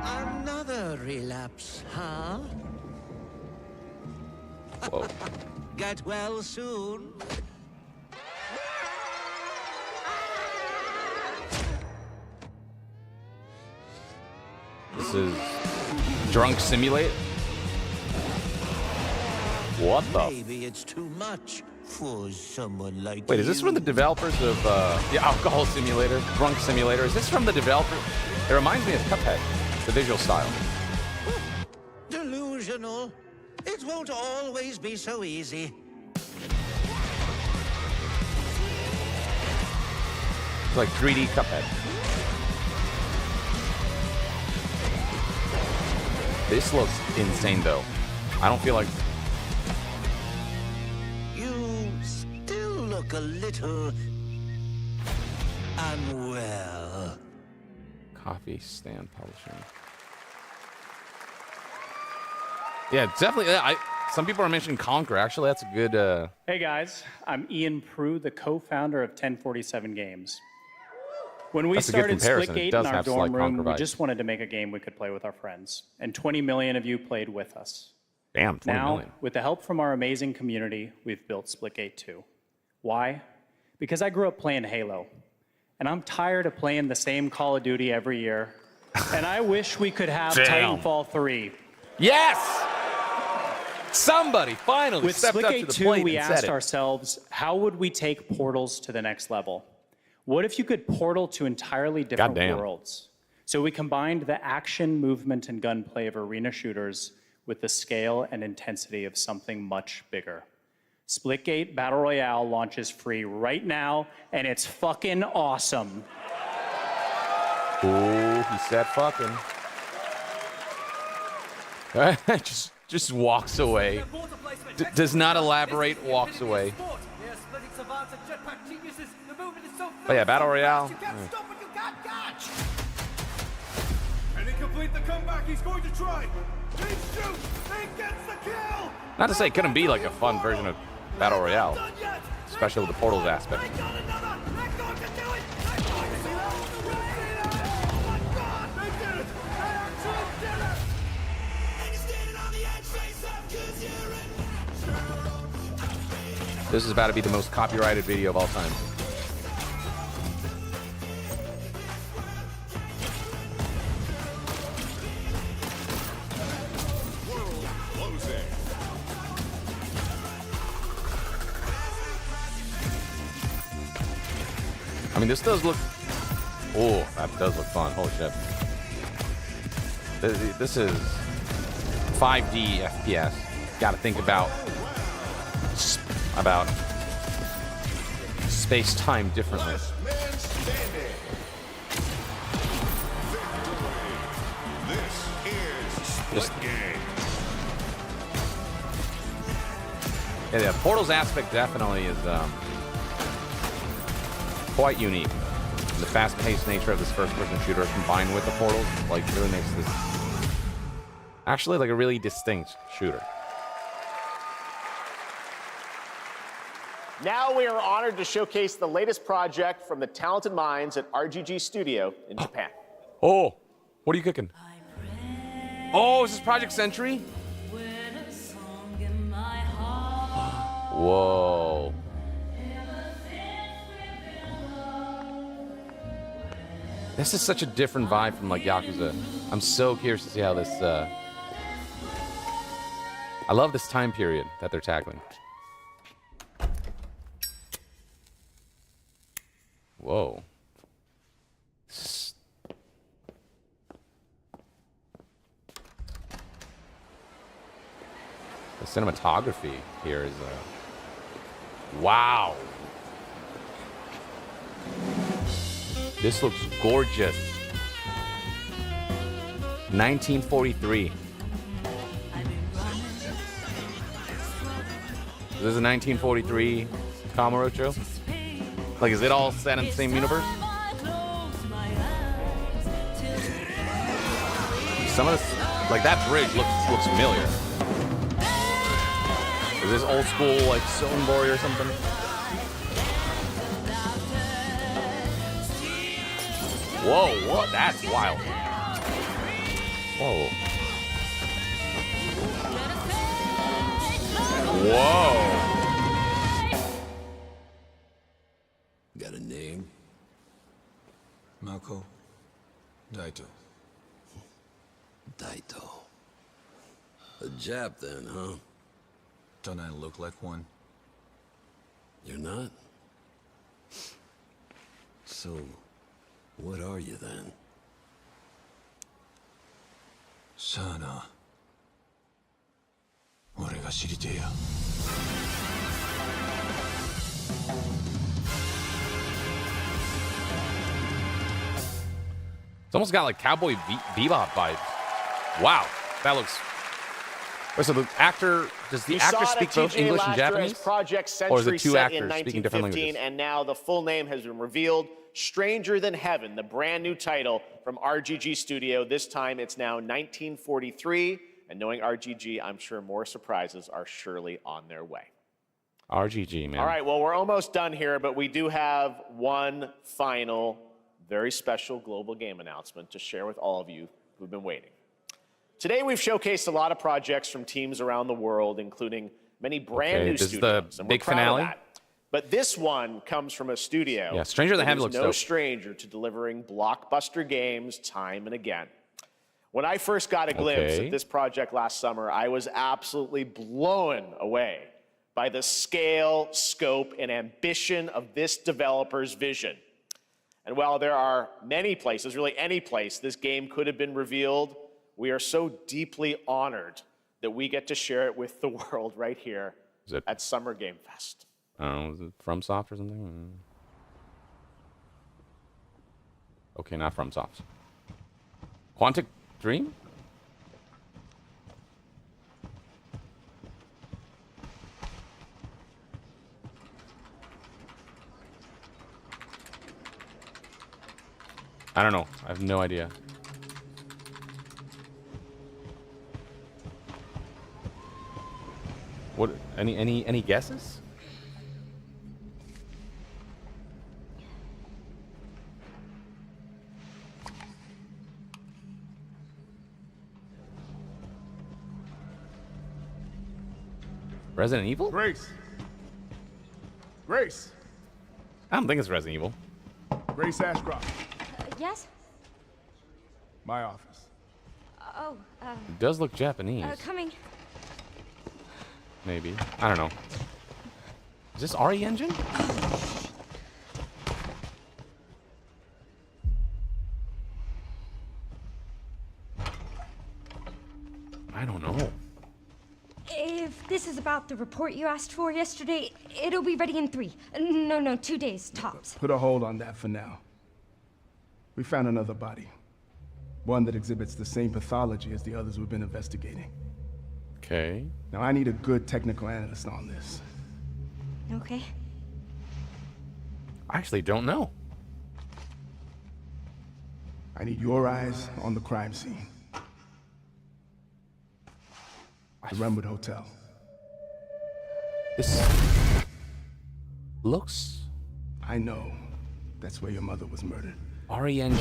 Another relapse, huh? Whoa. Get well soon. This is Drunk Simulate? What the? Maybe it's too much for someone like Wait, is this from the developers of the Alcohol Simulator, Drunk Simulator? Is this from the developer? It reminds me of Cuphead, the visual style. Delusional. It won't always be so easy. It's like 3D Cuphead. This looks insane, though. I don't feel like... You still look a little unwell. Coffee Stand Publishing. Yeah, definitely. Some people are mentioning Conquer. Actually, that's a good... Hey guys, I'm Ian Prue, the co-founder of 1047 Games. When we That's a good started comparison. It Splitgate does in our have dorm slight room, Conquer we vibes. just wanted to make a game we could play with our friends. And 20 million of you played with us. Damn, 20 now, million. with the help from our amazing community, we've built Splitgate 2. Why? Because I grew up playing Halo. And I'm tired of playing the same Call of Duty every year. And I wish we could have Damn. Titanfall 3. Yes! Somebody finally With stepped up to Splitgate the 2, plate we and said asked it. ourselves, how would we take portals to the next level? What if you could portal to entirely different Goddamn. worlds? So we combined the action, movement, and gunplay of arena shooters with the scale and intensity of something much bigger. Splitgate Battle Royale launches free right now, and it's fucking awesome. Ooh, he said fucking. just walks away. Does not elaborate, walks away. But yeah, Battle Royale. And he complete the comeback he's going to try. He shoots. He gets the kill. Not to say it couldn't be like a fun version of Battle Royale, especially with the portals aspect. This is about to be the most copyrighted video of all time. I mean, this does look... Oh, that does look fun. Holy shit. This is 5D FPS. Got to think about space-time differently. Just, yeah, the Portals aspect definitely is quite unique. The fast-paced nature of this first-person shooter combined with the Portals, like, really makes this Actually, like a really distinct shooter. Now we are honored to showcase the latest project from the talented minds at RGG Studio in Japan. Oh, what are you cooking? Oh, is this Project Century? Whoa. This is such a different vibe from like Yakuza. I'm so curious to see how this. I love this time period that they're tackling. Whoa. The cinematography here is wow. This looks gorgeous. 1943. This is a 1943 Kamurocho? Like, is it all set in the same universe? Some of this, like that bridge looks familiar. Is this old school, like, Sonbori or something? Whoa, what? That's wild. Whoa. Whoa. Got a name? Mako. Daito. Daito. A Jap then, huh? Don't I look like one? You're not? So, what are you then? Sana. 俺が知りてえや。It's almost got like Cowboy Bebop vibes. Wow, that looks. Wait, so the actor, does the actor speak both English and Japanese? Project Or is Century it two set in actors speaking different 1915, languages? and now the full name has been revealed. Stranger Than Heaven, the brand new title from RGG Studio. This time it's now 1943, and knowing RGG, I'm sure more surprises are surely on their way. RGG, man. All right, well, we're almost done here, but we do have one final, very special global game announcement to share with all of you who've been waiting. Today, we've showcased a lot of projects from teams around the world, including many brand new this is studios. the and big we're proud of finale? that. But this one comes from a studio. Yeah, Stranger Than that Heaven is looks no dope. stranger to delivering blockbuster games time and again. When I first got a glimpse Okay. at this project last summer, I was absolutely blown away by the scale, scope, and ambition of this developer's vision. And while there are many places, really any place, this game could have been revealed, we are so deeply honored that we get to share it with the world right here at Summer Game Fest. I don't know, is it FromSoft or something? Okay, not FromSoft. Quantic Dream? I don't know. I have no idea. What? Any guesses? Resident Evil? Grace. Grace. I don't think it's Resident Evil. Grace Ashcroft. Yes? My office. Oh, It does look Japanese. coming. Maybe. I don't know. Is this RE Engine? I don't know. If this is about the report you asked for yesterday, it'll be ready in 3. No, 2 days, tops. Put a hold on that for now. We found another body. One that exhibits the same pathology as the others we've been investigating. Okay. Now I need a good technical analyst on this. Okay. I actually don't know. I need your eyes on the crime scene. The Redmond Hotel. This looks... I know. That's where your mother was murdered. Ari Engine.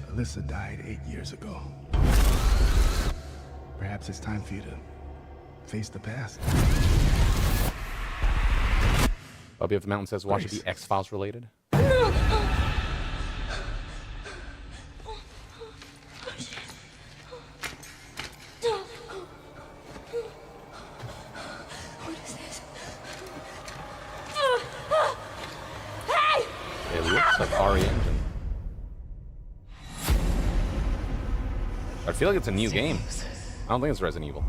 Alyssa died 8 years ago. Perhaps it's time for you to face the past. Bobby of the Mountain says, watch it be X-Files related. It looks like Ari Engine. I feel like it's a new game. I don't think it's Resident Evil.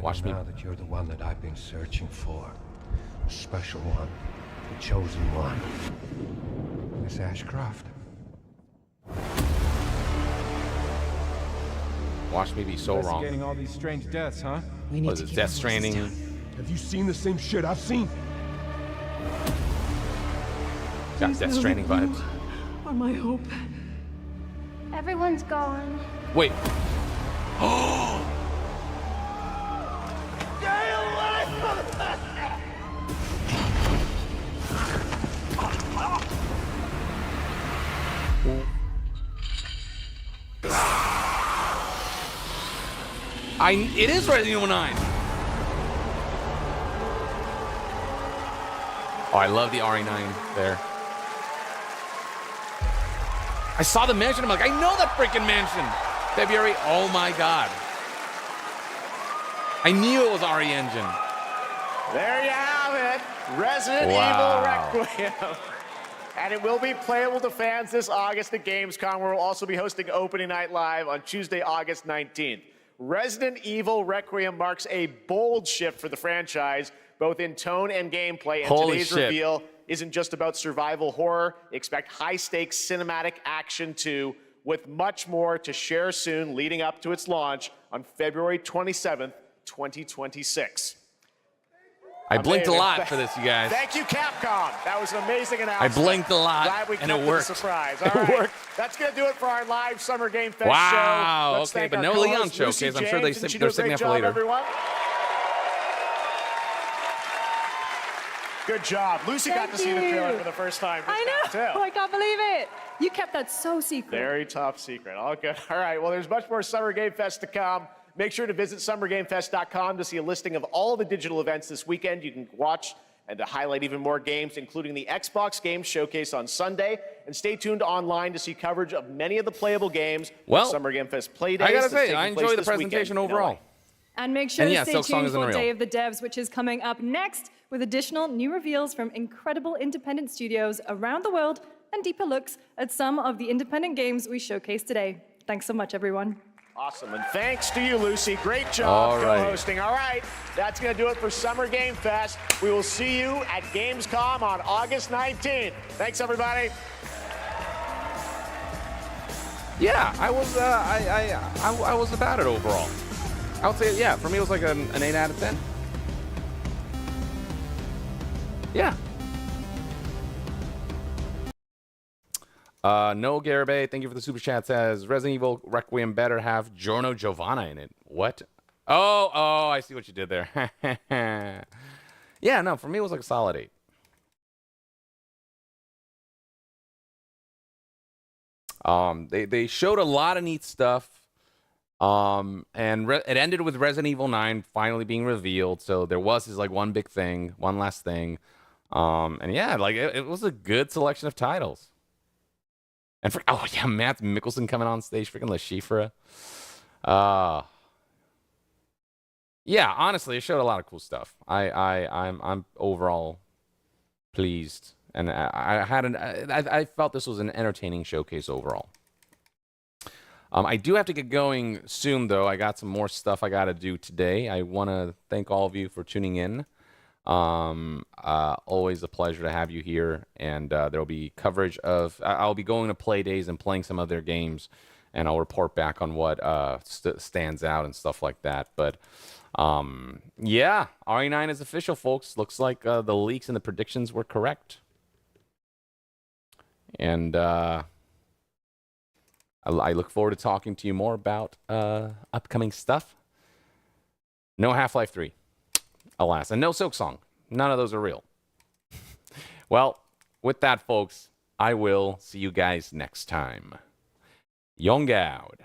Watch me. Now that you're the one that I've been searching for. The special one. The chosen one. Miss Ashcroft. Watch me be so wrong. Investigating all these strange deaths, huh? What is it, Death Stranding? Have you seen the same shit I've seen? Got Death Stranding vibes. Are my hope. Everyone's gone. Wait. It is Resident Evil 9. Oh, I love the RE9 there. I saw the mansion. I'm like, I know that freaking mansion. February. Oh my God. I knew it was RE Engine. There you have it. Resident Evil Requiem. And it will be playable to fans this August at Gamescom, where we'll also be hosting Opening Night Live on Tuesday, August 19th. Resident Evil Requiem marks a bold shift for the franchise, both in tone and gameplay. And Holy today's shit. reveal isn't just about survival horror. Expect high-stakes cinematic action too, with much more to share soon leading up to its launch on February 27th, 2026. I blinked a lot for this, you guys. Thank you, Capcom. That was an amazing announcement. I blinked a lot, Glad we and it kept the worked. surprise. All It right. worked. That's going to do it for our live Summer Game Fest show. Wow. Let's Okay, thank but our no co-host, Leon Lucy showcase. I'm sure James. Didn't she do they're a saving great it for job, later. Everyone? Good job. Lucy got to see the trailer for the first time. I know. I can't believe it. You kept that so secret. Very top secret. All good. All right. Well, there's much more Summer Game Fest to come. Make sure to visit summergamefest.com to see a listing of all the digital events this weekend. You can watch and to highlight even more games, including the Xbox Games Showcase on Sunday. And stay tuned online to see coverage of many of the playable games. Well, Summer Game Fest play days. I gotta that's say, I taking place enjoyed the this weekend presentation in overall. LA. And make sure And to yeah, stay Silk Song tuned is for unreal. Day of the Devs, which is coming up next with additional new reveals from incredible independent studios around the world and deeper looks at some of the independent games we showcased today. Thanks so much, everyone. Awesome, and thanks to you, Lucy. Great job All right. co-hosting. All right, that's going to do it for Summer Game Fest. We will see you at Gamescom on August 19th. Thanks, everybody. Yeah, I was about it overall. I would say, yeah, for me it was like an 8 out of 10. Yeah. No Garibay, thank you for the super chat. Says Resident Evil Requiem better have Giorno Giovanna in it. What? Oh, I see what you did there. Yeah, no, for me it was like a solid 8. They showed a lot of neat stuff. And it ended with Resident Evil 9 finally being revealed. So there was this like one big thing, one last thing. And yeah, like it was a good selection of titles. And oh yeah, Matt Mikkelsen coming on stage, freaking La Schifra. Yeah, honestly, it showed a lot of cool stuff. I'm overall pleased, and I felt this was an entertaining showcase overall. I do have to get going soon, though. I got some more stuff I got to do today. I want to thank all of you for tuning in. Always a pleasure to have you here, and there'll be coverage of. I'll be going to play days and playing some of their games, and I'll report back on what stands out and stuff like that. But yeah, RE9 is official, folks. Looks like the leaks and the predictions were correct. And I look forward to talking to you more about upcoming stuff. No Half-Life 3, alas. And no Silk Song. None of those are real. Well, with that, folks, I will see you guys next time. YongYea out.